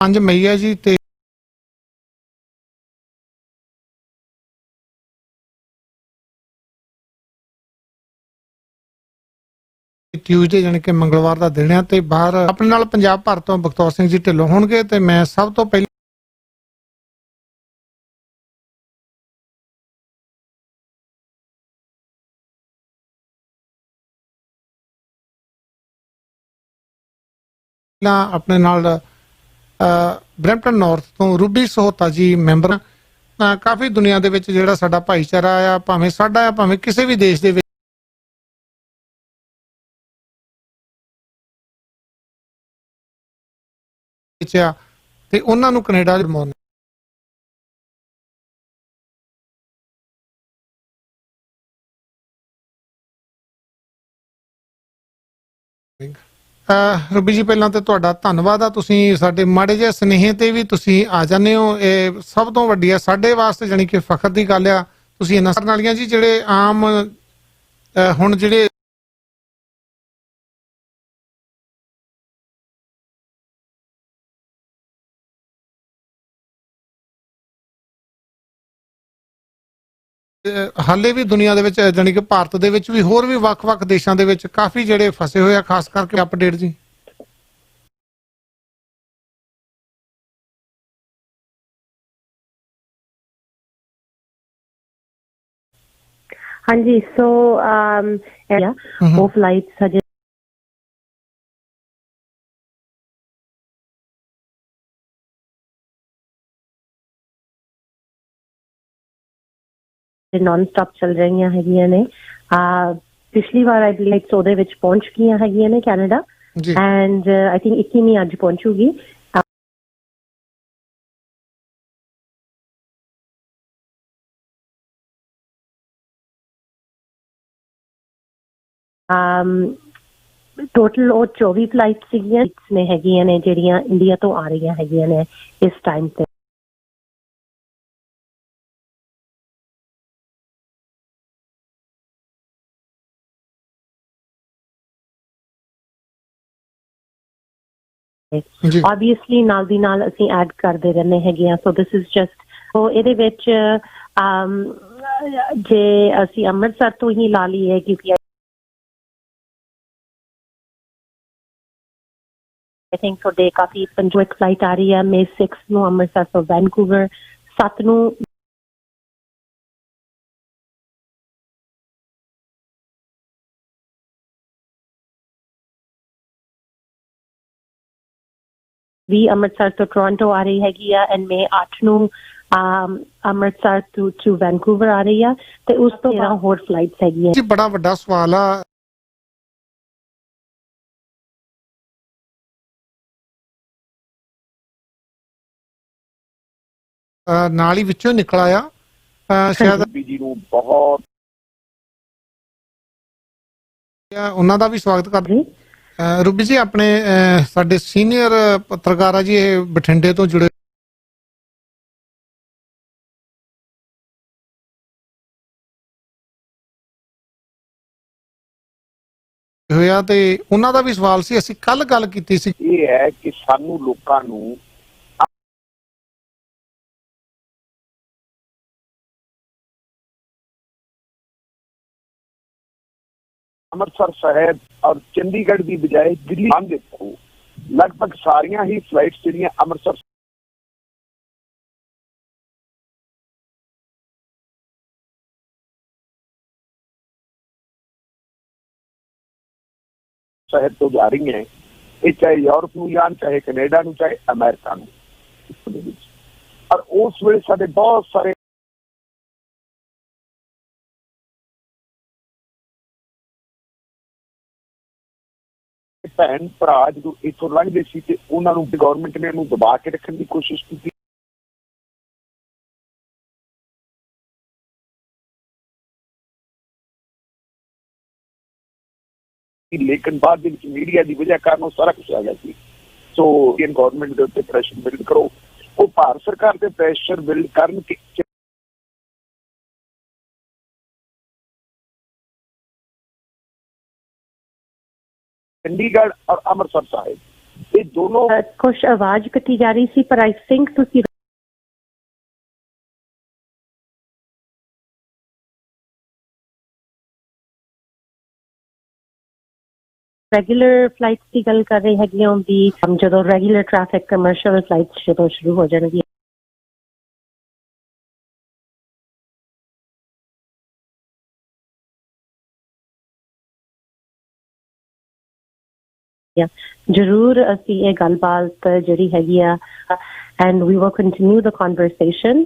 5 ਮਈ ਹੈ ਜੀ ਤੇ ਟਿਊਜ਼ਡੇ ਜਾਣੀ ਕਿ ਮੰਗਲਵਾਰ ਦਾ ਦਿਨ ਹੈ ਤੇ ਬਾਹਰ ਆਪਣੇ ਨਾਲ ਪੰਜਾਬ ਭਰ ਤੋਂ ਬਖਤੌਰ ਸਿੰਘ ਜੀ ਢਿੱਲੋਂ ਹੋਣਗੇ ਤੇ ਮੈਂ ਸਭ ਤੋਂ ਪਹਿਲਾਂ ਆਪਣੇ ਨਾਲ ਬਰੈਂਪਟਨ ਨਾਰਥ ਤੋਂ ਰੂਬੀ ਸਹੋਤਾ ਜੀ ਮੈਂਬਰ ਕਾਫੀ ਦੁਨੀਆ ਦੇ ਵਿੱਚ ਜਿਹੜਾ ਸਾਡਾ ਭਾਈਚਾਰਾ ਆ ਭਾਵੇਂ ਸਾਡਾ ਆ ਭਾਵੇਂ ਕਿਸੇ ਵੀ ਦੇਸ਼ ਦੇ ਵਿੱਚ ਆ ਤੇ ਉਹਨਾਂ ਨੂੰ ਕੈਨੇਡਾ ਜਮਾਉਣ ਰੂਬੀ ਜੀ ਪਹਿਲਾਂ ਤੇ ਤੁਹਾਡਾ ਧੰਨਵਾਦ ਆ ਤੁਸੀਂ ਸਾਡੇ ਮਾੜੇ ਜਿਹੇ ਸੁਨੇਹੇ ਤੇ ਵੀ ਤੁਸੀਂ ਆ ਜਾਂਦੇ ਹੋ ਇਹ ਸਭ ਤੋਂ ਵੱਡੀ ਆ ਸਾਡੇ ਵਾਸਤੇ ਜਾਣੀ ਕਿ ਫਖਰ ਦੀ ਗੱਲ ਆ ਤੁਸੀਂ ਇਹਨਾਂ ਕਰਨ ਵਾਲੀਆਂ ਜੀ ਜਿਹੜੇ ਆਮ ਹੁਣ ਜਿਹੜੇ ਹਾਲੇ ਵੀ ਦੁਨੀਆ ਦੇ ਵਿੱਚ ਜਾਣੀ ਕਿ ਭਾਰਤ ਦੇ ਵਿੱਚ ਵੀ ਹੋਰ ਵੀ ਵੱਖ-ਵੱਖ ਦੇਸ਼ਾਂ ਦੇ ਵਿੱਚ ਕਾਫੀ ਜਿਹੜੇ ਫਸੇ ਹੋਏ ਆ ਖਾਸ ਕਰਕੇ ਅਪਡੇਟ ਜੀ हाँ जी सो वो फ्लाइट्स हजे नॉन स्टॉप चल रही हैगियां ने पिछली बार आई बिलीव ਉਹਦੇ ਵਿੱਚ ਪਹੁੰਚ ਗਈਆਂ ਹੈਗੀਆਂ ਨੇ ਕੈਨੇਡਾ ਐਂਡ ਆਈ ਥਿੰਕ 21ਵੀਂ ਅੱਜ ਪਹੁੰਚੂਗੀ टोटल ਉਹ 24 ਫਲਾਈਟ ਸੀਗੀਆਂ ਨੇ ਹੈਗੀਆਂ ਨੇ ਜਿਹੜੀਆਂ ਇੰਡੀਆ ਤੋਂ ਆ ਰਹੀਆਂ ਹੈਗੀਆਂ ਨੇ ਇਸ ਟਾਈਮ ਤੇ obviously ਨਾਲ ਦੀ ਨਾਲ ਅਸੀਂ ਐਡ ਕਰਦੇ ਰਹਿੰਦੇ ਹੈਗੇ ਆ ਸੋ ਦਿਸ ਇਜ਼ ਜਸਟ ਉਹ ਇਹਦੇ ਵਿੱਚ ਜੇ ਅਸੀਂ ਅੰਮ੍ਰਿਤਸਰ ਤੋਂ ਹੀ ਲਾ ਲਈਏ ਕਿਉਂਕਿ I think ਤੁਹਾਡੇ ਕਾਫੀ ਪੰਜੋ ਇੱਕ ਫਲਾਈਟ ਆ ਰਹੀ ਹੈ May 6 ਨੂੰ ਅੰਮ੍ਰਿਤਸਰ ਤੋਂ ਵੈਨਕੂਵਰ 7 ਨੂੰ ਵੀ ਅੰਮ੍ਰਿਤਸਰ ਤੋਂ ਟੋਰਾਂਟੋ ਆ ਰਹੀ ਹੈਗੀ ਆ ਐਂਡ May 8 ਨੂੰ ਅੰਮ੍ਰਿਤਸਰ to ਵੈਨਕੂਵਰ ਆ ਰਹੀ ਆ ਤੇ ਉਸ ਤੋਂ ਬਾਅਦ ਹੋਰ ਫਲਾਈਟਸ ਹੈਗੀਆਂ ਜੀ ਬੜਾ ਵੱਡਾ ਸਵਾਲ ਆ ਨਾਲ ਹੀ ਵਿੱਚੋਂ ਨਿਕਲ ਆਇਆ ਸ਼ਾਇਦ ਜੀ ਨੂੰ ਬਹੁਤ ਉਹਨਾਂ ਦਾ ਵੀ ਸਵਾਗਤ ਕਰਦੇ ਰੂਬੀ ਜੀ ਆਪਣੇ ਸਾਡੇ ਸੀਨੀਅਰ ਪੱਤਰਕਾਰ ਆ ਜੀ ਇਹ ਬਠਿੰਡੇ ਤੋਂ ਜੁੜੇ ਹੋਇਆ ਤੇ ਉਹਨਾਂ ਦਾ ਵੀ ਸਵਾਲ ਸੀ ਅਸੀਂ ਕੱਲ ਗੱਲ ਕੀਤੀ ਸੀ ਇਹ ਹੈ ਕਿ ਸਾਨੂੰ ਲੋਕਾਂ ਨੂੰ ਅੰਮ੍ਰਿਤਸਰ ਸਾਹਿਬ ਔਰ ਚੰਡੀਗੜ੍ਹ ਦੀ ਬਜਾਏ ਦਿੱਲੀ ਦੇਖੋ ਲਗਭਗ ਸਾਰੀਆਂ ਹੀ ਫਲਾਈਟਸ ਜਿਹੜੀਆਂ ਅੰਮ੍ਰਿਤਸਰ ਸਾਹਿਬ ਤੋਂ ਜਾ ਰਹੀਆਂ ਇਹ ਚਾਹੇ ਯੂਰਪ ਨੂੰ ਜਾਣ ਚਾਹੇ ਕੈਨੇਡਾ ਨੂੰ ਚਾਹੇ ਅਮਰੀਕਾ ਨੂੰ ਔਰ ਉਸ ਵੇਲੇ ਸਾਡੇ ਬਹੁਤ ਸਾਰੇ ਭੈਣ ਭਰਾ ਜਦੋਂ ਇੱਥੋਂ ਲੰਘਦੇ ਸੀ ਤੇ ਉਹਨਾਂ ਨੂੰ ਗੌਰਮੈਂਟ ਨੇ ਉਹਨੂੰ ਦਬਾ ਕੇ ਰੱਖਣ ਦੀ ਕੋਸ਼ਿਸ਼ ਕੀਤੀ ਲੇਕਿਨ ਬਾਅਦ ਦੇ ਵਿੱਚ ਮੀਡੀਆ ਦੀ ਵਜ੍ਹਾ ਕਾਰਨ ਉਹ ਸਾਰਾ ਕੁਛ ਆ ਗਿਆ ਸੀ ਸੋ ਇੰਡੀਅਨ ਗੌਰਮੈਂਟ ਦੇ ਉੱਤੇ ਪ੍ਰੈਸ਼ਰ ਬਿਲਡ ਕਰੋ ਉਹ ਭਾਰਤ ਸਰਕਾਰ ਤੇ ਪ੍ਰੈਸ਼ਰ ਬਿਲਡ ਕਰਨ ਕਿ ਚੰਡੀਗੜ੍ਹ ਔਰ ਅੰਮ੍ਰਿਤਸਰ ਸਾਹਿਬ ਇਹ ਦੋਨੋਂ ਕੁਛ ਆਵਾਜ਼ ਕੱਟੀ ਜਾ ਰਹੀ ਸੀ, ਪਰ ਆਈ ਥਿੰਕ ਤੁਸੀਂ ਰੈਗੂਲਰ ਫਲਾਈਟਸ ਦੀ ਗੱਲ ਕਰ ਰਹੇ ਹੈਗੇ ਹੋ ਵੀ ਜਦੋਂ ਰੈਗੂਲਰ ਟ੍ਰੈਫਿਕ ਕਮਰਸ਼ੀਅਲ ਫਲਾਈਟਸ ਜਦੋਂ ਸ਼ੁਰੂ ਹੋ ਜਾਣਗੀਆਂ ਜ਼ਰੂਰ ਅਸੀਂ ਇਹ ਗੱਲਬਾਤ ਜਿਹੜੀ ਹੈਗੀ ਆ and we will continue the conversation.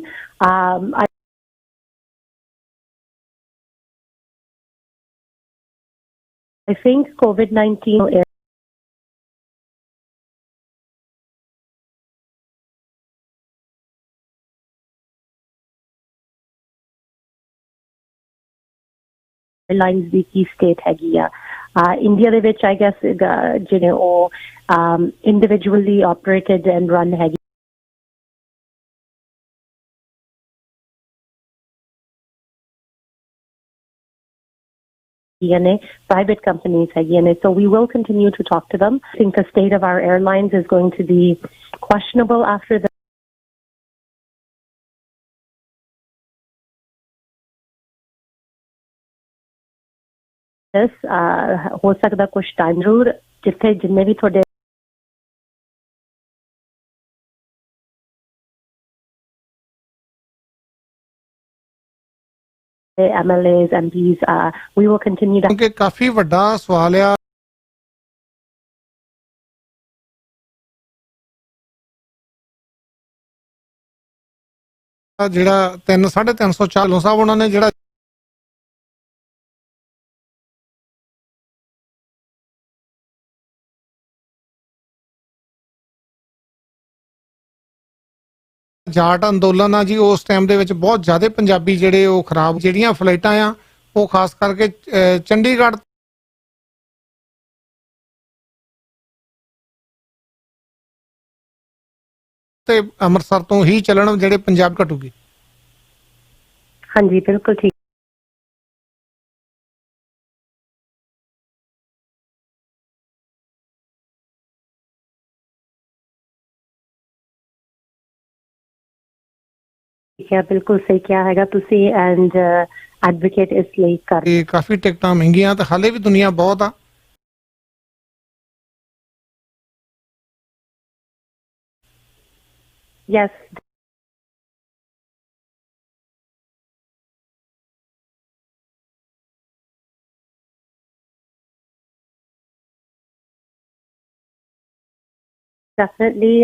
I think COVID-19 airlines the Ki state ਹੈਗੀ ਆ ਇੰਡੀਆ ਦੇ ਵਿੱਚ I guess ਜਿਹੜੇ ਉਹ individually operated and run ਹੈਗੀ ਨੇ private companies ਹੈਗੀਆਂ ਨੇ so we will continue to talk to them. I think the state of our airlines is going to be questionable after the ਹੋ ਸਕਦਾ ਕੁਝ ਟਾਈਮ ਜ਼ਰੂਰ ਜਿੱਥੇ ਜਿੰਨੇ ਵੀ ਤੁਹਾਡੇ MLAs, MPs, we will continue to ਕਿਉਂਕਿ ਕਾਫੀ ਵੱਡਾ ਸਵਾਲ ਆ ਜਿਹੜਾ 350 ਸਾਹਿਬ ਉਹਨਾਂ ਨੇ ਜਿਹੜਾ ਜਾਟ ਅੰਦੋਲਨ ਆ ਜੀ ਉਸ ਟਾਈਮ ਦੇ ਵਿੱਚ ਬਹੁਤ ਜ਼ਿਆਦਾ ਪੰਜਾਬੀ ਜਿਹੜੇ ਉਹ ਖਰਾਬ ਜਿਹੜੀਆਂ ਫਲਾਈਟਾਂ ਆ ਉਹ ਖਾਸ ਕਰਕੇ ਚੰਡੀਗੜ੍ਹ ਤੇ ਅੰਮ੍ਰਿਤਸਰ ਤੋਂ ਹੀ ਚੱਲਣ ਜਿਹੜੇ ਪੰਜਾਬ ਘਟੂਗੀ ਹਾਂਜੀ ਬਿਲਕੁਲ ਠੀਕ ਹੈ ਬਿਲਕੁਲ ਸਹੀ ਕਿਹਾ ਹੈਗਾ ਤੁਸੀਂ ਐਂਡ ਐਡਵੋਕੇਟ ਇਸ ਲਈ ਕਰ ਇਹ ਕਾਫੀ ਟਿਕਟਾਂ ਮਹਿੰਗੀਆਂ ਤੇ ਹਾਲੇ ਵੀ ਦੁਨੀਆ ਬਹੁਤ ਆ yes definitely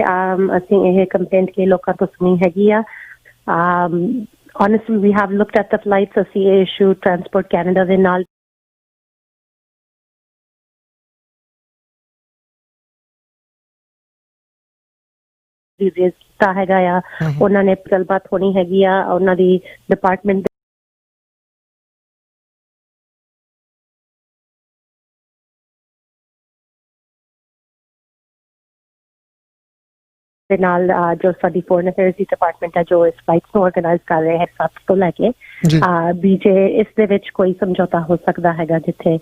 ਅਸੀਂ ਇਹ ਕੰਪਲੇਂਟ ਕੇ ਲੋਕਾਂ ਤੋਂ ਸੁਣੀ ਹੈਗੀ ਆ honestly we have looked at the flights ਅਸੀਂ ਇਹ issue Transport Canada ਦੇ ਨਾਲ ਰੇਜ਼ ਕੀਤਾ ਹੈਗਾ ਆ ਉਹਨਾਂ ਨੇ ਗੱਲਬਾਤ ਹੋਣੀ ਹੈਗੀ ਆ ਉਹਨਾਂ ਦੀ ਡਿਪਾਰਟਮੈਂਟ ਦੇ ਨਾਲ ਜੋ ਸਾਡੀ ਫੋਰਨ ਅਫੇਅਰਸ ਦੀ ਡਿਪਾਰਟਮੈਂਟ ਹੈ ਜੋ ਇਸ ਫਲਾਈਟਸ ਨੂੰ ਆਰਗੇਨਾਈਜ਼ ਕਰ ਰਹੇ ਹੈ ਸਭ ਤੋਂ ਲੈ ਕੇ ਵੀ ਜੇ ਇਸ ਦੇ ਵਿੱਚ ਕੋਈ ਸਮਝੌਤਾ ਹੋ ਸਕਦਾ ਹੈਗਾ ਜਿੱਥੇ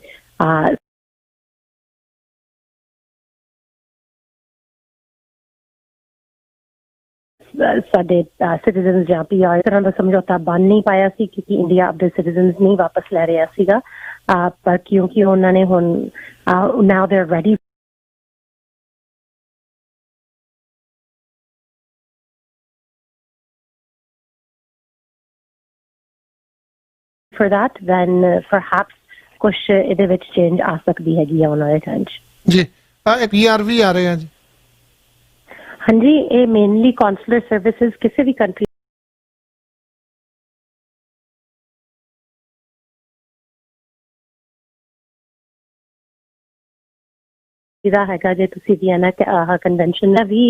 ਸਾਡੇ ਸਿਟੀਜ਼ਨਸ ਜਾਂ PR ਇਸ ਤਰ੍ਹਾਂ ਦਾ ਸਮਝੌਤਾ ਬਣ ਨਹੀਂ ਪਾਇਆ ਸੀ ਕਿਉਂਕਿ ਇੰਡੀਆ ਆਪਣੇ ਸਿਟੀਜ਼ਨਸ ਨਹੀਂ ਵਾਪਸ ਲੈ ਰਿਹਾ ਸੀਗਾ ਪਰ ਕਿਉਂਕਿ ਉਹਨਾਂ ਨੇ ਹੁਣ now they're ready for that then perhaps ਕੁਝ ਇਹਦੇ ਵਿੱਚ ਚੇਂਜ ਆ ਸਕਦੀ ਹੈਗੀ ਆ ਉਹਨਾਂ ਦੇ ਟਾਈਮ 'ਚ ਜੀ PR ਵੀ ਆ ਰਹੇ ਆ ਜੀ ਹਾਂਜੀ ਇਹ ਮੇਨਲੀ ਕੌਂਸੂਲਰ ਸਰਵਿਸਿਜ਼ ਕਿਸੇ ਵੀ ਕੰਟਰੀ ਦਾ ਹੈਗਾ ਜੇ ਤੁਸੀਂ ਵੀਐਨਾ ਕਨਵੈਨਸ਼ਨ ਦਾ ਵੀ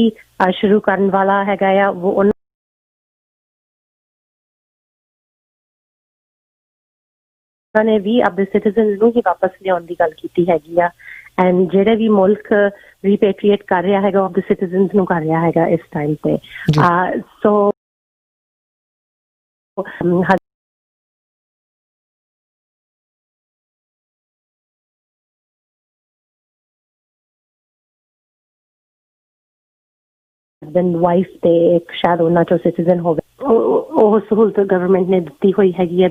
ਸ਼ੁਰੂ ਕਰਨ ਵਾਲਾ ਹੈਗਾ ਆ ਉਹ ਨੇ ਵੀ ਆਪਣੇ ਸਿਟੀਜ਼ਨ ਨੂੰ ਹੀ ਵਾਪਸ ਲਿਆਉਣ ਦੀ ਗੱਲ ਕੀਤੀ ਹੈਗੀ ਆ ਐਂਡ ਜਿਹੜੇ ਵੀ ਮੁਲਕ ਰੀਪੇਟਰੀਏਟ ਕਰ ਰਿਹਾ ਹੈਗਾ ਆਪਣੇ ਸਿਟੀਜ਼ਨਸ ਨੂੰ ਕਰ ਰਿਹਾ ਹੈਗਾ ਇਸ ਟਾਈਮ ਤੇ ਸੋ ਹਸਬੈਂਡ ਵਾਈਫ ਤੇ ਇੱਕ ਸ਼ਾਇਦ ਉਹਨਾਂ ਚੋਂ ਸਿਟੀਜ਼ਨ ਹੋਵੇ ਉਹ ਸਹੂਲਤ ਗਵਰਨਮੈਂਟ ਨੇ ਦਿੱਤੀ ਹੋਈ ਹੈਗੀ ਹੈ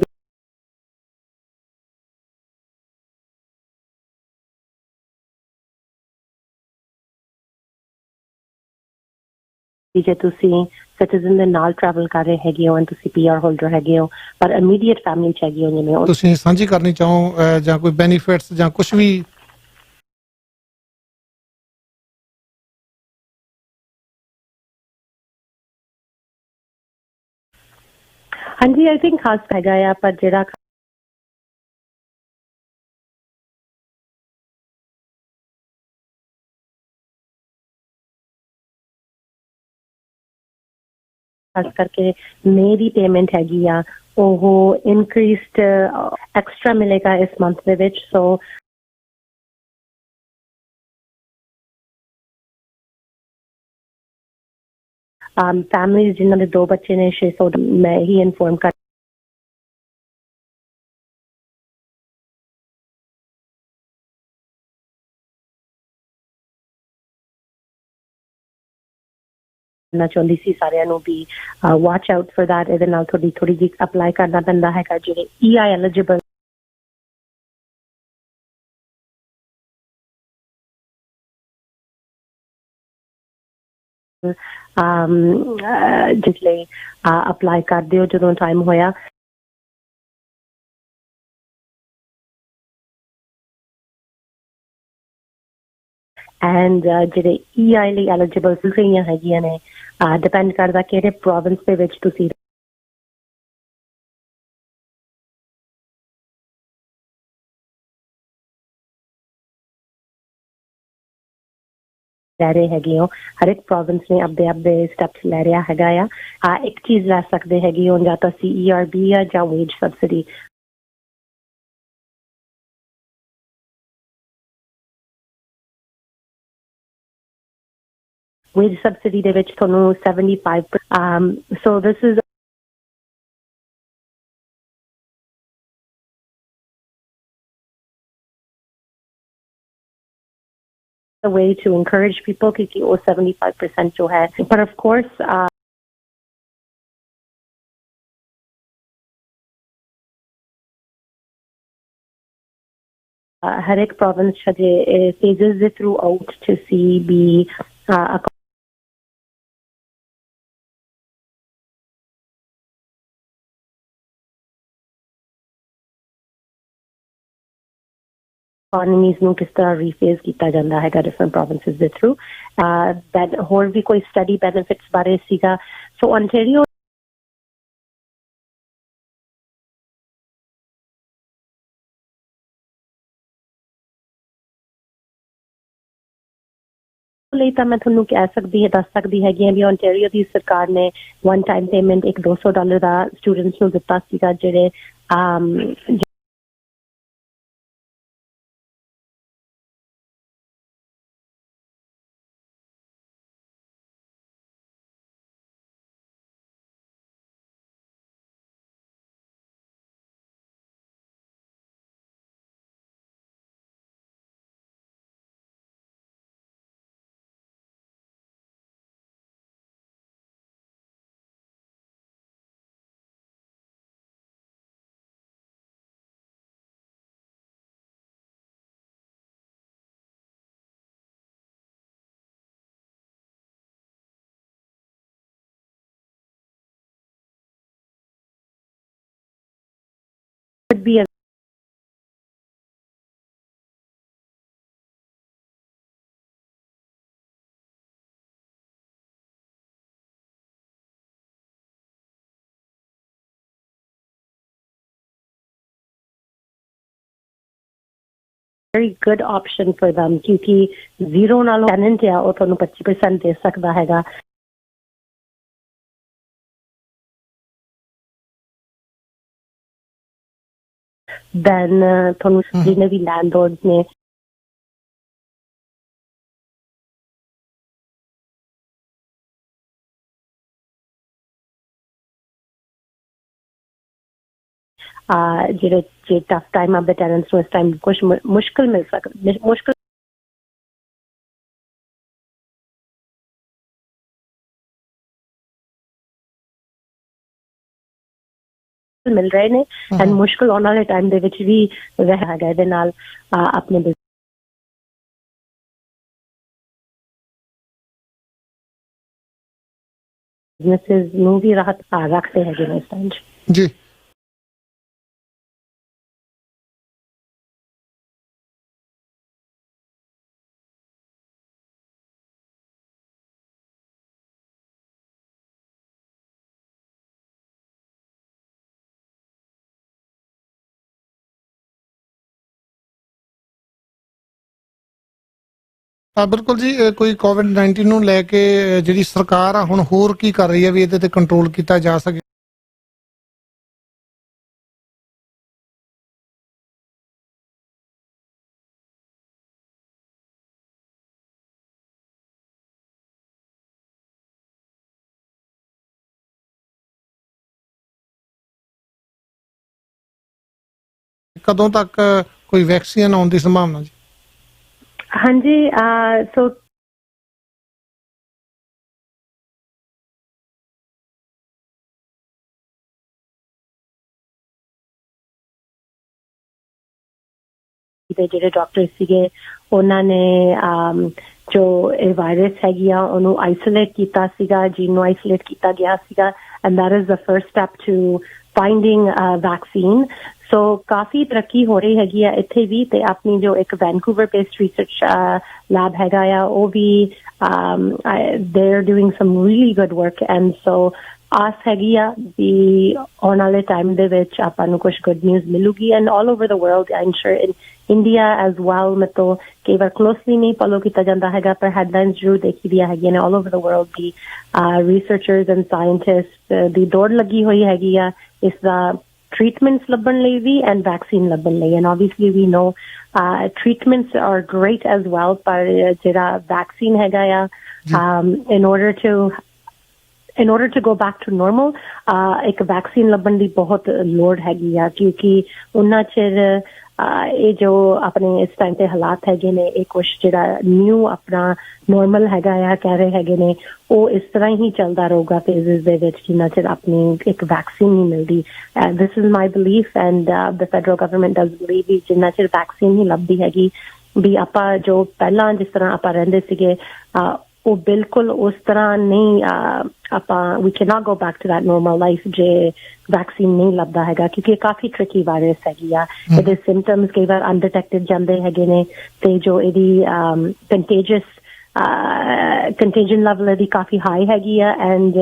ਜੇ ਤੁਸੀਂ ਸਿਟੀਜ਼ਨ ਦੇ ਨਾਲ ਟਰੈਵਲ ਕਰ ਰਹੇ ਹੈਗੇ ਹੋ ਤੁਸੀਂ ਪੀਆਰ ਹੋਲਡਰ ਹੈਗੇ ਹੋ ਪਰ ਇਮੀਡੀਏਟ ਫੈਮਿਲੀ ਚ ਹੈਗੇ ਹੋ ਜਿਵੇਂ ਤੁਸੀਂ ਸਾਂਝੀ ਕਰਨੀ ਚਾਹੋ ਜਾਂ ਕੋਈ ਬੈਨੀਫਿਟਸ ਜਾਂ ਕੁਝ ਵੀ ਹਾਂਜੀ ਆਈ ਥਿੰਕ ਖਾਸ ਹੈਗਾ ਆ ਪਰ ਜਿਹੜਾ ਖਾਸ ਕਰਕੇ ਮੇਰੀ ਪੇਮੈਂਟ ਹੈਗੀ ਆ ਉਹ ਇਨਕਰੀਸਡ ਐਕਸਟਰਾ ਮਿਲੇਗਾ ਇਸ ਮੰਥ ਦੇ ਵਿੱਚ ਸੋ ਫੈਮਿਲੀ ਜਿਨ੍ਹਾਂ ਦੇ 2 ਬੱਚੇ ਨੇ 600 ਮੈਂ ਹੀ ਇਨਫੋਰਮ ਕਰਨਾ ਚਾਹੁੰਦੀ ਸੀ ਸਾਰਿਆਂ ਨੂੰ ਵੀ ਵਾਚ ਆਊਟ ਫॉर दैट ਇਹਦੇ ਨਾਲ ਥੋੜੀ ਜਿਹੀ ਅਪਲਾਈ ਕਰਨਾ ਪੈਂਦਾ ਹੈਗਾ ਜਿਹੜੇ EI ਐਲੀਜੀਬਲ ਜਿਸ ਲਈ ਅਪਲਾਈ ਕਰ ਦਿਓ ਜਦੋਂ ਟਾਈਮ ਹੋਇਆ ਐਂਡ ਜਿਹੜੇ EI ਲਈ ਐਲੀਜੀਬਲ ਫਿਲਟਰੀਆਂ ਹੈਗੀਆਂ ਨੇ ਡਿਪੈਂਡ ਕਰਦਾ ਕਿਹੜੇ ਪ੍ਰੋਵਿੰਸ ਦੇ ਵਿੱਚ ਤੁਸੀਂ ਲੈ ਰਹੇ ਹੈਗੇ ਹੋ ਹਰ ਇੱਕ ਪ੍ਰੋਵਿੰਸ ਨੇ ਆਪਦੇ ਸਟੈਪਸ ਲੈ ਰਿਹਾ ਹੈਗਾ ਆ ਇੱਕ ਚੀਜ਼ ਲੈ ਸਕਦੇ ਹੈਗੇ ਹੋ ਜਾਂ ਤਾਂ CERB ਆ ਜਾਂ ਵੇਜ ਸਬਸਿਡੀ ਵੇਜ ਸਬਸਿਡੀ ਦੇ ਵਿੱਚ ਤੁਹਾਨੂੰ 75 so this is a way to encourage people क्योंकि वो 75% जो है but of course हर एक province phases it throughout to see be economies ਨੂੰ ਕਿਸ ਤਰ੍ਹਾਂ ਰੀਫੇਸ ਕੀਤਾ ਜਾਂਦਾ ਹੈਗਾ ਡਿਫਰੈਂਟ ਪ੍ਰੋਵਿੰਸਸ ਦੇ ਥਰੂ ਦੈਟ ਹੋਰ ਵੀ ਕੋਈ ਸਟੱਡੀ ਬੈਨੀਫਿਟਸ ਬਾਰੇ ਸੀਗਾ ਸੋ ontario ਲਈ ਤਾਂ ਮੈਂ ਤੁਹਾਨੂੰ ਦੱਸ ਸਕਦੀ ਹੈਗੀ ਹਾਂ ਵੀ ontario ਦੀ ਸਰਕਾਰ ਨੇ ਵਨ ਟਾਈਮ ਪੇਮੈਂਟ ਇੱਕ $200 ਦਾ ਸਟੂਡੈਂਟਸ ਨੂੰ ਦਿੱਤਾ ਸੀਗਾ ਜਿਹੜੇ would be a very good option for them क्योंकि zero नालों tenant है वो ਤੁਹਾਨੂੰ 25% ਦੇ ਸਕਦਾ ਹੈਗਾ then ਤੁਹਾਨੂੰ ਜਿਹਨੇ ਵੀ landlords ਨੇ ਜਿਹੜੇ ਟਫ ਟਾਈਮ ਆਪਦੇ ਟੈਨੈਂਟਸ ਨੂੰ ਇਸ ਟਾਈਮ ਕੁਝ ਮੁਸ਼ਕਿਲ ਮਿਲ ਸਕਦਾ ਮੁਸ਼ਕਿਲ ਮਿਲ ਰਹੇ ਨੇ ਐਂਡ ਮੁਸ਼ਕਲ ਆਉਣ ਵਾਲੇ ਟਾਈਮ ਦੇ ਵਿੱਚ ਵੀ ਰਿਹਾ ਹੈਗਾ ਇਹਦੇ ਨਾਲ ਆਪਣੇ ਬਿਜ਼ਨੈਸ ਨੂੰ ਵੀ ਰਾਹਤ ਰੱਖਦੇ ਹੈਗੇ ਨੇ ਇਸ ਟਾਈਮ 'ਚ। ਜੀ ਬਿਲਕੁਲ ਜੀ ਕੋਈ COVID-19 ਨੂੰ ਲੈ ਕੇ ਜਿਹੜੀ ਸਰਕਾਰ ਆ ਹੁਣ ਹੋਰ ਕੀ ਕਰ ਰਹੀ ਹੈ ਵੀ ਇਹਦੇ ਤੇ ਕੰਟਰੋਲ ਕੀਤਾ ਜਾ ਸਕੇ? ਕਦੋਂ ਤੱਕ ਕੋਈ ਵੈਕਸੀਨ ਆਉਣ ਦੀ ਸੰਭਾਵਨਾ ਜੀ? ਹਾਂਜੀ ਸੋ ਜਿਹੜੇ ਡਾਕਟਰ ਸੀਗੇ ਉਹਨਾਂ ਨੇ ਜੋ ਇਹ ਵਾਇਰਸ ਹੈਗੀ ਆ ਉਹਨੂੰ ਆਈਸੋਲੇਟ ਕੀਤਾ ਸੀਗਾ, ਜੀਨ ਨੂੰ ਆਈਸੋਲੇਟ ਕੀਤਾ ਗਿਆ ਸੀਗਾ and that is the first step to finding vaccine. So ਕਾਫੀ ਤਰੱਕੀ ਹੋ ਰਹੀ ਹੈਗੀ ਆ ਇੱਥੇ ਵੀ, ਤੇ ਆਪਣੀ ਜੋ ਇੱਕ ਵੈਨਕੂਵਰ ਬੇਸਡ ਰਿਸਰਚ ਲੈਬ ਹੈਗਾ ਆ ਉਹ ਵੀ they are doing some really good work and so ਆਸ ਹੈਗੀ ਆ ਵੀ ਆਉਣ ਵਾਲੇ ਟਾਈਮ ਦੇ ਵਿੱਚ ਆਪਾਂ ਨੂੰ ਕੁਝ ਗੁੱਡ ਨਿਊਜ਼ ਮਿਲੂਗੀ and all over the world I am sure in India as well. ਮਤਲਬ ਕਈ ਵਾਰ ਕਲੋਸਲੀ ਨਹੀਂ ਫੋਲੋ ਕੀਤਾ ਜਾਂਦਾ ਹੈਗਾ ਪਰ ਹੈਡਲਾਈਨਸ ਜ਼ਰੂਰ ਦੇਖੀ ਦੀਆਂ ਹੈਗੀਆਂ ਨੇ all over the world the researchers and scientist ਦੀ ਦੌੜ ਲੱਗੀ ਹੋਈ ਹੈਗੀ ਆ ਇਸ ਦਾ treatments ਲੱਭਣ ਲਈ ਵੀ and vaccine ਲੱਭਣ ਲਈ and obviously we know treatments are great as well ਪਰ ਜਿਹੜਾ vaccine ਹੈਗਾ ਆ in order to go back to normal ਇੱਕ vaccine ਲੱਭਣ ਦੀ ਬਹੁਤ ਲੋੜ ਹੈਗੀ ਆ ਕਿਉਂਕਿ ਉਹਨਾਂ ਚਿਰ ਇਹ ਜੋ ਆਪਣੇ ਇਸ ਟਾਈਮ ਤੇ ਹਾਲਾਤ ਹੈਗੇ ਨੇ ਇਹ ਕੁਛ ਜਿਹੜਾ ਨਿਊ ਆਪਣਾ ਨੋਰਮਲ ਹੈਗਾ ਆ ਕਹਿ ਰਹੇ ਹੈਗੇ ਨੇ ਉਹ ਇਸ ਤਰ੍ਹਾਂ ਹੀ ਚੱਲਦਾ ਰਹੂਗਾ ਫੇਜ਼ਸ ਦੇ ਵਿੱਚ ਜਿੰਨਾ ਚਿਰ ਆਪਣੀ ਇੱਕ ਵੈਕਸੀਨ ਨਹੀਂ ਮਿਲਦੀ। This is my belief and the federal government does believe ਵੀ ਜਿੰਨਾ ਚਿਰ ਵੈਕਸੀਨ ਨਹੀਂ ਲੱਭਦੀ ਹੈਗੀ ਵੀ ਆਪਾਂ ਜੋ ਪਹਿਲਾਂ ਜਿਸ ਤਰ੍ਹਾਂ ਆਪਾਂ ਰਹਿੰਦੇ ਸੀਗੇ ਉਹ ਬਿਲਕੁਲ ਉਸ ਤਰ੍ਹਾਂ ਨਹੀਂ ਆਪਾਂ ਵੀ can not go back to that normal life ਜੇ ਵੈਕਸੀਨ ਨਹੀਂ ਲੱਭਦਾ ਹੈਗਾ ਕਿਉਂਕਿ ਇਹ ਕਾਫੀ ਟ੍ਰਿਕੀ ਵਾਇਰਸ ਹੈਗੀ ਆ। ਇਹਦੇ ਸਿੰਪਟਮਸ ਕਈ ਵਾਰ ਅਨਡਿਟੈਕਟਡ ਜਾਂਦੇ ਹੈਗੇ ਨੇ ਤੇ ਜੋ ਇਹਦੀ contagion level ਇਹਦੀ ਕਾਫੀ ਹਾਈ ਹੈਗੀ ਆ and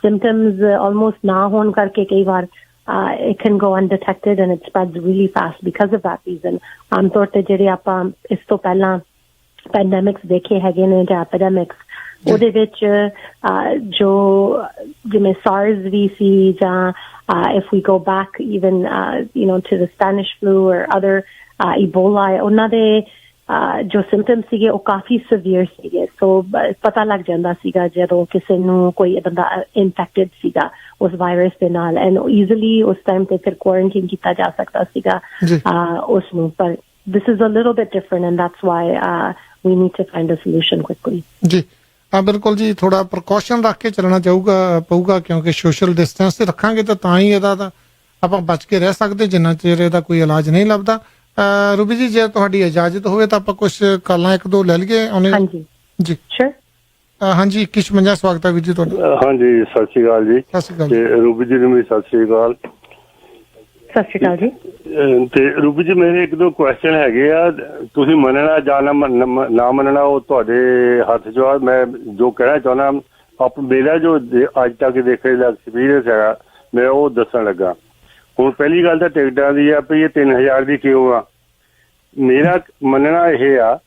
symptoms almost ਨਾ ਹੋਣ ਕਰਕੇ ਕਈ ਵਾਰ it can go undetected and it spreads really fast because of that reason। ਆਮ ਤੌਰ ਤੇ ਜਿਹੜੇ ਆਪਾਂ ਇਸ ਤੋਂ ਪਹਿਲਾਂ ਪੈਂਡੈਮਿਕਸ ਦੇਖੇ ਹੈਗੇ ਨੇ ਜਾਂ ਐਪੀਡੈਮਿਕਸ ਉਹਦੇ ਵਿੱਚ ਜੋ ਜਿਵੇਂ SARS ਵੀ ਸੀ ਜਾਂ if we go back even to the Spanish flu or other Ebola ਉਹਨਾਂ ਦੇ ਜੋ ਸਿੰਪਟਮ ਸੀਗੇ ਉਹ ਕਾਫੀ ਸੀਵੀਅਰ ਸੀਗੇ ਸੋ ਪਤਾ ਲੱਗ ਜਾਂਦਾ ਸੀਗਾ ਜਦੋਂ ਕਿਸੇ ਨੂੰ ਕੋਈ ਬੰਦਾ ਇਨਫੈਕਟਡ ਸੀਗਾ ਉਸ ਵਾਇਰਸ ਦੇ ਨਾਲ ਐਂਡ ਈਜ਼ੀਲੀ ਉਸ ਟਾਈਮ ਤੇ ਫਿਰ ਕੁਆਰੰਟਾਈਨ ਕੀਤਾ ਜਾ ਸਕਦਾ ਸੀਗਾ ਉਸ ਨੂੰ ਪਰ this is a little bit different and that's why we need to find a solution quickly। ਜੀ ਬਿਲਕੁਲ ਜੀ ਥੋੜਾ ਪ੍ਰੀਕਾਸ਼ਨ ਰੱਖ ਕੇ ਚੱਲਣਾ ਪਊਗਾ ਕਿਉਂਕਿ ਸੋਸ਼ਲ ਡਿਸਟੈਂਸ ਤੇ ਰੱਖਾਂਗੇ ਤਾਂ ਹੀ ਇਹਦਾ ਤਾਂ ਆਪਾਂ ਬਚ ਕੇ ਰਹਿ ਸਕਦੇ ਜਿੰਨਾ ਚਿਰ ਇਹਦਾ ਕੋਈ ਇਲਾਜ ਨਹੀਂ ਲੱਭਦਾ। ਰੂਬੀ ਜੀ ਜੇ ਤੁਹਾਡੀ ਇਜਾਜ਼ਤ ਹੋਵੇ ਤਾਂ ਆਪਾਂ ਕੁਝ ਕਾਲਾਂ ਇੱਕ ਦੋ ਲੈ ਲਈਏ ਉਹਨੇ ਹਾਂਜੀ ਜੀ ਸ਼ੋਰ ਹਾਂਜੀ 2156 ਸਵਾਗਤ ਹੈ ਵੀਰ ਜੀ ਤੁਹਾਡਾ। ਹਾਂਜੀ ਸਤਿ ਸ਼੍ਰੀ ਅਕਾਲ ਜੀ। ਸਤਿ ਸ਼੍ਰੀ ਅਕਾਲ ਤੇ ਰੂਬੀ ਜੀ ਨੂੰ ਵੀ ਸਤਿ ਸ਼੍ਰੀ ਅਕਾਲ। ਸਤਿ ਸ਼੍ਰੀ ਅਕਾਲ ਜੀ। ਤੇ ਰੂਬੀ ਜੀ ਮੇਰੇ ਇੱਕ ਦੋ ਕੁਐਸਚਨ ਹੈਗੇ ਆ ਤੁਸੀਂ ਮੰਨਣਾ ਜਾਂ ਨਾ ਮੰਨਣਾ ਉਹ ਤੁਹਾਡੇ ਹੱਥ 'ਚ ਆ। ਮੈਂ ਜੋ ਕਹਿਣਾ ਚਾਹੁੰਦਾ ਮੇਰਾ ਜੋ ਅੱਜ ਤੱਕ ਦੇਖੇ ਦਾ ਐਕਸਪੀਰੀਅੰਸ ਹੈਗਾ ਮੈਂ ਉਹ ਦੱਸਣ ਲੱਗਾ। ਹੁਣ ਪਹਿਲੀ ਗੱਲ ਤਾਂ ਟਿਕਟਾਂ ਦੀ ਆ ਵੀ ਇਹ 3000 ਦੀ ਕਿਉਂ ਆ। ਮੇਰਾ ਮੰਨਣਾ ਇਹ ਆ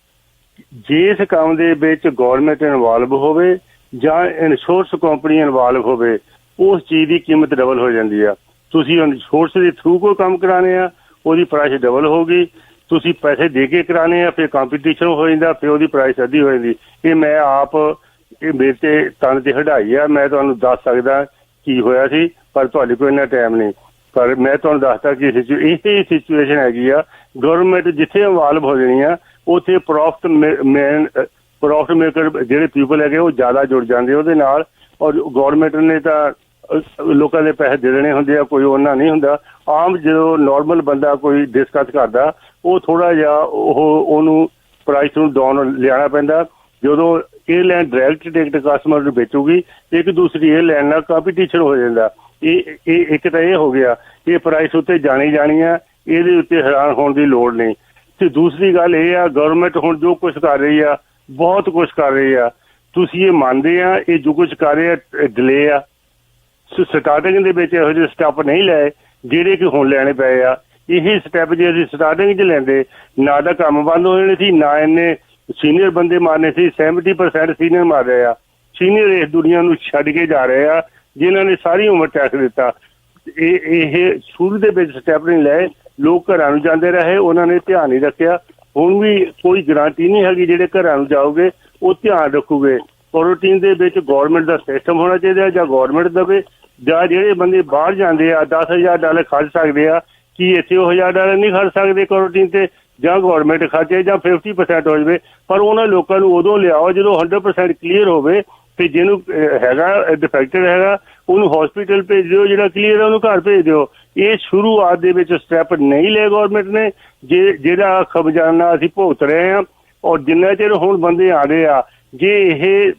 ਜਿਸ ਕੰਮ ਦੇ ਵਿੱਚ ਗੌਰਮੈਂਟ ਇਨਵੋਲਵ ਹੋਵੇ ਜਾਂ ਇੰਸ਼ੋਰੈਂਸ ਕੰਪਨੀ ਇਨਵੋਲਵ ਹੋਵੇ ਉਸ ਚੀਜ਼ ਦੀ ਕੀਮਤ ਡਬਲ ਹੋ ਜਾਂਦੀ ਆ। ਤੁਸੀਂ ਇੰਸ਼ੋਰੈਂਸ ਦੇ ਥਰੂ ਕੋਈ ਕੰਮ ਕਰਾਣੇ ਆ ਉਹਦੀ ਪ੍ਰਾਈਸ ਡਬਲ ਹੋਊਗੀ। ਤੁਸੀਂ ਪੈਸੇ ਦੇ ਕੇ ਕਰਾਣੇ ਆ ਫਿਰ ਕੰਪੀਟੀਸ਼ਨ ਹੋ ਜਾਂਦਾ ਫਿਰ ਉਹਦੀ ਪ੍ਰਾਈਸ ਅੱਧੀ ਹੋ ਜਾਂਦੀ। ਇਹ ਮੈਂ ਆਪ ਇਹ ਮੇਰੇ ਤੇ ਤਨ ਤੇ ਹਟਾਈ ਆ। ਮੈਂ ਤੁਹਾਨੂੰ ਦੱਸ ਸਕਦਾ ਕੀ ਹੋਇਆ ਸੀ ਪਰ ਤੁਹਾਡੇ ਕੋਲ ਇੰਨਾ ਟਾਈਮ ਨਹੀਂ ਪਰ ਮੈਂ ਤੁਹਾਨੂੰ ਦੱਸਦਾ ਕਿ ਇਹ ਸਿਚੁਏਸ਼ਨ ਹੈਗੀ ਆ। ਗਵਰਨਮੈਂਟ ਜਿੱਥੇ ਇਨਵੋਲਵ ਹੋ ਜਾਣੀ ਆ ਉੱਥੇ ਪ੍ਰੋਫਿਟ ਮੇਕਰ ਜਿਹੜੇ ਪੀਪਲ ਹੈਗੇ ਉਹ ਜ਼ਿਆਦਾ ਜੁੜ ਜਾਂਦੇ ਉਹਦੇ ਨਾਲ ਔਰ ਗੌਰਮੈਂਟ ਨੇ ਤਾਂ ਲੋਕਾਂ ਦੇ ਪੈਸੇ ਦੇ ਦੇਣੇ ਹੁੰਦੇ ਆ, ਕੋਈ ਉਹਨਾਂ ਨਹੀਂ ਹੁੰਦਾ। ਆਮ ਜਦੋਂ ਨਾਰਮਲ ਬੰਦਾ ਕੋਈ ਡਿਸਕਸ ਕਰਦਾ ਉਹ ਥੋੜ੍ਹਾ ਜਿਹਾ ਉਹਨੂੰ ਪ੍ਰਾਈਸ ਨੂੰ ਡਾਊਨ ਲਿਆਉਣਾ ਪੈਂਦਾ। ਜਦੋਂ ਏਅਰਲਾਈਨ ਡਾਇਰੈਕਟ ਟਿਕਟ ਕਸਟਮਰ ਨੂੰ ਵੇਚੂਗੀ, ਇੱਕ ਦੂਸਰੀ ਏਅਰਲਾਈਨ ਨਾਲ ਕੰਪੀਟੀਸ਼ਨ ਹੋ ਜਾਂਦਾ। ਇਹ ਇੱਕ ਤਾਂ ਇਹ ਹੋ ਗਿਆ, ਇਹ ਪ੍ਰਾਈਸ ਉੱਤੇ ਜਾਣੀ ਆ, ਇਹਦੇ ਉੱਤੇ ਹੈਰਾਨ ਹੋਣ ਦੀ ਲੋੜ ਨਹੀਂ। ਤੇ ਦੂਸਰੀ ਗੱਲ ਇਹ ਆ, ਗਵਰਨਮੈਂਟ ਹੁਣ ਜੋ ਕੁਛ ਕਰ ਰਹੀ ਆ, ਬਹੁਤ ਕੁਛ ਕਰ ਰਹੀ ਆ, ਤੁਸੀਂ ਇਹ ਮੰਨਦੇ ਆ ਇਹ ਜੋ ਕੁਛ ਕਰ ਰਹੇ ਆ ਡਿਲੇ ਆ। ਸਟਾਰਟਿੰਗ ਦੇ ਵਿੱਚ ਇਹੋ ਜਿਹੇ ਸਟੈਪ ਨਹੀਂ ਲਏ ਜਿਹੜੇ ਕਿ ਹੁਣ ਲੈਣੇ ਪਏ ਆ। ਇਹ ਸਟੈਪ ਜੇ ਅਸੀਂ ਸਟਾਰਟਿੰਗ 'ਚ ਲੈਂਦੇ, ਨਾ ਤਾਂ ਕੰਮ ਬੰਦ ਹੋ ਜਾਣੇ ਸੀ, ਨਾ ਇੰਨੇ ਸੀਨੀਅਰ ਬੰਦੇ ਮਾਰਨੇ ਸੀ। 70% ਸੀਨੀਅਰ ਮਾਰ ਰਹੇ ਆ। ਸੀਨੀਅਰ ਇਸ ਦੁਨੀਆ ਨੂੰ ਛੱਡ ਕੇ ਜਾ ਰਹੇ ਆ ਜਿਨ੍ਹਾਂ ਨੇ ਸਾਰੀ ਉਮਰ ਟੈਕਸ ਦਿੱਤਾ। ਇਹ ਸ਼ੁਰੂ ਦੇ ਵਿੱਚ ਸਟੈਪ ਨਹੀਂ ਲਏ, ਲੋਕ ਘਰਾਂ ਨੂੰ ਜਾਂਦੇ ਰਹੇ, ਉਹਨਾਂ ਨੇ ਧਿਆਨ ਨਹੀਂ ਰੱਖਿਆ। ਹੁਣ ਵੀ ਕੋਈ ਗਰੰਟੀ ਨਹੀਂ ਹੈਗੀ ਜਿਹੜੇ ਘਰਾਂ ਨੂੰ ਜਾਓਗੇ ਉਹ ਧਿਆਨ ਰੱਖੂਗੇ। ਕੁਆਰੰਟੀਨ ਦੇ ਵਿੱਚ ਗੌਰਮੈਂਟ ਦਾ ਸਿਸਟਮ ਹੋਣਾ ਚਾਹੀਦਾ, ਜਾਂ ਗੌਰਮੈਂਟ ਦੇਵੇ, ਜਾਂ ਜਿਹੜੇ ਬੰਦੇ ਬਾਹਰ ਜਾਂਦੇ ਆ $10,000 ਖਰਚ ਸਕਦੇ ਆ, ਕੀ ਇੱਥੇ ਉਹ $1,000 ਨਹੀਂ ਖਰਚ ਸਕਦੇ ਕੁਆਰੰਟੀਨ ਤੇ? ਜਾਂ ਗੌਰਮੈਂਟ ਖਰਚੇ ਜਾਂ 50% ਹੋ ਜਾਵੇ। ਪਰ ਉਹਨਾਂ ਲੋਕਾਂ ਨੂੰ ਉਦੋਂ ਲਿਆਓ ਜਦੋਂ 100% ਕਲੀਅਰ ਹੋਵੇ। ਤੇ ਜਿਹਨੂੰ ਹੈਗਾ ਡਿਫੈਕਟਡ ਹੈਗਾ ਉਹਨੂੰ ਹਸਪੀਟਲ ਭੇਜ ਦਿਓ, ਜਿਹੜਾ ਕਲੀਅਰ ਹੈ ਉਹਨੂੰ ਘਰ ਭੇਜ ਦਿਓ। ਇਹ ਸ਼ੁਰੂਆਤ ਦੇ ਵਿੱਚ ਸਟੈਪ ਨਹੀਂ ਲਏ ਗੌਰਮੈਂਟ ਨੇ, ਜਿਹੜਾ ਖਜ਼ਾਨਾ ਅਸੀਂ ਭੁਗਤ ਰਹੇ ਹਾਂ। ਔਰ ਜਿੰਨਾ ਚਿਰ ਹੁਣ ਬੰਦੇ ਆ ਰਹੇ ਆ, ਜੇ ਇਹ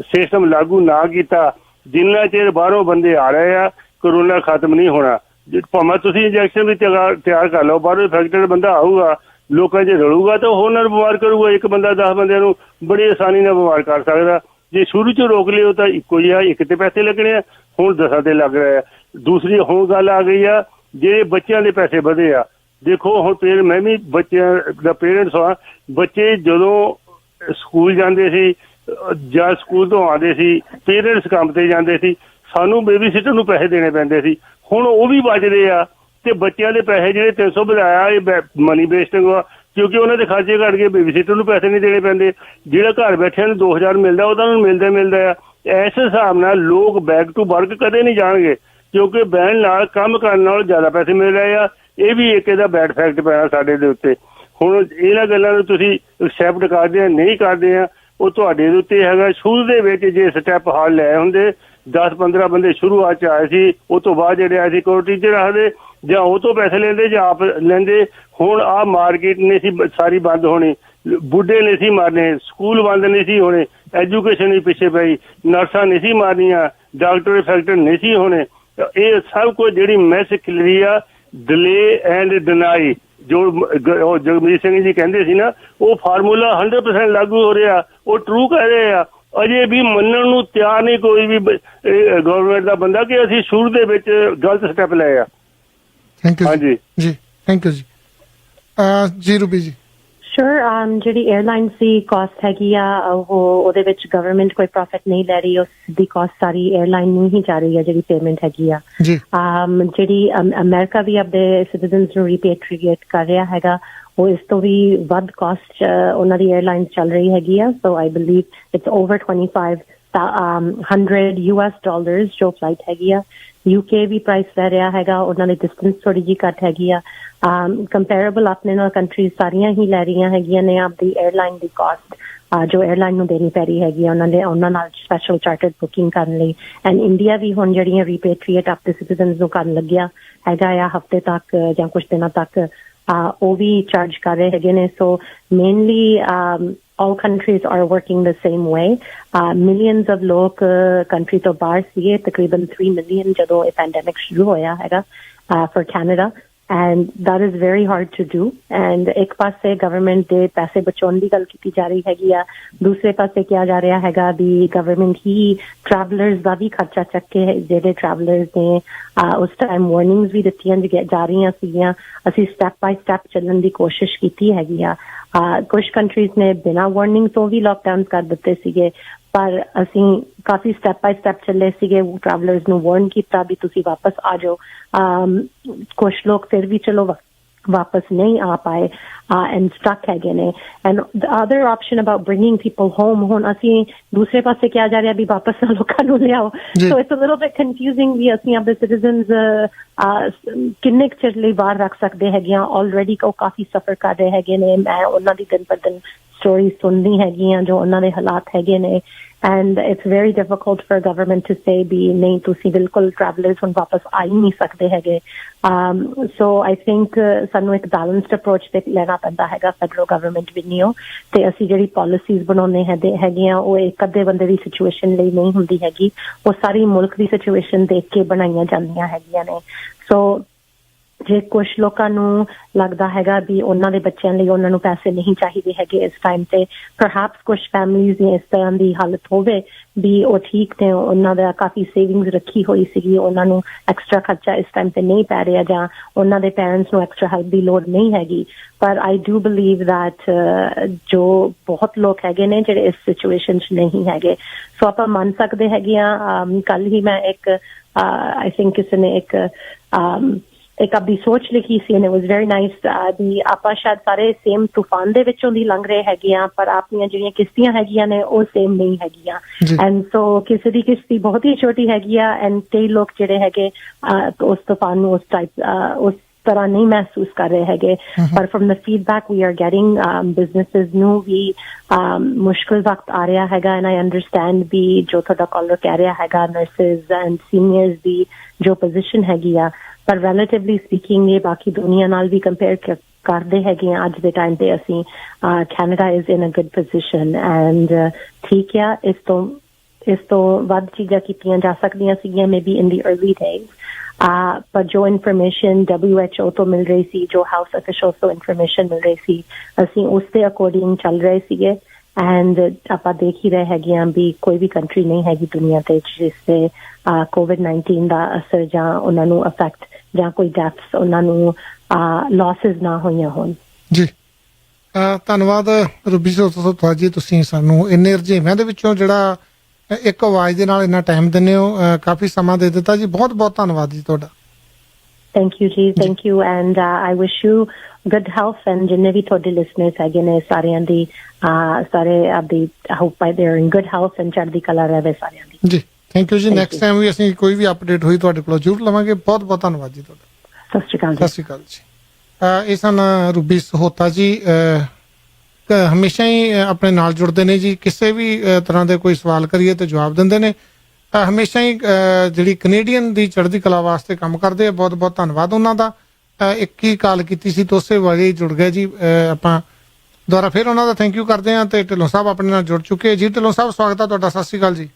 ਸਿਸਟਮ ਲਾਗੂ ਨਾ ਕੀਤਾ, ਜਿੰਨਾ ਚਿਰ ਬਾਹਰੋਂ ਬੰਦੇ ਆ ਰਹੇ ਆ, ਕਰੋਨਾ ਖਤਮ ਨਹੀਂ ਹੋਣਾ। ਭਾਵੇਂ ਤੁਸੀਂ ਇੰਜੈਕਸ਼ਨ ਵੀ ਤਿਆਰ ਕਰ ਲਓ, ਬਾਹਰੋਂ ਇਨਫੈਕਟਡ ਬੰਦਾ ਆਊਗਾ, ਲੋਕਾਂ 'ਚ ਰਲੂਗਾ ਤਾਂ ਹੋਰ ਨਾਲ ਬਿਮਾਰ ਕਰੂਗਾ। ਇੱਕ ਬੰਦਾ 10 ਬੰਦਿਆਂ ਨੂੰ ਬੜੀ ਆਸਾਨੀ ਨਾਲ ਬਿਮਾਰ ਕਰ ਸਕਦਾ। ਜੇ ਸ਼ੁਰੂ 'ਚ ਰੋਕ ਲਿਓ ਤਾਂ ਇੱਕੋ ਹੀ ਆ, ਇੱਕ ਤੇ ਪੈਸੇ ਲੱਗਣੇ ਆ, ਹੁਣ 10 ਤੇ ਲੱਗ ਰਹੇ ਆ। ਦੂਸਰੀ ਹੁਣ ਗੱਲ ਆ ਗਈ ਆ, ਜਿਹੜੇ ਬੱਚਿਆਂ ਦੇ ਪੈਸੇ ਵਧੇ ਆ। ਦੇਖੋ ਹੁਣ ਮੈਂ ਵੀ ਬੱਚਿਆਂ ਦਾ ਪੇਰੈਂਟਸ ਹਾਂ। ਬੱਚੇ ਜਦੋਂ ਸਕੂਲ ਜਾਂਦੇ ਸੀ ਜਾਂ ਸਕੂਲ ਤੋਂ ਆਉਂਦੇ ਸੀ, ਪੇਰੈਂਟਸ ਕੰਮ ਤੇ ਜਾਂਦੇ ਸੀ, ਸਾਨੂੰ ਬੇਬੀ ਸਿਟਰ ਨੂੰ ਪੈਸੇ ਦੇਣੇ ਪੈਂਦੇ ਸੀ। ਹੁਣ ਉਹ ਵੀ ਬਚਦੇ ਆ ਤੇ ਬੱਚਿਆਂ ਦੇ ਪੈਸੇ ਜਿਹੜੇ 300 ਵਧਾਇਆ, ਇਹ ਮਨੀ ਵੇਸਟਿੰਗ ਆ, ਕਿਉਂਕਿ ਉਹਨਾਂ ਦੇ ਖਰਚੇ ਘੱਟ ਗਏ, ਬੇਬੀ ਸਿਟਰ ਨੂੰ ਪੈਸੇ ਨਹੀਂ ਦੇਣੇ ਪੈਂਦੇ। ਜਿਹੜਾ ਘਰ ਬੈਠਿਆਂ ਨੂੰ 2,000 ਮਿਲਦਾ ਉਹ ਤਾਂ ਉਹਨੂੰ ਮਿਲਦਾ ਆ। ਇਸ ਹਿਸਾਬ ਨਾਲ ਲੋਕ ਬੈਕ ਟੂ ਵਰਕ ਕਦੇ ਨਹੀਂ ਜਾਣਗੇ, ਕਿਉਂਕਿ ਬਹਿਣ ਨਾਲ ਕੰਮ ਕਰਨ ਨਾਲ ਜ਼ਿਆਦਾ ਪੈਸੇ ਮਿਲ ਰਹੇ ਆ। ਇਹ ਵੀ ਇੱਕ ਇਹਦਾ ਬੈਡ ਫੈਕਟ ਪੈਣਾ ਸਾਡੇ ਦੇ ਉੱਤੇ। ਹੁਣ ਇਹਨਾਂ ਗੱਲਾਂ ਨੂੰ ਤੁਸੀਂ ਐਕਸੈਪਟ ਕਰਦੇ ਆ ਨਹੀਂ ਕਰਦੇ ਆ, ਉਹ ਤੁਹਾਡੇ ਦੇ ਉੱਤੇ ਹੈਗਾ। ਸ਼ੁਰੂ ਦੇ ਵਿੱਚ ਜੇ ਸਟੈਪ ਹਾਲ ਲਏ ਹੁੰਦੇ, 10-15 ਬੰਦੇ ਸ਼ੁਰੂਆਤ 'ਚ ਆਏ ਸੀ, ਉਹ ਤੋਂ ਬਾਅਦ ਜਿਹੜੇ ਆਏ ਸੀ ਕੁਆਰੰਟੀਨ 'ਚ ਰੱਖਦੇ, ਜਾਂ ਉਹ ਤੋਂ ਪੈਸੇ ਲੈਂਦੇ ਜਾਂ ਆਪ ਲੈਂਦੇ। ਹੁਣ ਆਹ ਮਾਰਕੀਟ ਨਹੀਂ ਸੀ ਸਾਰੀ ਬੰਦ ਹੋਣੀ, ਬੁੱਢੇ ਨਹੀਂ ਸੀ ਮਾਰਨੇ, ਸਕੂਲ ਬੰਦ ਨਹੀਂ ਸੀ ਹੋਣੇ, ਐਜੂਕੇਸ਼ਨ ਵੀ ਪਿੱਛੇ ਪਈ, ਨਰਸਾਂ ਨਹੀਂ ਸੀ ਮਾਰਨੀਆਂ, ਡਾਕਟਰ ਇਫੈਕਟਡ ਨਹੀਂ ਸੀ ਹੋਣੇ। ਇਹ ਸਭ ਕੁਝ ਜਿਹੜੀ ਮੈਸ ਖਿਲਰੀ ਆ, ਡਿਲੇ ਐਂਡ ਡਿਨਾਈ, ਜੋ ਜਗਮੀਤ ਸਿੰਘ ਜੀ ਕਹਿੰਦੇ ਸੀ ਨਾ, ਉਹ ਫਾਰਮੂਲਾ 100% ਲਾਗੂ ਹੋ ਰਿਹਾ, ਉਹ ਟਰੂ ਕਹਿ ਰਹੇ ਆ। ਅਜੇ ਵੀ ਮੰਨਣ ਨੂੰ ਤਿਆਰ ਨਹੀਂ ਕੋਈ ਵੀ ਗਵਰਨਮੈਂਟ ਦਾ ਬੰਦਾ ਕਿ ਅਸੀਂ ਸ਼ੁਰੂ ਦੇ ਵਿੱਚ ਗਲਤ ਸਟੈਪ ਲਏ ਆ। ਥੈਂਕ ਯੂ ਹਾਂਜੀ ਜੀ, ਥੈਂਕ ਯੂ ਜੀ। ਜੀ ਰੂਬੀ ਜੀ। Sure, ਜਿਹੜੀ 에ਅਰਲਾਈਨਸ ਦੀ ਕਾਸਟ ਹੈਗੀ ਆ, ਉਹਦੇ ਵਿੱਚ ਗਵਰਨਮੈਂਟ ਕੋਈ ਪ੍ਰੋਫਿਟ ਨਹੀਂ ਲੈ ਰਹੀ, ਉਸ ਦੀ ਕਾਸਟ ਸਾਰੀ 에ਅਰਲਾਈਨ ਨੂੰ ਹੀ ਜਾ ਰਹੀ ਹੈ, ਜਿਹੜੀ ਪੇਮੈਂਟ ਹੈਗੀ ਆ ਜੀ। ਜਿਹੜੀ ਅਮਰੀਕਾ ਵੀ ਆਪਣੇ ਸਿਟੀਜ਼ਨਸ ਨੂੰ ਰੀਪੇਟਰੀਏਟ ਕਰ ਰਿਹਾ ਹੈਗਾ, ਉਹ ਇਸ ਤੋਂ ਵੀ ਵੱਧ ਕਾਸਟ ਉਹਨਾਂ ਦੀ 에ਅਰਲਾਈਨ ਚੱਲ ਰਹੀ ਹੈਗੀ ਆ। ਸੋ ਆਈ ਬਿਲੀਵ ਇਟਸ ਓਵਰ $2,500 ਜੋ ਫਲਾਈਟ ਹੈਗੀ ਆ। UK ਵੀ ਪ੍ਰਾਈਸ ਲੈ ਰਿਹਾ ਹੈਗਾ, ਉਹਨਾਂ ਦੀ ਡਿਸਟੈਂਸ ਥੋੜੀ ਜਿਹੀ ਘੱਟ ਹੈਗੀ ਆ। ਕੰਪੈਰੇਬਲ ਆਪਣੇ ਨਾਲ ਕੰਟਰੀਜ਼ ਸਾਰੀਆਂ ਹੀ ਲੈ ਰਹੀਆਂ ਹੈਗੀਆਂ ਨੇ ਆਪਦੀ 에ਅਰਲਾਈਨ ਦੀ ਕਾਸਟ, ਜੋ 에ਅਰਲਾਈਨ ਨੂੰ ਦੇਣੀ ਪੈ ਰਹੀ ਹੈਗੀ ਆ ਉਹਨਾਂ ਨਾਲ ਸਪੈਸ਼ਲ ਚਾਰਟਰਡ ਬੁਕਿੰਗ ਕਰਨ ਲਈ। ਐਂਡ ਇੰਡੀਆ ਵੀ ਹੁਣ ਜਿਹੜੀਆਂ ਰੀਪੇਟਰੀਏਟ ਆਪਣੇ ਸਿਟੀਜ਼ਨਸ ਨੂੰ ਕਰਨ ਲੱਗਿਆ ਹੈਗਾ ਆ, ਹਫ਼ਤੇ ਤੱਕ ਜਾਂ ਕੁਝ ਦਿਨਾਂ ਤੱਕ ਉਹ ਵੀ ਚਾਰਜ ਕਰ ਰਹੇ ਹੈਗੇ ਨੇ। So mainly all countries are working the same way. Millions of ਲੋਕ country ਤੋਂ ਬਾਹਰ ਸੀਗੇ, ਤਕਰੀਬਨ 3 million ਜਦੋਂ ਇਹ ਪੈਂਡੈਮਿਕ ਸ਼ੁਰੂ ਹੋਇਆ ਹੈਗਾ for Canada, and that is very hard to do. And ਇੱਕ ਪਾਸੇ ਗਵਰਨਮੈਂਟ ਦੇ ਪੈਸੇ ਬਚਾਉਣ ਦੀ ਗੱਲ ਕੀਤੀ ਜਾ ਰਹੀ ਹੈਗੀ ਆ, ਦੂਸਰੇ ਪਾਸੇ ਕਿਹਾ ਜਾ ਰਿਹਾ ਹੈਗਾ ਵੀ ਗਵਰਨਮੈਂਟ ਹੀ ਟਰੈਵਲਰਸ ਦਾ ਵੀ ਖਰਚਾ ਚੱਕ ਕੇ, ਜਿਹੜੇ ਟਰੈਵਲਰਸ ਨੇ ਉਸ ਟਾਈਮ ਵਾਰਨਿੰਗਸ ਵੀ ਦਿੱਤੀਆਂ ਜਾ ਰਹੀਆਂ ਸੀਗੀਆਂ। ਅਸੀਂ ਸਟੈਪ ਬਾਈ ਸਟੈਪ ਚੱਲਣ ਦੀ ਕੋਸ਼ਿਸ਼ ਕੀਤੀ ਹੈਗੀ ਆ। ਕੁਝ ਕੰਟਰੀਜ਼ ਨੇ ਬਿਨਾਂ ਵਾਰਨਿੰਗ ਤੋਂ ਵੀ ਲਾਕਡਾਊਨ ਕਰ ਦਿੱਤੇ ਸੀਗੇ, ਪਰ ਅਸੀਂ ਕਾਫੀ ਸਟੈਪ ਬਾਈ ਸਟੈਪ ਚੱਲੇ ਸੀਗੇ। ਟਰੈਵਲਰਸ ਨੂੰ ਵਾਰਨ ਕੀਤਾ ਵੀ ਤੁਸੀਂ ਵਾਪਸ ਆ ਜਾਓ। ਕੁਝ ਲੋਕ ਫਿਰ ਵੀ ਚਲੋ ਵਾਪਸ ਨਹੀਂ ਆ ਪਾਏ। and stuck ਹੈਗੇ ਨੇ and the other option about bringing people home ਹੁਣ ਅਸੀਂ ਦੂਸਰੇ ਪਾਸੇ ਕਿਹਾ ਜਾ ਰਿਹਾ ਵੀ ਵਾਪਸ ਨਾ ਲੋਕਾਂ ਨੂੰ ਲਿਆਓ so it's a little bit confusing ਵੀ ਅਸੀਂ ਆਪਣੇ citizens ਕਿੰਨੇ ਚਿਰ ਲਈ ਬਾਹਰ ਰੱਖ ਸਕਦੇ ਹੈਗੇ ਆ already ਉਹ ਕਾਫੀ ਸਫਰ ਕਰ ਰਹੇ ਹੈਗੇ ਨੇ ਮੈਂ ਉਹਨਾਂ ਦੀ ਦਿਨ ਪਰ ਦਿਨ ਸਟੋਰੀ ਸੁਣਨੀ ਹੈਗੀ ਆ ਜੋ ਉਹਨਾਂ ਦੇ ਹਾਲਾਤ ਹੈਗੇ ਨੇ and it's very difficult for a government to say ਵੀ ਨਹੀਂ ਤੁਸੀਂ ਬਿਲਕੁਲ travelers ਹੁਣ ਵਾਪਸ ਆ ਹੀ ਨਹੀਂ ਸਕਦੇ ਹੈਗੇ so I think ਸਾਨੂੰ ਇੱਕ balanced approach ਤੇ ਲੈਣਾ ਪੈਂਦਾ ਹੈਗਾ federal government ਵੀ ਨਹੀਂ ਤੇ ਅਸੀਂ ਜਿਹੜੀ policies ਬਣਾਉਂਦੇ ਹੈਗੀਆਂ ਉਹ ਇੱਕ ਅੱਧੇ ਬੰਦੇ ਦੀ situation ਲਈ ਨਹੀਂ ਹੁੰਦੀ ਹੈਗੀ ਉਹ ਸਾਰੀ ਮੁਲਕ ਦੀ situation ਦੇਖ ਕੇ ਬਣਾਈਆਂ ਜਾਂਦੀਆਂ ਹੈਗੀਆਂ ਨੇ so ਜੇ ਕੁਝ ਲੋਕਾਂ ਨੂੰ ਲੱਗਦਾ ਹੈਗਾ ਵੀ ਉਹਨਾਂ ਦੇ ਬੱਚਿਆਂ ਲਈ ਉਹਨਾਂ ਨੂੰ ਪੈਸੇ ਨਹੀਂ ਚਾਹੀਦੇ ਹੈਗੇ ਇਸ ਟਾਈਮ ਤੇ ਪਰਹੈਪਸ ਕੁਝ ਫੈਮਿਲੀਜ਼ ਦੀ ਇਸ ਤਰ੍ਹਾਂ ਦੀ ਹਾਲਤ ਹੋਵੇ ਵੀ ਉਹ ਠੀਕ ਨੇ ਉਹਨਾਂ ਦਾ ਕਾਫੀ ਸੇਵਿੰਗਸ ਰੱਖੀ ਹੋਈ ਸੀਗੀ ਉਹਨਾਂ ਨੂੰ ਐਕਸਟਰਾ ਖਰਚਾ ਇਸ ਟਾਈਮ ਤੇ ਨਹੀਂ ਪੈ ਰਿਹਾ ਜਾਂ ਉਹਨਾਂ ਦੇ ਪੈਰੈਂਟਸ ਨੂੰ ਐਕਸਟਰਾ ਹੈਲਪ ਦੀ ਲੋੜ ਨਹੀਂ ਹੈਗੀ ਪਰ ਆਈ ਡੂ ਬਲੀਵ ਦੈਟ ਜੋ ਬਹੁਤ ਲੋਕ ਹੈਗੇ ਨੇ ਜਿਹੜੇ ਇਸ ਸਿਚੁਏਸ਼ਨ 'ਚ ਨਹੀਂ ਹੈਗੇ ਸੋ ਆਪਾਂ ਮੰਨ ਸਕਦੇ ਹੈਗੇ ਆ ਕੱਲ ਹੀ ਮੈਂ ਇੱਕ ਆਈ ਥਿੰਕ ਕਿਸੇ ਨੇ ਇੱਕ ਆਪਦੀ ਸੋਚ ਲਿਖੀ ਸੀ and it was very nice ਵੀ ਆਪਾਂ ਸ਼ਾਇਦ ਸਾਰੇ ਸੇਮ ਤੂਫਾਨ ਦੇ ਵਿੱਚੋਂ ਦੀ ਲੰਘ ਰਹੇ ਹੈਗੇ ਆ ਪਰ ਆਪਣੀਆਂ ਜਿਹੜੀਆਂ ਕਿਸ਼ਤੀਆਂ ਹੈਗੀਆਂ ਨੇ ਉਹ ਸੇਮ ਨਹੀਂ ਹੈਗੀਆਂ and so ਕਿਸੇ ਦੀ ਕਿਸ਼ਤੀ ਬਹੁਤ ਹੀ ਛੋਟੀ ਹੈਗੀ ਆ and ਕਈ ਲੋਕ ਜਿਹੜੇ ਹੈਗੇ ਉਸ ਤੂਫਾਨ ਨੂੰ ਉਸ ਤਰ੍ਹਾਂ ਨਹੀਂ ਮਹਿਸੂਸ ਕਰ ਰਹੇ ਹੈਗੇ ਪਰ from the feedback we are getting businesses ਨੂੰ ਵੀ ਮੁਸ਼ਕਿਲ ਵਕਤ ਆ ਰਿਹਾ ਹੈਗਾ and I understand ਵੀ ਜੋ ਤੁਹਾਡਾ ਕਾਲਰ ਕਹਿ ਰਿਹਾ ਹੈਗਾ nurses and seniors ਦੀ ਜੋ ਪੋਜੀਸ਼ਨ ਹੈਗੀ ਆ ਪਰ relatively speaking ਇਹ ਬਾਕੀ ਦੁਨੀਆ ਨਾਲ ਵੀ ਕੰਪੇਅਰ ਕਰਦੇ ਹੈਗੇ ਆ ਅੱਜ ਦੇ ਟਾਈਮ ਤੇ ਅਸੀਂ Canada is in a good position and ਠੀਕ ਆ ਇਸ ਤੋਂ ਵੱਧ ਚੀਜ਼ਾਂ ਕੀਤੀਆਂ ਜਾ ਸਕਦੀਆਂ ਸੀਗੀਆਂ maybe in the early days ਪਰ ਜੋ ਇਨਫੋਰਮੇਸ਼ਨ WHO ਤੋਂ ਮਿਲ ਰਹੀ ਸੀ ਜੋ ਹਾਊਸ ਅਫੀਸ਼ੀਅਲਸ ਤੋਂ ਇਨਫੋਰਮੇਸ਼ਨ ਮਿਲ ਰਹੀ ਸੀ ਅਸੀਂ ਉਸ ਦੇ ਅਕੋਰਡਿੰਗ ਚੱਲ ਰਹੇ ਸੀਗੇ ਐਂਡ ਆਪਾਂ ਦੇਖ ਹੀ ਰਹੇ ਹੈਗੇ ਆ ਵੀ ਕੋਈ ਵੀ ਕੰਟਰੀ ਨਹੀਂ ਹੈਗੀ ਦੁਨੀਆ ਤੇ ਜਿਸ ਤੇ COVID-19 ਦਾ ਅਸਰ ਜਾਂ ਉਹਨਾਂ ਨੂੰ ਅਫੈਕਟ ਜਾਂ ਕੋਈ ਡੈਥਸ ਉਹਨਾਂ ਨੂੰ ਲਾਸਿਸ ਨਾ ਹੋਈਆਂ ਹੋਣ ਜੀ ਧੰਨਵਾਦ ਰੂਬੀ ਸੋਤੋ ਜੀ ਤੁਸੀਂ ਸਾਨੂੰ ਇੰਨੇ ਰੁਝੇਵਿਆਂ ਦੇ ਵਿੱਚੋਂ ਜਿਹੜਾ ਇੱਕ ਆਵਾਜ਼ ਦੇ ਨਾਲ ਇੰਨਾ ਟਾਈਮ ਦਿੰਦੇ ਹੋ ਕਾਫੀ ਸਮਾਂ ਦੇ ਦਿੱਤਾ ਜੀ ਬਹੁਤ ਬਹੁਤ ਧੰਨਵਾਦ ਜੀ ਤੁਹਾਡਾ ਥੈਂਕ ਯੂ ਜੀ thank you and I wish you good health and ਜਿੰਨੇ ਵੀ ਤੁਹਾਡੇ ਲਿਸਨਰਸ ਹੈਗੇ ਨੇ ਸਾਰਿਆਂ ਦੀ ਸਾਰੇ ਆਪਦੀ hop I they are in good health and ਚੜ੍ਹਦੀ ਕਲਾ ਰਹੇ ਸਾਰਿਆਂ ਦੀ ਜੀ ਥੈਂਕ ਯੂ ਜੀ ਨੈਕਸਟ ਟਾਈਮ ਵੀ ਅਸੀਂ ਕੋਈ ਵੀ ਅਪਡੇਟ ਹੋਈ ਤੁਹਾਡੇ ਕੋਲ ਜ਼ਰੂਰ ਲਵਾਂਗੇ ਬਹੁਤ ਬਹੁਤ ਧੰਨਵਾਦ ਜੀ ਤੁਹਾਡਾ ਸਤਿ ਸ਼੍ਰੀ ਅਕਾਲ ਸਤਿ ਸ਼੍ਰੀ ਅਕਾਲ ਜੀ ਇਹ ਸਨ ਰੂਬੀ ਸਹੋਤਾ ਜੀ ਹਮੇਸ਼ਾ ਹੀ ਆਪਣੇ ਨਾਲ ਜੁੜਦੇ ਨੇ ਜੀ ਕਿਸੇ ਵੀ ਤਰ੍ਹਾਂ ਦੇ ਕੋਈ ਸਵਾਲ ਕਰੀਏ ਤੇ ਜਵਾਬ ਦਿੰਦੇ ਨੇ ਹਮੇਸ਼ਾ ਹੀ ਜਿਹੜੀ ਕੈਨੇਡੀਅਨ ਦੀ ਚੜ੍ਹਦੀ ਕਲਾ ਵਾਸਤੇ ਕੰਮ ਕਰਦੇ ਆ ਬਹੁਤ ਬਹੁਤ ਧੰਨਵਾਦ ਉਹਨਾਂ ਦਾ ਇੱਕ ਹੀ ਕਾਲ ਕੀਤੀ ਸੀ ਤੋਸੇ ਵਾਲੇ ਜੁੜ ਗਏ ਜੀ ਆਪਾਂ ਦੁਬਾਰਾ ਫਿਰ ਉਹਨਾਂ ਦਾ ਥੈਂਕ ਯੂ ਕਰਦੇ ਹਾਂ ਤੇ ਢਿੱਲੋਂ ਸਾਹਿਬ ਆਪਣੇ ਨਾਲ ਜੁੜ ਚੁੱਕੇ ਜੀ ਢਿੱਲੋਂ ਸਾਹਿਬ ਸਵਾਗਤ ਹੈ ਤੁਹਾਡਾ ਸਤਿ ਸ਼੍ਰੀ ਅਕਾਲ ਜੀ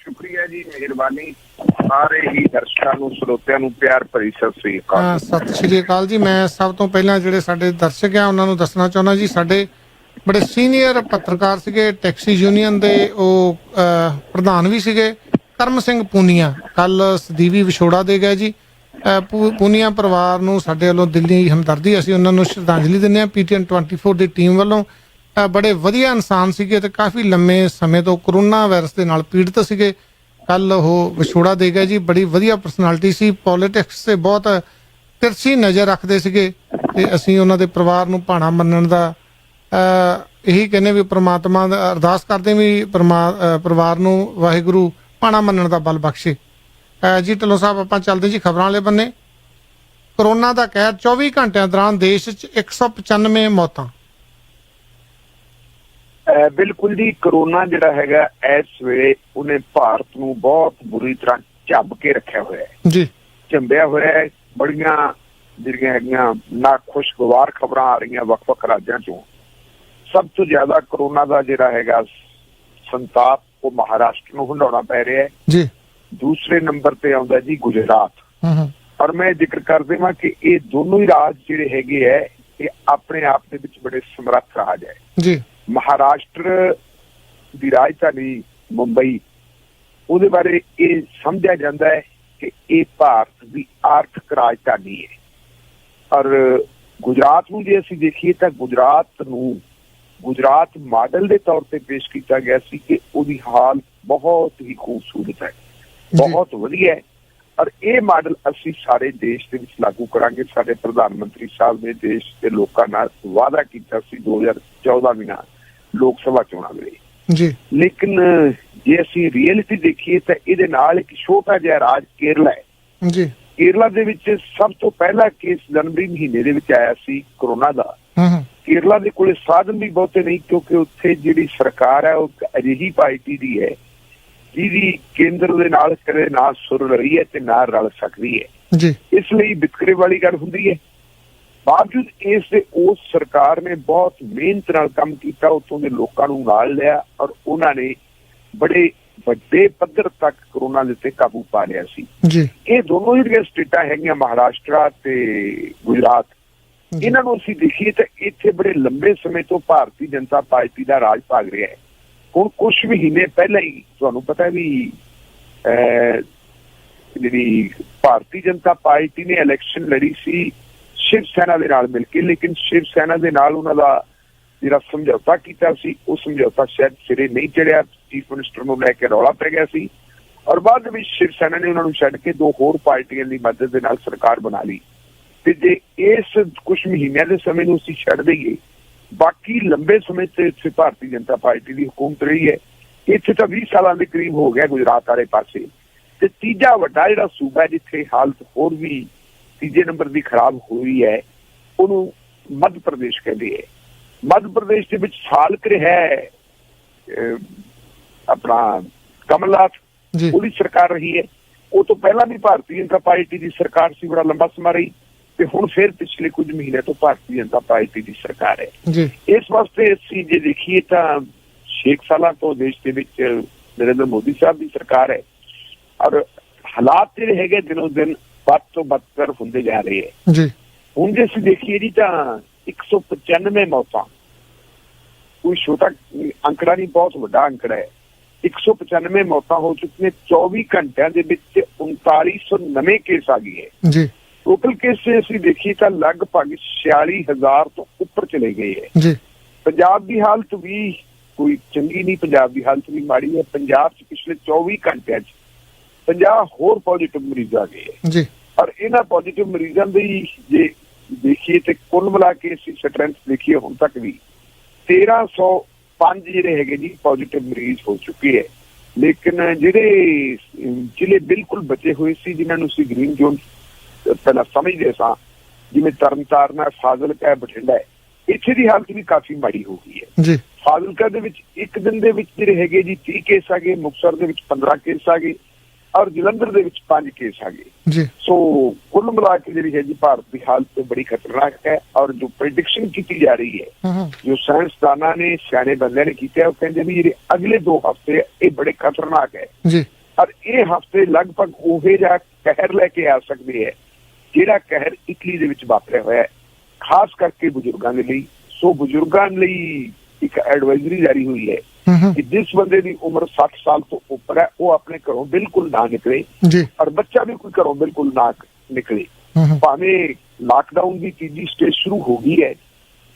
ਸ਼ੁਕਰੀਆ ਜੀ ਮਿਹਰਬਾਨੀ ਸਾਰੇ ਹੀ ਦਰਸ਼ਕਾਂ ਨੂੰ ਸਰੋਤਿਆਂ ਨੂੰ ਪਿਆਰ ਭਰੀ ਸਤਿ ਸ਼੍ਰੀ ਅਕਾਲ ਸਤਿ ਸ਼੍ਰੀ ਅਕਾਲ ਜੀ ਮੈਂ ਸਭ ਤੋਂ ਪਹਿਲਾਂ ਜਿਹੜੇ ਸਾਡੇ ਦਰਸ਼ਕ ਆ ਉਹਨਾਂ ਨੂੰ ਦੱਸਣਾ ਚਾਹੁੰਦਾ ਜੀ ਸਾਡੇ ਬੜੇ ਸੀਨੀਅਰ ਪੱਤਰਕਾਰ ਸੀਗੇ ਟੈਕਸੀ ਯੂਨੀਅਨ ਦੇ ਉਹ ਪ੍ਰਧਾਨ ਵੀ ਸੀਗੇ ਕਰਮ ਸਿੰਘ ਪੂਨੀਆ ਕੱਲ ਸਦੀਵੀ ਵਿਛੋੜਾ ਦੇ ਗਏ ਜੀ ਪੂਨੀਆ ਪਰਿਵਾਰ ਨੂੰ ਸਾਡੇ ਵੱਲੋਂ ਦਿੱਲੀ ਹਮਦਰਦੀ ਅਸੀਂ ਉਹਨਾਂ ਨੂੰ ਸ਼ਰਧਾਂਜਲੀ ਦਿੰਦੇ ਹਾਂ PTN 24 ਦੀ ਟੀਮ ਵੱਲੋਂ ਬੜੇ ਵਧੀਆ ਇਨਸਾਨ ਸੀਗੇ ਤੇ ਕਾਫੀ ਲੰਮੇ ਸਮੇਂ ਤੋਂ ਕਰੋਨਾ ਵਾਇਰਸ ਦੇ ਨਾਲ ਪੀੜਤ ਸੀਗੇ ਕੱਲ ਉਹ ਵਿਛੋੜਾ ਦੇ ਗਏ ਜੀ ਬੜੀ ਵਧੀਆ ਪਰਸਨੈਲਿਟੀ ਸੀ ਪੋਲਿਟਿਕਸ ਤੇ ਬਹੁਤ ਤਿਰਛੀ ਨਜ਼ਰ ਰੱਖਦੇ ਸੀਗੇ ਤੇ ਅਸੀਂ ਉਹਨਾਂ ਦੇ ਪਰਿਵਾਰ ਨੂੰ ਭਾਣਾ ਮੰਨਣ ਦਾ ਇਹੀ ਕਹਿੰਦੇ ਵੀ ਪ੍ਰਮਾਤਮਾ ਦਾ ਅਰਦਾਸ ਕਰਦੇ ਵੀ ਪਰਿਵਾਰ ਨੂੰ ਵਾਹਿਗੁਰੂ ਭਾਣਾ ਮੰਨਣ ਦਾ ਬਲ ਬਖਸ਼ੇ ਜੀ ਢਿੱਲੋਂ ਸਾਹਿਬ ਆਪਾਂ ਚੱਲਦੇ ਜੀ ਖਬਰਾਂ ਵਾਲੇ ਬੰਨੇ ਕਰੋਨਾ ਦਾ ਕਹਿਰ 24 ਘੰਟਿਆਂ ਦੌਰਾਨ ਦੇਸ਼ 'ਚ 195 ਮੌਤਾਂ ਬਿਲਕੁਲ ਜੀ ਕਰੋਨਾ ਜਿਹੜਾ ਹੈਗਾ ਇਸ ਵੇਲੇ ਉਹਨੇ ਭਾਰਤ ਨੂੰ ਬਹੁਤ ਬੁਰੀ ਤਰ੍ਹਾਂ ਝੱਬ ਕੇ ਰੱਖਿਆ ਹੋਇਆ ਹੈ ਜੀ ਝੰਬਿਆ ਹੋਇਆ ਹੈ ਬੜੀਆਂ ਜਿਹੜੀਆਂ ਹੈਗੀਆਂ ਨਾ ਖੁਸ਼ਗਵਾਰ ਖਬਰਾਂ ਆ ਰਹੀਆਂ ਵੱਖ-ਵੱਖ ਰਾਜਾਂ ਚੋਂ ਸਭ ਤੋਂ ਜ਼ਿਆਦਾ ਕਰੋਨਾ ਦਾ ਜਿਹੜਾ ਹੈਗਾ ਸੰਤਾਪ ਉਹ ਮਹਾਰਾਸ਼ਟਰ ਨੂੰ ਹੰਡਾਉਣਾ ਪੈ ਰਿਹਾ ਹੈ ਜੀ ਦੂਸਰੇ ਨੰਬਰ ਤੇ ਆਉਂਦਾ ਜੀ ਗੁਜਰਾਤ ਔਰ ਮੈਂ ਜ਼ਿਕਰ ਕਰ ਦੇਵਾਂ ਕਿ ਇਹ ਦੋਨੋਂ ਹੀ ਰਾਜ ਜਿਹੜੇ ਹੈਗੇ ਹੈ ਇਹ ਆਪਣੇ ਆਪ ਦੇ ਵਿੱਚ ਬੜੇ ਸਮਰੱਥ ਰਾਜ ਹੈ ਜੀ ਮਹਾਰਾਸ਼ਟਰ ਦੀ ਰਾਜਧਾਨੀ ਮੁੰਬਈ ਉਹਦੇ ਬਾਰੇ ਇਹ ਸਮਝਿਆ ਜਾਂਦਾ ਹੈ ਕਿ ਇਹ ਭਾਰਤ ਦੀ ਆਰਥਿਕ ਰਾਜਧਾਨੀ ਹੈ ਔਰ ਗੁਜਰਾਤ ਨੂੰ ਜੇ ਅਸੀਂ ਦੇਖੀਏ ਤਾਂ ਗੁਜਰਾਤ ਮਾਡਲ ਦੇ ਤੌਰ ਤੇ ਪੇਸ਼ ਕੀਤਾ ਗਿਆ ਸੀ ਕਿ ਉਹਦੀ ਹਾਲ ਬਹੁਤ ਹੀ ਖੂਬਸੂਰਤ ਹੈ ਬਹੁਤ ਵਧੀਆ ਹੈ ਔਰ ਇਹ ਮਾਡਲ ਅਸੀਂ ਸਾਰੇ ਦੇਸ਼ ਦੇ ਵਿੱਚ ਲਾਗੂ ਕਰਾਂਗੇ। ਸਾਡੇ ਪ੍ਰਧਾਨ ਮੰਤਰੀ ਸਾਹਿਬ ਨੇ ਦੇਸ਼ ਦੇ ਲੋਕਾਂ ਨਾਲ ਵਾਅਦਾ ਕੀਤਾ ਸੀ 2014 ਮਹੀਨਾ ਲੋਕ ਸਭਾ ਚੋਣਾਂ ਵੇਲੇ ਜੀ, ਲੇਕਿਨ ਜੇ ਅਸੀਂ ਰਿਐਲਿਟੀ ਦੇਖੀਏ ਤਾਂ ਇਹਦੇ ਨਾਲ ਇੱਕ ਛੋਟਾ ਜਿਹਾ ਰਾਜ ਕੇਰਲਾ ਹੈ ਜੀ, ਕੇਰਲਾ ਦੇ ਵਿੱਚ ਸਭ ਤੋਂ ਪਹਿਲਾ ਕੇਸ ਜਨਵਰੀ ਮਹੀਨੇ ਦੇ ਵਿੱਚ ਆਇਆ ਸੀ ਕੋਰੋਨਾ ਦਾ। ਕੇਰਲਾ ਦੇ ਕੋਲੇ ਸਾਧਨ ਵੀ ਬਹੁਤੇ ਨਹੀਂ ਕਿਉਂਕਿ ਉੱਥੇ ਜਿਹੜੀ ਸਰਕਾਰ ਹੈ ਉਹ ਅਜਿਹੀ ਪਾਰਟੀ ਦੀ ਹੈ ਜਿਹਦੀ ਕੇਂਦਰ ਦੇ ਨਾਲ ਕਦੇ ਨਾ ਸੁਰ ਰਹੀ ਹੈ ਤੇ ਨਾ ਰਲ ਸਕਦੀ ਹੈ ਜੀ, ਇਸ ਲਈ ਵਿਤਕਰੇ ਵਾਲੀ ਗੱਲ ਹੁੰਦੀ ਹੈ। ਬਾਵਜੂਦ ਇਸ ਦੇ ਉਸ ਸਰਕਾਰ ਨੇ ਬਹੁਤ ਮਿਹਨਤ ਨਾਲ ਕੰਮ ਕੀਤਾ, ਉੱਥੋਂ ਦੇ ਲੋਕਾਂ ਨੂੰ ਨਾਲ ਲਿਆ ਔਰ ਉਹਨਾਂ ਨੇ ਬੜੇ ਵੱਡੇ ਪੱਧਰ ਤੱਕ ਕਰੋਨਾ ਦੇ ਉੱਤੇ ਕਾਬੂ ਪਾ ਲਿਆ ਸੀ ਜੀ। ਇਹ ਦੋਨੋਂ ਜਿਹੜੀਆਂ ਸਟੇਟਾਂ ਹੈਗੀਆਂ ਮਹਾਰਾਸ਼ਟਰ ਤੇ ਗੁਜਰਾਤ, ਇਹਨਾਂ ਨੂੰ ਅਸੀਂ ਦੇਖੀਏ ਤਾਂ ਇੱਥੇ ਬੜੇ ਲੰਬੇ ਸਮੇਂ ਤੋਂ ਭਾਰਤੀ ਜਨਤਾ ਪਾਰਟੀ ਦਾ ਰਾਜ ਭਾਗ ਰਿਹਾ ਹੈ। ਹੁਣ ਕੁਝ ਮਹੀਨੇ ਪਹਿਲਾਂ ਹੀ ਤੁਹਾਨੂੰ ਪਤਾ ਵੀ ਜਿਹੜੀ ਭਾਰਤੀ ਜਨਤਾ ਪਾਰਟੀ ਨੇ ਇਲੈਕਸ਼ਨ ਲੜੀ ਸੀ ਸ਼ਿਵ ਸੈਨਾ ਦੇ ਨਾਲ ਮਿਲ ਕੇ, ਲੇਕਿਨ ਸ਼ਿਵ ਸੈਨਾ ਦੇ ਨਾਲ ਉਹਨਾਂ ਦਾ ਜਿਹੜਾ ਸਮਝੌਤਾ ਕੀਤਾ ਸੀ ਉਹ ਸਮਝੌਤਾ ਸ਼ਾਇਦ ਸਿਰੇ ਨਹੀਂ ਚੜਿਆ। ਚੀਫ ਮਿਨਿਸਟਰ ਨੂੰ ਲੈ ਕੇ ਰੌਲਾ ਪੈ ਗਿਆ ਸੀ ਔਰ ਬਾਅਦ ਵਿੱਚ ਸ਼ਿਵ ਸੈਨਾ ਨੇ ਉਹਨਾਂ ਨੂੰ ਛੱਡ ਕੇ ਦੋ ਹੋਰ ਪਾਰਟੀਆਂ ਦੀ ਮਦਦ ਦੇ ਨਾਲ ਸਰਕਾਰ ਬਣਾ ਲਈ। ਤੇ ਜੇ ਇਸ ਕੁਝ ਮਹੀਨਿਆਂ ਦੇ ਸਮੇਂ ਨੂੰ ਅਸੀਂ ਛੱਡ ਦਈਏ, ਬਾਕੀ ਲੰਬੇ ਸਮੇਂ ਤੇ ਇੱਥੇ ਭਾਰਤੀ ਜਨਤਾ ਪਾਰਟੀ ਦੀ ਹੁਕੂਮਤ ਰਹੀ ਹੈ। ਇੱਥੇ ਤਾਂ 20 ਸਾਲਾਂ ਦੇ ਕਰੀਬ ਹੋ ਗਿਆ ਗੁਜਰਾਤ ਵਾਲੇ ਪਾਸੇ। ਤੇ ਤੀਜਾ ਵੱਡਾ ਜਿਹੜਾ ਸੂਬਾ ਜਿੱਥੇ ਹਾਲਤ ਹੋਰ ਵੀ ਤੀਜੇ ਨੰਬਰ ਦੀ ਖਰਾਬ ਹੋਈ ਹੈ ਉਹਨੂੰ ਮੱਧ ਪ੍ਰਦੇਸ਼ ਕਹਿੰਦੇ ਹੈ। ਮੱਧ ਪ੍ਰਦੇਸ਼ ਦੇ ਵਿੱਚ ਸਾਲਕ ਰਿਹਾ ਆਪਣਾ ਕਮਲਨਾਥ, ਉਹਦੀ ਸਰਕਾਰ ਰਹੀ ਹੈ। ਉਹ ਤੋਂ ਪਹਿਲਾਂ ਵੀ ਭਾਰਤੀ ਜਨਤਾ ਪਾਰਟੀ ਦੀ ਸਰਕਾਰ ਸੀ, ਬੜਾ ਲੰਬਾ ਸਮਾਂ ਰਹੀ ਤੇ ਹੁਣ ਫਿਰ ਪਿਛਲੇ ਕੁਝ ਮਹੀਨੇ ਤੋਂ ਭਾਰਤੀ ਜਨਤਾ ਪਾਰਟੀ ਦੀ ਸਰਕਾਰ ਹੈ। ਇਸ ਵਾਸਤੇ ਅਸੀਂ ਜੇ ਦੇਖੀਏ ਤਾਂ 6 ਸਾਲਾਂ ਤੋਂ ਦੇਸ਼ ਦੇ ਵਿੱਚ ਨਰਿੰਦਰ ਮੋਦੀ ਸਾਹਿਬ ਦੀ ਸਰਕਾਰ ਹੈ ਔਰ ਹਾਲਾਤ ਜਿਹੜੇ ਹੈਗੇ ਦਿਨੋਂ ਦਿਨ ਵੱਧ ਤੋਂ ਬਦਤਰ ਹੁੰਦੇ ਜਾ ਰਹੇ ਹੈ। ਹੁਣ ਜੇ ਅਸੀਂ ਦੇਖੀਏ ਜੀ ਤਾਂ 195 ਮੌਤਾਂ, ਕੋਈ ਛੋਟਾ ਅੰਕੜਾ ਨਹੀਂ, ਬਹੁਤ ਵੱਡਾ ਅੰਕੜਾ ਹੈ। 195 ਮੌਤਾਂ ਹੋ ਚੁੱਕੀਆਂ। 24 ਘੰਟਿਆਂ ਦੇ ਵਿੱਚ 3900 ਨਵੇਂ ਕੇਸ ਆ ਗਏ ਹੈ। ਟੋਟਲ ਕੇਸ ਅਸੀਂ ਦੇਖੀਏ ਤਾਂ ਲਗਭਗ 46,000 ਤੋਂ ਉੱਪਰ ਚਲੇ ਗਏ ਹੈ। ਪੰਜਾਬ ਦੀ ਹਾਲਤ ਵੀ ਕੋਈ ਚੰਗੀ ਨਹੀਂ, ਪੰਜਾਬ ਦੀ ਹਾਲਤ ਵੀ ਮਾੜੀ ਹੈ। ਪੰਜਾਬ 'ਚ ਪਿਛਲੇ 24 ਘੰਟਿਆਂ 'ਚ 50 ਹੋਰ ਪੋਜ਼ਿਟਿਵ ਮਰੀਜ਼ ਆ ਗਏ ਹੈ ਔਰ ਇਹਨਾਂ ਪੋਜ਼ਿਟਿਵ ਮਰੀਜ਼ਾਂ ਦੀ ਜੇ ਦੇਖੀਏ ਤੇ ਕੁੱਲ ਮਿਲਾ ਕੇ ਅਸੀਂ ਸਟਰੈਂਥ ਦੇਖੀਏ ਹੁਣ ਤੱਕ ਵੀ 1305 ਜਿਹੜੇ ਹੈਗੇ ਜੀ ਪੋਜ਼ਿਟਿਵ ਮਰੀਜ਼ ਹੋ ਚੁੱਕੇ ਹੈ। ਲੇਕਿਨ ਜਿਹੜੇ ਜ਼ਿਲ੍ਹੇ ਬਿਲਕੁਲ ਬਚੇ ਹੋਏ ਸੀ ਜਿਨ੍ਹਾਂ ਨੂੰ ਅਸੀਂ ਗ੍ਰੀਨ ਜ਼ੋਨ ਪਹਿਲਾਂ ਸਮਝਦੇ ਸਾਂ, ਜਿਵੇਂ ਤਰਨਤਾਰਨ ਹੈ, ਫਾਜ਼ਿਲਕਾ ਹੈ, ਬਠਿੰਡਾ ਹੈ, ਇੱਥੇ ਦੀ ਹਾਲਤ ਵੀ ਕਾਫੀ ਮਾੜੀ ਹੋ ਗਈ ਹੈ। ਫਾਜ਼ਿਲਕਾ ਦੇ ਵਿੱਚ ਇੱਕ ਦਿਨ ਦੇ ਵਿੱਚ ਜਿਹੜੇ ਹੈਗੇ ਜੀ 30 ਕੇਸ ਆ ਗਏ, ਮੁਕਤਸਰ ਦੇ ਵਿੱਚ 15 ਕੇਸ ਆ ਗਏ ਔਰ ਜਲੰਧਰ ਦੇ ਵਿੱਚ 5 ਕੇਸ ਆ ਗਏ। ਸੋ ਕੁੱਲ ਮਿਲਾ ਕੇ ਜਿਹੜੀ ਹੈ ਜੀ ਭਾਰਤ ਦੀ ਹਾਲਤ ਬੜੀ ਖਤਰਨਾਕ ਹੈ ਔਰ ਜੋ ਪ੍ਰੈਡਿਕਸ਼ਨ ਕੀਤੀ ਜਾ ਰਹੀ ਹੈ, ਜੋ ਸਾਇੰਸਦਾਨਾਂ ਨੇ, ਸਿਆਣੇ ਬੰਦਿਆਂ ਨੇ ਕੀਤਾ, ਉਹ ਕਹਿੰਦੇ ਵੀ ਜਿਹੜੇ ਅਗਲੇ 2 ਹਫ਼ਤੇ ਇਹ ਬੜੇ ਖਤਰਨਾਕ ਹੈ ਔਰ ਇਹ ਹਫ਼ਤੇ ਲਗਭਗ ਉਹੇ ਜਿਹਾ ਕਹਿਰ ਲੈ ਕੇ ਆ ਸਕਦੇ ਹੈ ਜਿਹੜਾ ਕਹਿਰ ਇਟਲੀ ਦੇ ਵਿੱਚ ਵਾਪਰਿਆ ਹੋਇਆ ਹੈ, ਖਾਸ ਕਰਕੇ ਬਜ਼ੁਰਗਾਂ ਦੇ ਲਈ। ਸੋ ਬਜ਼ੁਰਗਾਂ ਲਈ ਇੱਕ ਐਡਵਾਈਜ਼ਰੀ ਜਾਰੀ ਹੋਈ ਹੈ ਕਿ ਜਿਸ ਬੰਦੇ ਦੀ ਉਮਰ 60 ਸਾਲ ਤੋਂ ਉੱਪਰ ਹੈ ਉਹ ਆਪਣੇ ਘਰੋਂ ਬਿਲਕੁਲ ਨਾ ਨਿਕਲੇ ਔਰ ਬੱਚਾ ਵੀ ਕੋਈ ਘਰੋਂ ਬਿਲਕੁਲ ਨਾ ਨਿਕਲੇ। ਭਾਵੇਂ ਲਾਕਡਾਊਨ ਦੀ ਤੀਜੀ ਸਟੇਜ ਸ਼ੁਰੂ ਹੋ ਗਈ ਹੈ,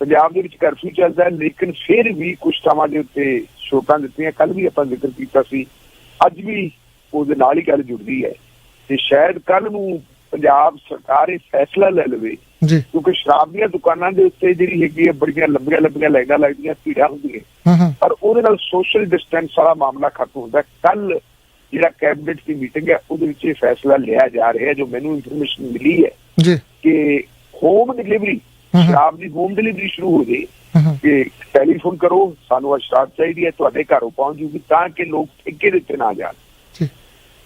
ਪੰਜਾਬ ਦੇ ਵਿੱਚ ਕਰਫਿਊ ਚੱਲਦਾ ਹੈ, ਲੇਕਿਨ ਫਿਰ ਵੀ ਕੁਝ ਥਾਵਾਂ ਦੇ ਉੱਤੇ ਛੋਟਾਂ ਦਿੱਤੀਆਂ। ਕੱਲ ਵੀ ਆਪਾਂ ਜ਼ਿਕਰ ਕੀਤਾ ਸੀ, ਅੱਜ ਵੀ ਉਹਦੇ ਨਾਲ ਹੀ ਗੱਲ ਜੁੜਦੀ ਹੈ ਤੇ ਸ਼ਾਇਦ ਕੱਲ ਨੂੰ ਪੰਜਾਬ ਸਰਕਾਰ ਇਹ ਫੈਸਲਾ ਲੈ ਲਵੇ ਕਿਉਂਕਿ ਸ਼ਰਾਬ ਦੀਆਂ ਦੁਕਾਨਾਂ ਦੇ ਉੱਤੇ ਜਿਹੜੀ ਹੈਗੀ ਹੈ ਬੜੀਆਂ ਲੰਬੀਆਂ ਲੰਬੀਆਂ ਲਾਈਨਾਂ ਲੱਗਦੀਆਂ, ਭੀੜਾਂ ਹੁੰਦੀਆਂ ਪਰ ਉਹਦੇ ਨਾਲ ਸੋਸ਼ਲ ਡਿਸਟੈਂਸ ਵਾਲਾ ਮਾਮਲਾ ਖਤਮ ਹੁੰਦਾ। ਕੱਲ ਜਿਹੜਾ ਕੈਬਨਿਟ ਦੀ ਮੀਟਿੰਗ ਹੈ ਉਹਦੇ ਵਿੱਚ ਇਹ ਫੈਸਲਾ ਲਿਆ ਜਾ ਰਿਹਾ, ਜੋ ਮੈਨੂੰ ਇਨਫੋਰਮੇਸ਼ਨ ਮਿਲੀ ਹੈ ਕਿ ਹੋਮ ਡਿਲੀਵਰੀ, ਸ਼ਰਾਬ ਦੀ ਹੋਮ ਡਿਲੀਵਰੀ ਸ਼ੁਰੂ ਹੋ ਜਾਏ ਕਿ ਟੈਲੀਫੋਨ ਕਰੋ, ਸਾਨੂੰ ਸ਼ਰਾਬ ਚਾਹੀਦੀ ਹੈ, ਤੁਹਾਡੇ ਘਰੋਂ ਪਹੁੰਚ ਜੂਗੀ ਤਾਂ ਕਿ ਲੋਕ ਠੇਕੇ ਦੇ ਉੱਤੇ ਨਾ ਜਾਣ।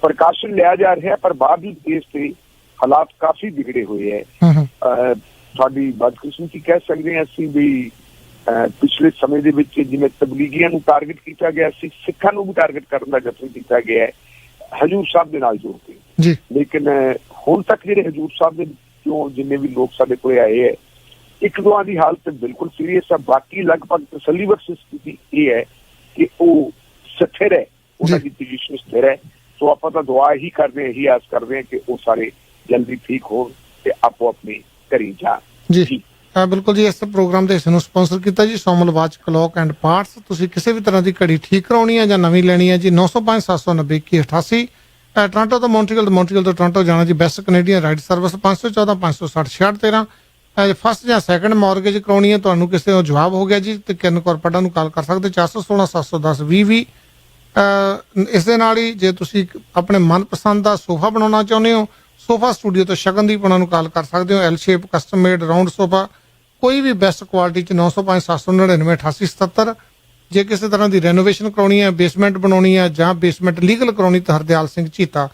ਪ੍ਰਕਾਸ਼ਨ ਲਿਆ ਜਾ ਰਿਹਾ ਪਰ ਬਾਵਜੂਦ ਇਸ ਤੇ ਹਾਲਾਤ ਕਾਫੀ ਵਿਗੜੇ ਹੋਏ ਹੈ। ਸਾਡੀ ਬਦਕਿਸਮਤੀ ਕਹਿ ਸਕਦੇ ਹਾਂ ਅਸੀਂ ਵੀ ਪਿਛਲੇ ਸਮੇਂ ਦੇ ਵਿੱਚ ਜਿਵੇਂ ਤਬਲੀਗੀਆਂ ਨੂੰ ਟਾਰਗੇਟ ਕੀਤਾ ਗਿਆ ਸੀ, ਸਿੱਖਾਂ ਨੂੰ ਵੀ ਟਾਰਗੇਟ ਕਰਨ ਦਾ ਯਤਨ ਕੀਤਾ ਗਿਆ ਹੈ ਹਜੂਰ ਸਾਹਿਬ ਦੇ ਨਾਲ ਜੋੜ ਕੇ। ਲੇਕਿਨ ਹੁਣ ਤੱਕ ਜਿਹੜੇ ਹਜੂਰ ਸਾਹਿਬ ਦੇ ਜੋ ਜਿੰਨੇ ਵੀ ਲੋਕ ਸਾਡੇ ਕੋਲ ਆਏ ਹੈ, 1-2 ਦੀ ਹਾਲਤ ਬਿਲਕੁਲ ਸੀਰੀਅਸ ਹੈ, ਬਾਕੀ ਲਗਭਗ ਤਸੱਲੀ ਬਖਸ਼ ਸਥਿਤੀ ਇਹ ਹੈ ਕਿ ਉਹ ਸਥਿਰ ਹੈ, ਉਹਨਾਂ ਦੀ ਪੋਜੀਸ਼ਨ ਸਥਿਰ ਹੈ। ਸੋ ਆਪਾਂ ਤਾਂ ਦੁਆ ਹੀ ਕਰਦੇ ਹਾਂ, ਇਹੀ ਆਸ ਕਰਦੇ ਹਾਂ ਕਿ ਉਹ ਸਾਰੇ ਜਲਦੀ ਠੀਕ ਹੋਣ ਤੇ ਆਪੋ ਆਪਣੇ ਘਰੀ ਜਾਣ। ਜੀ ਬਿਲਕੁਲ ਜੀ। ਇਸ ਪ੍ਰੋਗਰਾਮ ਦੇ ਹਿੱਸੇ ਨੂੰ ਸਪਾਂਸਰ ਕੀਤਾ ਜੀ Somal watch clock and parts. ਤੁਸੀਂ ਕਿਸੇ ਵੀ ਤਰ੍ਹਾਂ ਦੀ ਘੜੀ ਠੀਕ ਕਰਾਉਣੀ ਹੈ ਜਾਂ ਨਵੀਂ ਲੈਣੀ ਹੈ ਜੀ 905 790 2188 ਟੋਰਾਂਟੋ ਤੋਂ ਮੌਂਟਰੀਅਲ ਤੋਂ ਟੋਰਾਂਟੋ ਜਾਣਾ ਜੀ। Best Canadian ride service 514 560 6613। First ਜਾਂ ਸੈਕੰਡ ਮੌਰਗੇਜ ਕਰਾਉਣੀ ਹੈ, ਤੁਹਾਨੂੰ ਕਿਸੇ ਨੂੰ ਜਵਾਬ ਹੋ ਗਿਆ ਜੀ ਤੇ ਕਿਰਨ ਕੋਰਪਾਟਾ ਨੂੰ ਕਾਲ ਕਰ ਸਕਦੇ 416 710 2020। ਇਸ ਦੇ ਨਾਲ ਹੀ ਜੇ ਤੁਸੀਂ ਆਪਣੇ ਮਨਪਸੰਦ ਦਾ ਸੋਫਾ ਬਣਾਉਣਾ ਚਾਹੁੰਦੇ ਹੋ, ਸੋਫਾ ਸਟੂਡੀਓ ਤੋਂ ਸ਼ਗਨਦੀਪ ਉਹਨਾਂ ਨੂੰ ਕਾਲ ਕਰ ਸਕਦੇ ਹੋ। L shape custom made round sofa ਕੋਈ ਵੀ ਬੈਸਟ ਕੁਆਲਿਟੀ ਚ 905 799 8877। ਜੇ ਕਿਸੇ ਤਰ੍ਹਾਂ ਦੀ ਰੈਨੋਵੇਸ਼ਨ ਕਰਾਉਣੀ ਹੈ, ਬੇਸਮੈਂਟ ਬਣਾਉਣੀ ਹੈ ਜਾਂ ਬੇਸਮੈਂਟ ਲੀਗਲ ਕਰਾਉਣੀ ਤਾਂ ਹਰਦਿਆਲ ਸਿੰਘ ਝੀਤਾ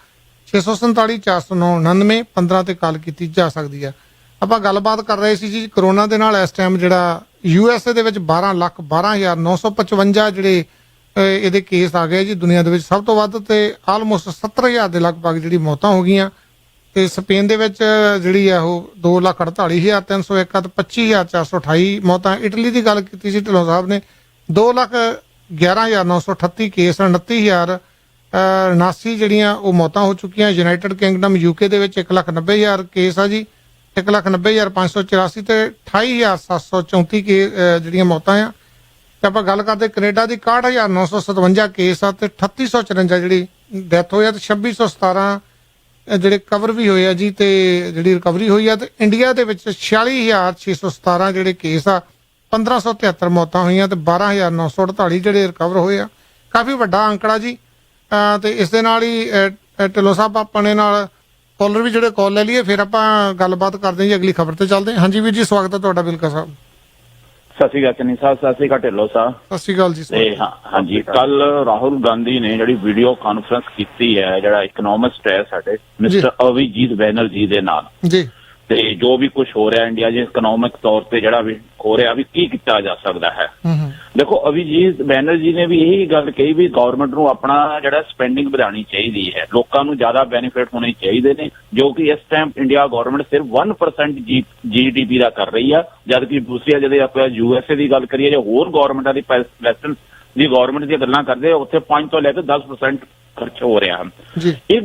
647 409 99 15 ਤੇ ਕਾਲ ਕੀਤੀ ਜਾ ਸਕਦੀ ਹੈ। ਆਪਾਂ ਗੱਲਬਾਤ ਕਰ ਰਹੇ ਸੀ ਜੀ ਕਰੋਨਾ ਦੇ ਨਾਲ। ਇਸ ਟਾਈਮ ਜਿਹੜਾ USA ਦੇ ਵਿੱਚ 12,12,955 ਜਿਹੜੇ ਇਹਦੇ ਕੇਸ ਆ ਗਏ ਜੀ ਦੁਨੀਆ ਦੇ ਵਿੱਚ ਸਭ ਤੋਂ ਵੱਧ, ਤੇ ਆਲਮੋਸਟ 70,000 ਦੇ ਲਗਭਗ ਜਿਹੜੀ ਮੌਤਾਂ ਹੋ ਗਈਆਂ। ਤੇ ਸਪੇਨ ਦੇ ਵਿੱਚ ਜਿਹੜੀ ਆ ਉਹ 2,48,301 ਤੇ 25,428 ਮੌਤਾਂ। ਇਟਲੀ ਦੀ ਗੱਲ ਕੀਤੀ ਸੀ ਢਿੱਲੋਂ ਸਾਹਿਬ ਨੇ 2,11,938 ਕੇਸ, 29,079 ਜਿਹੜੀਆਂ ਉਹ ਮੌਤਾਂ ਹੋ ਚੁੱਕੀਆਂ। ਯੂਨਾਈਟਿਡ ਕਿੰਗਡਮ UK ਦੇ ਵਿੱਚ 1,90,000 ਕੇਸ ਆ ਜੀ, 1,90,584 ਤੇ 28,734 ਜਿਹੜੀਆਂ ਮੌਤਾਂ ਆ। ਤੇ ਆਪਾਂ ਗੱਲ ਕਰਦੇ ਕੈਨੇਡਾ ਦੀ 61,957 ਕੇਸ ਆ ਤੇ 3,854 ਜਿਹੜੀ ਡੈਥ ਹੋਈ ਆ ਤੇ 2,617 ਜਿਹੜੇ ਕਵਰ ਵੀ ਹੋਏ ਆ ਜੀ ਤੇ ਜਿਹੜੀ ਰਿਕਵਰੀ ਹੋਈ ਆ। ਤੇ ਇੰਡੀਆ ਦੇ ਵਿੱਚ 46,617 ਜਿਹੜੇ ਕੇਸ ਆ, 1,573 ਮੌਤਾਂ ਹੋਈਆਂ ਤੇ 12,948 ਜਿਹੜੇ ਰਿਕਵਰ ਹੋਏ ਆ। ਕਾਫੀ ਵੱਡਾ ਅੰਕੜਾ ਜੀ। ਤੇ ਇਸ ਦੇ ਨਾਲ ਹੀ ਢਿੱਲੋਂ ਸਾਹਿਬ ਆਪਣੇ ਨਾਲ ਕਾਲਰ ਵੀ ਜਿਹੜੇ ਕਾਲ ਲੈ ਲਈਏ, ਫਿਰ ਆਪਾਂ ਗੱਲਬਾਤ ਕਰਦੇ ਹਾਂ ਜੀ। ਅਗਲੀ ਖਬਰ ਤੇ ਚੱਲਦੇ ਹਾਂ। ਹਾਂਜੀ ਵੀਰ ਜੀ, ਸਵਾਗਤ ਹੈ ਤੁਹਾਡਾ ਬਿਲਕਾ ਸਾਹਿਬ। ਸਤਿ ਸ਼੍ਰੀ ਅਕਾਲ ਚੰਨੀ ਸਾਹਿਬ, ਸਤਿ ਸ਼੍ਰੀ ਅਕਾਲ ਢਿੱਲੋਂ ਸਾਹਿਬ। ਸਤਿ ਸ਼੍ਰੀ ਅਕਾਲ ਜੀ। ਤੇ ਹਾਂਜੀ, ਕੱਲ ਰਾਹੁਲ ਗਾਂਧੀ ਨੇ ਜਿਹੜੀ ਵੀਡੀਓ ਕਾਨਫਰੰਸ ਕੀਤੀ ਹੈ, ਜਿਹੜਾ ਇਕਨੋਮਿਸਟ ਹੈ ਸਾਡੇ ਮਿਸਟਰ ਅਭਿਜੀਤ ਬੈਨਰਜੀ ਦੇ ਨਾਲ ਜੀ, ਤੇ ਜੋ ਵੀ ਕੁਝ ਹੋ ਰਿਹਾ ਇੰਡੀਆ 'ਚ ਇਕਨੋਮਿਕ ਤੌਰ ਤੇ ਜਿਹੜਾ ਵੀ ਹੋ ਰਿਹਾ ਵੀ ਕੀ ਕੀਤਾ ਜਾ ਸਕਦਾ ਹੈ। ਦੇਖੋ, ਅਭਿਜੀਤ ਬੈਨਰਜੀ ਨੇ ਵੀ ਇਹੀ ਗੱਲ ਕਹੀ ਵੀ ਗਵਰਨਮੈਂਟ ਨੂੰ ਆਪਣਾ ਜਿਹੜਾ ਸਪੈਂਡਿੰਗ ਵਧਾਉਣੀ ਚਾਹੀਦੀ ਹੈ, ਲੋਕਾਂ ਨੂੰ ਜ਼ਿਆਦਾ ਬੈਨੀਫਿਟ ਹੋਣੇ ਚਾਹੀਦੇ ਨੇ, ਜੋ ਕਿ ਇਸ ਟਾਈਮ ਇੰਡੀਆ ਗਵਰਨਮੈਂਟ ਸਿਰਫ 1% GDP ਦਾ ਕਰ ਰਹੀ ਆ, ਜਦਕਿ ਦੂਸਰੀ ਜਿਹੜੇ ਆਪਾਂ USA ਦੀ ਗੱਲ ਕਰੀਏ ਜਾਂ ਹੋਰ ਗਵਰਨਮੈਂਟਾਂ ਦੀ ਵੈਸਟਰਨ ਦੀ ਗਵਰਨਮੈਂਟ ਦੀਆਂ ਗੱਲਾਂ ਕਰਦੇ ਉੱਥੇ 5 ਤੋਂ ਲੈ ਕੇ 10% ਖਰਚ ਹੋ ਰਿਹਾ ਹਨ। ਇਹ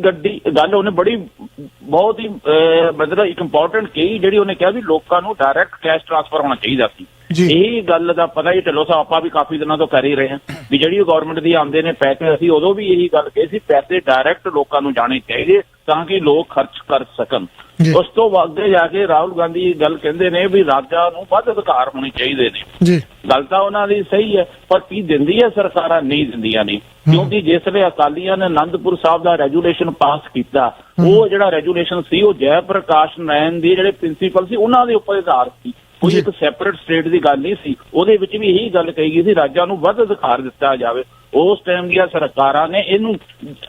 ਗੱਲ ਉਹਨੇ ਬਹੁਤ ਹੀ ਮਤਲਬ ਇੱਕ ਇੰਪੋਰਟੈਂਟ ਕਹੀ, ਜਿਹੜੀ ਉਹਨੇ ਕਿਹਾ ਵੀ ਲੋਕਾਂ ਨੂੰ ਡਾਇਰੈਕਟ ਕੈਸ਼ ਟ੍ਰਾਂਸਫਰ ਹੋਣਾ ਚਾਹੀਦਾ ਸੀ। ਇਹ ਗੱਲ ਦਾ ਪਤਾ ਹੀ ਢਿੱਲੋਂ ਸਾਹਿਬ ਆਪਾਂ ਵੀ ਕਾਫੀ ਦਿਨਾਂ ਤੋਂ ਕਰ ਹੀ ਰਹੇ ਹਾਂ ਵੀ ਜਿਹੜੀ ਗਵਰਨਮੈਂਟ ਦੀ ਆਉਂਦੇ ਨੇ ਪੈਸੇ, ਅਸੀਂ ਉਦੋਂ ਵੀ ਇਹੀ ਗੱਲ ਕਹੀ ਸੀ ਪੈਸੇ ਡਾਇਰੈਕਟ ਲੋਕਾਂ ਨੂੰ ਜਾਣੇ ਚਾਹੀਦੇ ਤਾਂ ਕਿ ਲੋਕ ਖਰਚ ਕਰ ਸਕਣ। ਉਸ ਤੋਂ ਅੱਗੇ ਜਾ ਕੇ ਰਾਹੁਲ ਗਾਂਧੀ ਗੱਲ ਕਹਿੰਦੇ ਨੇ ਵੀ ਰਾਜਾਂ ਨੂੰ ਵੱਧ ਅਧਿਕਾਰ ਹੋਣੇ ਚਾਹੀਦੇ ਨੇ। ਗੱਲ ਤਾਂ ਉਹਨਾਂ ਦੀ ਸਹੀ ਹੈ, ਪਰ ਕੀ ਦਿੰਦੀ ਹੈ ਸਰਕਾਰਾਂ? ਨਹੀਂ ਦਿੰਦੀਆਂ ਨਹੀਂ, ਕਿਉਂਕਿ ਜਿਸ ਵੇਲੇ ਅਕਾਲੀਆਂ ਨੇ ਅਨੰਦਪੁਰ ਸਾਹਿਬ ਦਾ ਰੈਜੂਲੇਸ਼ਨ ਪਾਸ ਕੀਤਾ, ਉਹ ਜਿਹੜਾ ਰੈਜੂਲੇਸ਼ਨ ਸੀ ਉਹ ਜੈ ਪ੍ਰਕਾਸ਼ ਨਾਰਾਇਣ ਦੀ ਜਿਹੜੇ ਪ੍ਰਿੰਸੀਪਲ ਸੀ ਉਹਨਾਂ ਦੇ ਉੱਪਰ ਆਧਾਰਿਤ ਸੀ, ਕੋਈ ਇੱਕ ਸੈਪਰੇਟ ਸਟੇਟ ਦੀ ਗੱਲ ਨਹੀਂ ਸੀ। ਉਹਦੇ ਵਿੱਚ ਵੀ ਇਹੀ ਗੱਲ ਕਹੀ ਗਈ ਸੀ ਰਾਜਾਂ ਨੂੰ ਵੱਧ ਅਧਿਕਾਰ ਦਿੱਤਾ ਜਾਵੇ। ਉਸ ਟਾਈਮ ਦੀਆਂ ਸਰਕਾਰਾਂ ਨੇ ਇਹਨੂੰ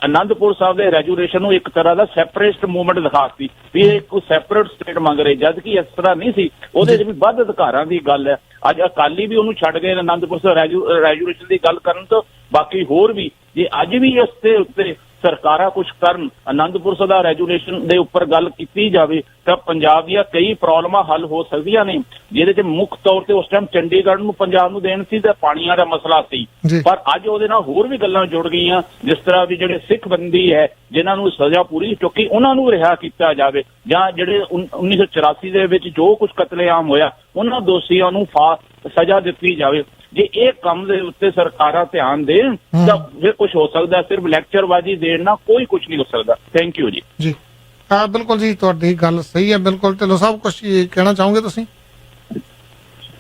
ਅਨੰਦਪੁਰ ਸਾਹਿਬ ਦੇ ਰੈਜੂਲੇਸ਼ਨ ਨੂੰ ਇੱਕ ਤਰ੍ਹਾਂ ਦਾ ਸੈਪਰੇਟ ਮੂਵਮੈਂਟ ਦਿਖਾਤੀ ਵੀ ਇਹ ਇੱਕ ਸੈਪਰੇਟ ਸਟੇਟ ਮੰਗ ਰਹੇ, ਜਦਕਿ ਇਸ ਤਰ੍ਹਾਂ ਨਹੀਂ ਸੀ। ਉਹਦੇ ਵਿੱਚ ਵੀ ਵੱਧ ਅਧਿਕਾਰਾਂ ਦੀ ਗੱਲ ਹੈ। ਅੱਜ ਅਕਾਲੀ ਵੀ ਉਹਨੂੰ ਛੱਡ ਗਏ ਅਨੰਦਪੁਰ ਸਾਹਿਬ ਰੈਜੂਲੇਸ਼ਨ ਦੀ ਗੱਲ ਕਰਨ ਤੋਂ, ਬਾਕੀ ਹੋਰ ਵੀ ਜੇ ਅੱਜ ਵੀ ਇਸ ਦੇ ਉੱਤੇ ਸਰਕਾਰਾਂ ਕੁਝ ਕਰਨ, ਅਨੰਦਪੁਰ ਸਾਹਿਬ ਦਾ ਰੈਜੂਲੇਸ਼ਨ ਦੇ ਉੱਪਰ ਗੱਲ ਕੀਤੀ ਜਾਵੇ ਤਾਂ ਪੰਜਾਬ ਦੀਆਂ ਕਈ ਪ੍ਰੋਬਲਮਾਂ ਹੱਲ ਹੋ ਸਕਦੀਆਂ ਨੇ, ਜਿਹਦੇ 'ਚ ਮੁੱਖ ਤੌਰ ਤੇ ਉਸ ਟਾਈਮ ਚੰਡੀਗੜ੍ਹ ਨੂੰ ਪੰਜਾਬ ਨੂੰ ਦੇਣ ਸੀ ਤੇ ਪਾਣੀਆਂ ਦਾ ਮਸਲਾ ਸੀ। ਪਰ ਅੱਜ ਉਹਦੇ ਨਾਲ ਹੋਰ ਵੀ ਗੱਲਾਂ ਜੁੜ ਗਈਆਂ, ਜਿਸ ਤਰ੍ਹਾਂ ਵੀ ਜਿਹੜੇ ਸਿੱਖ ਬੰਦੀ ਹੈ ਜਿਨ੍ਹਾਂ ਨੂੰ ਸਜ਼ਾ ਪੂਰੀ ਚੁੱਕੀ ਉਹਨਾਂ ਨੂੰ ਰਿਹਾ ਕੀਤਾ ਜਾਵੇ, ਜਾਂ ਜਿਹੜੇ 1984 ਦੇ ਵਿੱਚ ਜੋ ਕੁਝ ਕਤਲੇਆਮ ਹੋਇਆ ਉਹਨਾਂ ਦੋਸ਼ੀਆਂ ਨੂੰ ਸਜ਼ਾ ਦਿੱਤੀ ਜਾਵੇ। ਜੇ ਇਹ ਕੰਮ ਦੇ ਉੱਤੇ ਸਰਕਾਰਾਂ ਧਿਆਨ ਦੇਣ ਤਾਂ ਫਿਰ ਕੁਝ ਹੋ ਸਕਦਾ, ਸਿਰਫ ਲੈਕਚਰਬਾਜ਼ੀ ਦੇਣ ਨਾਲ ਕੋਈ ਕੁਝ ਨਹੀਂ ਹੋ ਸਕਦਾ। ਥੈਂਕ ਯੂ ਜੀ। ਜੀ ਬਿਲਕੁਲ ਜੀ, ਤੁਹਾਡੀ ਗੱਲ ਸਹੀ ਹੈ ਬਿਲਕੁਲ। ਢਿੱਲੋਂ ਸਾਹਿਬ ਕੁਝ ਕਹਿਣਾ ਚਾਹੋਗੇ ਤੁਸੀਂ?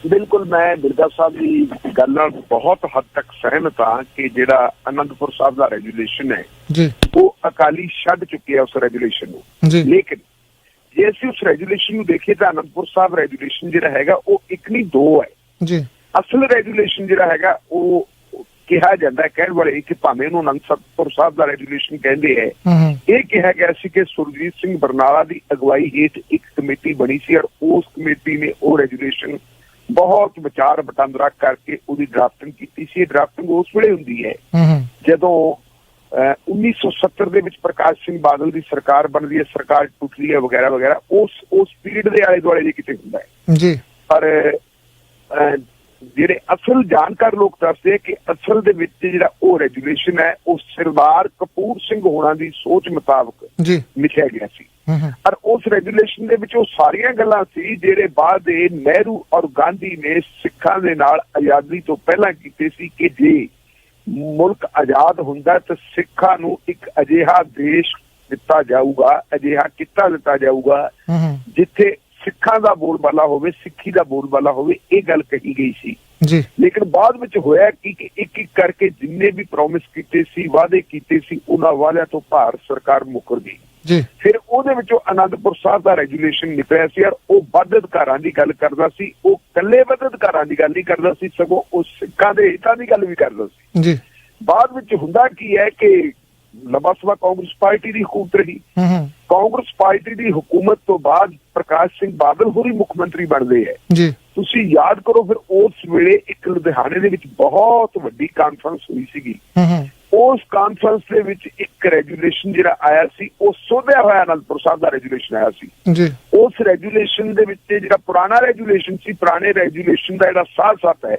ਬਿਲਕੁਲ, ਮੈਂ ਬਿਰਦਾ ਸਾਹਿਬ ਦੀ ਗੱਲ ਨਾਲ ਬਹੁਤ ਹੱਦ ਤੱਕ ਸਹਿਮਤ ਹਾਂ ਕਿ ਜਿਹੜਾ ਅਨੰਦਪੁਰ ਸਾਹਿਬ ਦਾ ਰੈਜੂਲੇਸ਼ਨ ਹੈ ਜੀ ਉਹ ਅਕਾਲੀ ਛੱਡ ਚੁੱਕੇ ਆ ਉਸ ਰੈਜੂਲੇਸ਼ਨ ਨੂੰ। ਲੇਕਿਨ ਜੇ ਅਸੀਂ ਉਸ ਰੈਜੂਲੇਸ਼ਨ ਨੂੰ ਦੇਖੀਏ ਤਾਂ ਅਨੰਦਪੁਰ ਸਾਹਿਬ ਰੈਜੂਲੇਸ਼ਨ ਜਿਹੜਾ ਹੈਗਾ ਉਹ ਇੱਕ ਨਹੀਂ ਦੋ ਹੈ ਜੀ। ਅਸਲ ਰੈਜੂਲੇਸ਼ਨ ਜਿਹੜਾ ਹੈਗਾ ਉਹ ਕਿਹਾ ਜਾਂਦਾ, ਕਹਿਣ ਵਾਲੇ ਕਿ ਭਾਵੇਂ ਉਹਨੂੰ ਅਨੰਦਪੁਰ ਸਾਹਿਬ ਦਾ ਰੈਜੂਲੇਸ਼ਨ ਕਹਿੰਦੇ ਹੈ, ਇਹ ਕਿਹਾ ਗਿਆ ਸੀ ਕਿ ਸੁਰਜੀਤ ਸਿੰਘ ਬਰਨਾਲਾ ਦੀ ਅਗਵਾਈ ਹੇਠ ਇੱਕ ਕਮੇਟੀ ਬਣੀ ਸੀ ਔਰ ਉਸ ਕਮੇਟੀ ਨੇ ਉਹ ਰੈਜੂਲੇਸ਼ਨ ਬਹੁਤ ਵਿਚਾਰ ਵਟਾਂਦਰਾ ਕਰਕੇ ਉਹਦੀ ਡਰਾਫਟਿੰਗ ਕੀਤੀ ਸੀ। ਡਰਾਫਟਿੰਗ ਉਸ ਵੇਲੇ ਹੁੰਦੀ ਹੈ ਜਦੋਂ 1970 ਦੇ ਵਿੱਚ ਪ੍ਰਕਾਸ਼ ਸਿੰਘ ਬਾਦਲ ਦੀ ਸਰਕਾਰ ਬਣਦੀ ਹੈ, ਸਰਕਾਰ ਟੁੱਟਦੀ ਹੈ ਵਗੈਰਾ ਵਗੈਰਾ, ਉਸ ਪੀਰੀਅਡ ਦੇ ਆਲੇ ਦੁਆਲੇ ਜੇ ਕਿਤੇ ਹੁੰਦਾ ਹੈ ਜੀ। ਪਰ ਜਿਹੜੇ ਅਸਲ ਜਾਣਕਾਰ ਲੋਕ ਦੱਸਦੇ ਕਿ ਅਸਲ ਦੇ ਵਿੱਚ ਜਿਹੜਾ ਉਹ ਰੈਜੂਲੇਸ਼ਨ ਹੈ ਉਹ ਸਰਦਾਰ ਕਪੂਰ ਸਿੰਘ ਹੋਣਾ ਦੀ ਸੋਚ ਮੁਤਾਬਕ ਲਿਖਿਆ ਗਿਆ ਸੀ। ਔਰ ਉਸ ਰੈਜੂਲੇਸ਼ਨ ਦੇ ਵਿੱਚ ਉਹ ਸਾਰੀਆਂ ਗੱਲਾਂ ਸੀ ਜਿਹੜੇ ਬਾਅਦ ਦੇ ਨਹਿਰੂ ਔਰ ਗਾਂਧੀ ਨੇ ਸਿੱਖਾਂ ਦੇ ਨਾਲ ਆਜ਼ਾਦੀ ਤੋਂ ਪਹਿਲਾਂ ਕੀਤੇ ਸੀ ਕਿ ਜੇ ਮੁਲਕ ਆਜ਼ਾਦ ਹੁੰਦਾ ਤਾਂ ਸਿੱਖਾਂ ਨੂੰ ਇੱਕ ਅਜਿਹਾ ਦੇਸ਼ ਦਿੱਤਾ ਜਾਊਗਾ, ਅਜਿਹਾ ਕਿੱਤਾ ਦਿੱਤਾ ਜਾਊਗਾ ਜਿੱਥੇ ਸਿੱਖਾਂ ਦਾ ਬੋਲਬਾਲਾ ਹੋਵੇ, ਸਿੱਖੀ ਦਾ ਬੋਲਬਾਲਾ ਹੋਵੇ। ਇਹ ਗੱਲ ਕਹੀ ਗਈ ਸੀ ਜੀ। ਲੇਕਿਨ ਬਾਅਦ ਵਿੱਚ ਹੋਇਆ ਕਿ ਇੱਕ ਇੱਕ ਕਰਕੇ ਜਿੰਨੇ ਵੀ ਪ੍ਰੋਮਿਸ ਕੀਤੇ ਸੀ, ਵਾਅਦੇ ਕੀਤੇ ਸੀ, ਉਹਨਾਂ ਵਾਅਦਿਆਂ ਤੋਂ ਭਾਰਤ ਸਰਕਾਰ ਮੁੱਕਰ ਗਈ ਜੀ। ਫਿਰ ਉਹਦੇ ਵਿੱਚੋਂ ਅਨੰਦਪੁਰ ਸਾਹਿਬ ਦਾ ਰੈਗੂਲੇਸ਼ਨ ਨਿਕਲਿਆ ਸੀ ਔਰ ਉਹ ਵੱਧ ਅਧਿਕਾਰਾਂ ਦੀ ਗੱਲ ਕਰਦਾ ਸੀ। ਉਹ ਇਕੱਲੇ ਵੱਧ ਅਧਿਕਾਰਾਂ ਦੀ ਗੱਲ ਨਹੀਂ ਕਰਦਾ ਸੀ, ਸਗੋਂ ਉਹ ਸਿੱਖਾਂ ਦੇ ਹਿੱਤਾਂ ਦੀ ਗੱਲ ਵੀ ਕਰਦਾ ਸੀ ਜੀ। ਬਾਅਦ ਵਿੱਚ ਹੁੰਦਾ ਕੀ ਹੈ ਕਿ ਲੰਬਾ ਸਮਾਂ ਕਾਂਗਰਸ ਪਾਰਟੀ ਦੀ ਹਕੂਮਤ ਰਹੀ। ਕਾਂਗਰਸ ਪਾਰਟੀ ਦੀ ਹਕੂਮਤ ਤੋਂ ਬਾਅਦ ਪ੍ਰਕਾਸ਼ ਸਿੰਘ ਬਾਦਲ ਹੋਰੀ ਮੁੱਖ ਮੰਤਰੀ ਬਣਦੇ ਹੈ ਜੀ। ਤੁਸੀਂ ਯਾਦ ਕਰੋ ਫਿਰ ਉਸ ਵੇਲੇ ਇੱਕ ਲੁਧਿਆਣੇ ਦੇ ਵਿੱਚ ਬਹੁਤ ਵੱਡੀ ਕਾਨਫਰੰਸ ਹੋਈ ਸੀਗੀ। ਉਸ ਕਾਨਫਰੰਸ ਦੇ ਵਿੱਚ ਇੱਕ ਰੈਗੂਲੇਸ਼ਨ ਜਿਹੜਾ ਆਇਆ ਸੀ, ਉਹ ਸੋਧਿਆ ਹੋਇਆ ਅਨੰਦਪੁਰ ਸਾਹਿਬ ਦਾ ਰੈਗੂਲੇਸ਼ਨ ਆਇਆ ਸੀ ਜੀ। ਉਸ ਰੈਗੂਲੇਸ਼ਨ ਦੇ ਵਿੱਚ ਜਿਹੜਾ ਪੁਰਾਣਾ ਰੈਗੂਲੇਸ਼ਨ ਸੀ, ਪੁਰਾਣੇ ਰੈਗੂਲੇਸ਼ਨ ਦਾ ਜਿਹੜਾ ਸਾਥ ਹੈ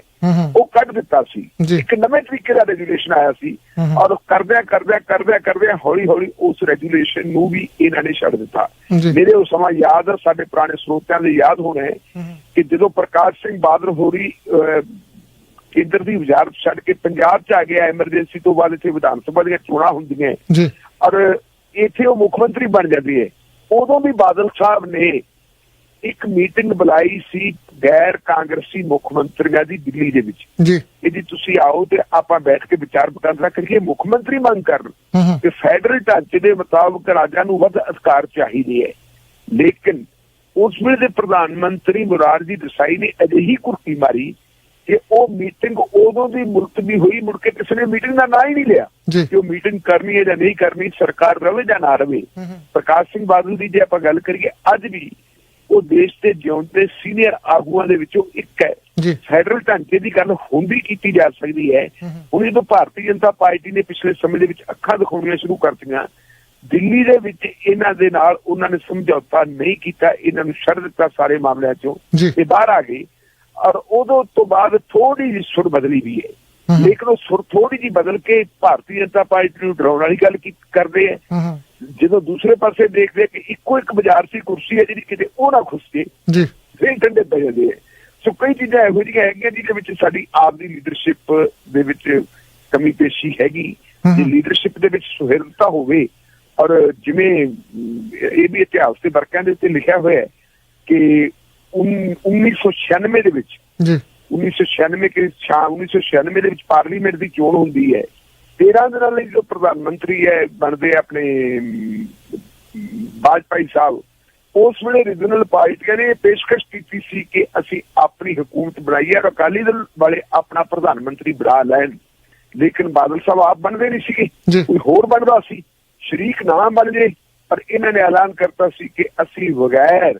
ਉਹ ਕੱਢ ਦਿੱਤਾ ਸੀ। ਇੱਕ ਨਵੇਂ ਤਰੀਕੇ ਦਾ ਰੈਗੂਲੇਸ਼ਨ ਆਇਆ ਸੀ ਔਰ ਕਰਦਿਆਂ ਹੌਲੀ ਹੌਲੀ ਉਸ ਰੈਗੂਲੇਸ਼ਨ ਨੂੰ ਵੀ ਇਹਨਾਂ ਨੇ ਛੱਡ ਦਿੱਤਾ। ਮੇਰੇ ਉਹ ਸਮਾਂ ਯਾਦ ਹੈ, ਸਾਡੇ ਪੁਰਾਣੇ ਸਰੋਤਿਆਂ ਦੇ ਯਾਦ ਹੋਣਾ ਹੈ ਕਿ ਜਦੋਂ ਪ੍ਰਕਾਸ਼ ਸਿੰਘ ਬਾਦਲ ਹੋਰੀ ਕੇਂਦਰ ਦੀ ਵਜ਼ਾਰਤ ਛੱਡ ਕੇ ਪੰਜਾਬ 'ਚ ਆ ਗਿਆ, ਐਮਰਜੈਂਸੀ ਤੋਂ ਬਾਅਦ ਇੱਥੇ ਵਿਧਾਨ ਸਭਾ ਦੀਆਂ ਚੋਣਾਂ ਹੁੰਦੀਆਂ ਔਰ ਇੱਥੇ ਉਹ ਮੁੱਖ ਮੰਤਰੀ ਬਣ ਜਾਂਦੀ ਹੈ। ਉਦੋਂ ਵੀ ਬਾਦਲ ਸਾਹਿਬ ਨੇ ਇੱਕ ਮੀਟਿੰਗ ਬੁਲਾਈ ਸੀ ਗੈਰ ਕਾਂਗਰਸੀ ਮੁੱਖ ਮੰਤਰੀਆਂ ਦੀ ਦਿੱਲੀ ਦੇ ਵਿੱਚ ਇਹਦੀ ਤੁਸੀਂ ਆਓ ਤੇ ਆਪਾਂ ਬੈਠ ਕੇ ਵਿਚਾਰ ਵਟਾਂਦਰਾ ਕਰੀਏ, ਮੁੱਖ ਮੰਤਰੀ ਮੰਗ ਕਰਨ ਤੇ ਫੈਡਰਲ ਢਾਂਚੇ ਦੇ ਮੁਤਾਬਕ ਰਾਜਾਂ ਨੂੰ ਵੱਧ ਅਧਿਕਾਰ ਚਾਹੀਦੇ ਹੈ। ਲੇਕਿਨ ਉਸ ਵੇਲੇ ਦੇ ਪ੍ਰਧਾਨ ਮੰਤਰੀ ਮੁਰਾਰਜੀ ਦੇਸਾਈ ਨੇ ਅਜਿਹੀ ਕੁਰਕੀ ਮਾਰੀ ਕਿ ਉਹ ਮੀਟਿੰਗ ਉਦੋਂ ਦੀ ਮੁਲਤਵੀ ਹੋਈ, ਮੁੜ ਕੇ ਕਿਸੇ ਨੇ ਮੀਟਿੰਗ ਦਾ ਨਾਂ ਹੀ ਨਹੀਂ ਲਿਆ ਕਿ ਉਹ ਮੀਟਿੰਗ ਕਰਨੀ ਹੈ ਜਾਂ ਨਹੀਂ ਕਰਨੀ, ਸਰਕਾਰ ਰਵੇ ਜਾਂ ਨਾ ਰਵੇ। ਪ੍ਰਕਾਸ਼ ਸਿੰਘ ਬਾਦਲ ਦੀ ਜੇ ਆਪਾਂ ਗੱਲ ਕਰੀਏ, ਅੱਜ ਵੀ ਉਹ ਦੇਸ਼ ਦੇ ਜਿਉਂਦੇ ਸੀਨੀਅਰ ਆਗੂਆਂ ਦੇ ਵਿੱਚੋਂ ਇੱਕ ਹੈ। ਫੈਡਰਲ ਢਾਂਚੇ ਦੀ ਗੱਲ ਹੁਣ ਵੀ ਕੀਤੀ ਜਾ ਸਕਦੀ ਹੈ। ਹੁਣ ਜਦੋਂ ਭਾਰਤੀ ਜਨਤਾ ਪਾਰਟੀ ਨੇ ਪਿਛਲੇ ਸਮੇਂ ਦੇ ਵਿੱਚ ਅੱਖਾਂ ਦਿਖਾਉਣੀਆਂ ਸ਼ੁਰੂ ਕਰਤੀਆਂ, ਦਿੱਲੀ ਦੇ ਵਿੱਚ ਇਹਨਾਂ ਦੇ ਨਾਲ ਉਹਨਾਂ ਨੇ ਸਮਝੌਤਾ ਨਹੀਂ ਕੀਤਾ, ਇਹਨਾਂ ਨੂੰ ਛੱਡ ਦਿੱਤਾ ਸਾਰੇ ਮਾਮਲਿਆਂ ਚੋਂ, ਇਹ ਬਾਹਰ ਆ ਗਏ ਔਰ ਉਦੋਂ ਤੋਂ ਬਾਅਦ ਥੋੜੀ ਜਿਹੀ ਸੁਰ ਬਦਲੀ ਵੀ ਹੈ। ਲੇਕਿਨ ਉਹ ਸੁਰ ਥੋੜੀ ਜਿਹੀ ਬਦਲ ਕੇ ਭਾਰਤੀ ਜਨਤਾ ਪਾਰਟੀ ਨੂੰ ਡਰਾਉਣ ਵਾਲੀ ਗੱਲ ਕਰਦੇ ਹੈ। ਜਦੋਂ ਦੂਸਰੇ ਪਾਸੇ ਦੇਖਦੇ ਕਿ ਇੱਕੋ ਇੱਕ ਬਾਜ਼ਾਰ ਸੀ ਕੁਰਸੀ ਹੈ ਜਿਹੜੀ ਕਿਤੇ ਉਹ ਨਾ ਖੁੱਸੇ ਫਿਰ ਠੰਡੇ ਪੈ ਜਾਂਦੇ ਹੈ। ਸੋ ਕਈ ਚੀਜ਼ਾਂ ਇਹੋ ਜਿਹੀਆਂ ਹੈਗੀਆਂ ਜਿਹਦੇ ਵਿੱਚ ਸਾਡੀ ਆਪ ਦੀ ਲੀਡਰਸ਼ਿਪ ਦੇ ਵਿੱਚ ਕਮੀ ਪੇਸ਼ੀ ਹੈਗੀ। ਜੇ ਲੀਡਰਸ਼ਿਪ ਦੇ ਵਿੱਚ ਸੁਹਿਰਦਤਾ ਹੋਵੇ ਔਰ ਜਿਵੇਂ ਇਹ ਵੀ ਇਤਿਹਾਸ ਦੇ ਵਰਕਿਆਂ ਦੇ ਉੱਤੇ ਲਿਖਿਆ ਹੋਇਆ ਹੈ ਕਿ 1996 ਦੇ ਵਿੱਚ 1996 ਦੇ ਵਿੱਚ ਪਾਰਲੀਮੈਂਟ ਦੀ ਚੋਣ ਹੁੰਦੀ ਹੈ। 13 ਦਿਨਾਂ ਲਈ ਜੋ ਪ੍ਰਧਾਨ ਮੰਤਰੀ ਹੈ ਬਣਦੇ ਆਪਣੇ ਵਾਜਪਾਈ ਸਾਹਿਬ, ਉਸ ਵੇਲੇ ਰੀਜਨਲ ਪਾਰਟੀਆਂ ਨੇ ਪੇਸ਼ਕਸ਼ ਕੀਤੀ ਸੀ ਕਿ ਅਸੀਂ ਆਪਣੀ ਹਕੂਮਤ ਬਣਾਈਏ ਔਰ ਅਕਾਲੀ ਦਲ ਵਾਲੇ ਆਪਣਾ ਪ੍ਰਧਾਨ ਮੰਤਰੀ ਬਣਾ ਲੈਣ। ਲੇਕਿਨ ਬਾਦਲ ਸਾਹਿਬ ਆਪ ਬਣਦੇ ਨਹੀਂ ਸੀਗੇ, ਕੋਈ ਹੋਰ ਬਣਦਾ ਸੀ, ਸ਼ਰੀਕ ਨਾ ਬਣ ਜੇ। ਪਰ ਇਹਨਾਂ ਨੇ ਐਲਾਨ ਕਰਤਾ ਸੀ ਕਿ ਅਸੀਂ ਬਗੈਰ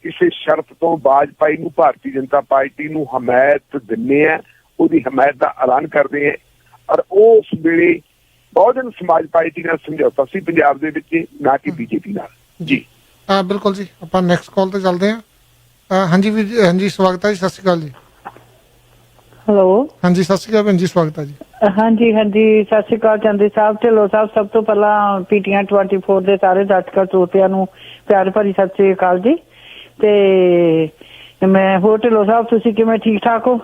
ਕਿਸੇ ਸ਼ਰਤ ਤੋਂ ਵਾਜਪਾਈ ਨੂੰ, ਭਾਰਤੀ ਜਨਤਾ ਪਾਰਟੀ ਨੂੰ ਹਮਾਇਤ ਦਿੰਦੇ ਆ, ਉਹਦੀ ਹਮਾਇਤ ਦਾ ਐਲਾਨ ਕਰਦੇ ਆ। ਔਰ ਉਸ ਵੇਲੇ ਬਹੁਜਨ ਸਮਾਜ ਪਾਰਟੀ ਨਾਲ ਸਮਝੌਤਾ ਸੀ ਪੰਜਾਬ ਦੇ ਵਿੱਚ, ਨਾ ਕਿ ਬੀਜੇਪੀ ਨਾਲ। ਜੀ ਬਿਲਕੁਲ ਜੀ। ਆਪਾਂ ਨੈਕਸਟ ਕਾਲ ਤੇ ਚੱਲਦੇ ਹਾਂ। ਹਾਂਜੀ ਵੀਰ ਜੀ, ਹਾਂਜੀ ਸਵਾਗਤ ਹੈ ਜੀ। ਸਤਿ ਸ਼੍ਰੀ ਅਕਾਲ ਜੀ। ਹੈਲੋ। ਹਾਂਜੀ ਸਤਿ ਸ਼੍ਰੀ ਅਕਾਲ ਭੈਣ ਜੀ, ਸਵਾਗਤ ਹੈ ਜੀ। ਹਾਂਜੀ ਸਤਿ ਸ਼੍ਰੀ ਅਕਾਲ ਚੰਦੀ ਸਾਹਿਬ, ਢਿੱਲੋਂ ਸਾਹਿਬ। ਸਭ ਤੋਂ ਪਹਿਲਾਂ PTN 24 ਦੇ ਸਾਰੇ ਦਰਸ਼ਕਾਂ ਸਰੋਤਿਆਂ ਨੂੰ ਪਿਆਰ ਭਰੀ ਸਤਿ ਸ਼੍ਰੀ ਅਕਾਲ ਜੀ। ਤੇ ਮੈਂ ਹੋਰ ਢਿੱਲੋਂ ਸਾਹਿਬ, ਤੁਸੀਂ ਕਿਵੇਂ, ਠੀਕ ਠਾਕ ਹੋ?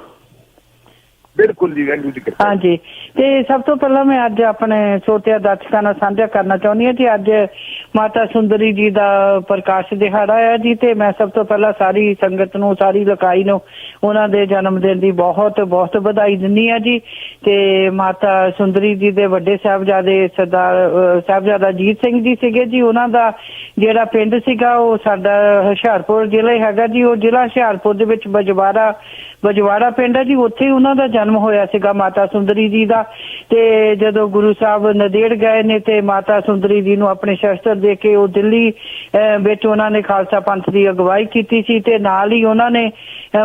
ਬਿਲਕੁਲ ਜੀ। ਹਾਂਜੀ। ਤੇ ਸਭ ਤੋਂ ਪਹਿਲਾਂ ਮੈਂ ਅੱਜ ਆਪਣੇ ਸਰੋਤਿਆਂ ਦਰਸ਼ਕਾਂ ਨਾਲ ਸਾਂਝਾ ਕਰਨਾ ਚਾਹੁੰਦੀ ਹਾਂ ਕਿ ਅੱਜ ਮਾਤਾ ਸੁੰਦਰੀ ਜੀ ਦਾ ਪ੍ਰਕਾਸ਼ ਦਿਹਾੜਾ ਹੈ ਜੀ। ਤੇ ਮੈਂ ਸਭ ਤੋਂ ਪਹਿਲਾਂ ਸਾਰੀ ਸੰਗਤ ਨੂੰ, ਸਾਰੀ ਇਲਾਕਾਈ ਨੂੰ ਉਹਨਾਂ ਦੇ ਜਨਮ ਦਿਨ ਦੀ ਬਹੁਤ ਬਹੁਤ ਵਧਾਈ ਦਿੰਦੀ ਹਾਂ ਜੀ। ਤੇ ਮਾਤਾ ਸੁੰਦਰੀ ਜੀ ਦੇ ਵੱਡੇ ਸਾਹਿਬਜ਼ਾਦੇ ਸਾਹਿਬਜ਼ਾਦਾ ਅਜੀਤ ਸਿੰਘ ਜੀ ਸੀਗੇ ਜੀ। ਉਹਨਾਂ ਦਾ ਜਿਹੜਾ ਪਿੰਡ ਸੀਗਾ ਉਹ ਸਾਡਾ ਹੁਸ਼ਿਆਰਪੁਰ ਜ਼ਿਲ੍ਹਾ ਹੈਗਾ ਜੀ। ਉਹ ਜ਼ਿਲ੍ਹਾ ਹੁਸ਼ਿਆਰਪੁਰ ਦੇ ਵਿੱਚ ਬਜਵਾੜਾ ਪਿੰਡ ਹੈ ਜੀ। ਉੱਥੇ ਉਹਨਾਂ ਦਾ ਜਨਮ ਹੋਇਆ ਸੀਗਾ ਮਾਤਾ ਸੁੰਦਰੀ ਜੀ ਦਾ। ਤੇ ਜਦੋਂ ਗੁਰੂ ਸਾਹਿਬ ਨੰਦੇੜ ਗਏ ਨੇ ਤੇ ਮਾਤਾ ਸੁੰਦਰੀ ਜੀ ਨੂੰ ਆਪਣੇ ਸ਼ਸਤਰ ਦੇ ਕੇ ਉਹ ਦਿੱਲੀ ਵਿੱਚ ਉਹਨਾਂ ਨੇ ਖਾਲਸਾ ਪੰਥ ਦੀ ਅਗਵਾਈ ਕੀਤੀ ਸੀ। ਤੇ ਨਾਲ ਹੀ ਉਹਨਾਂ ਨੇ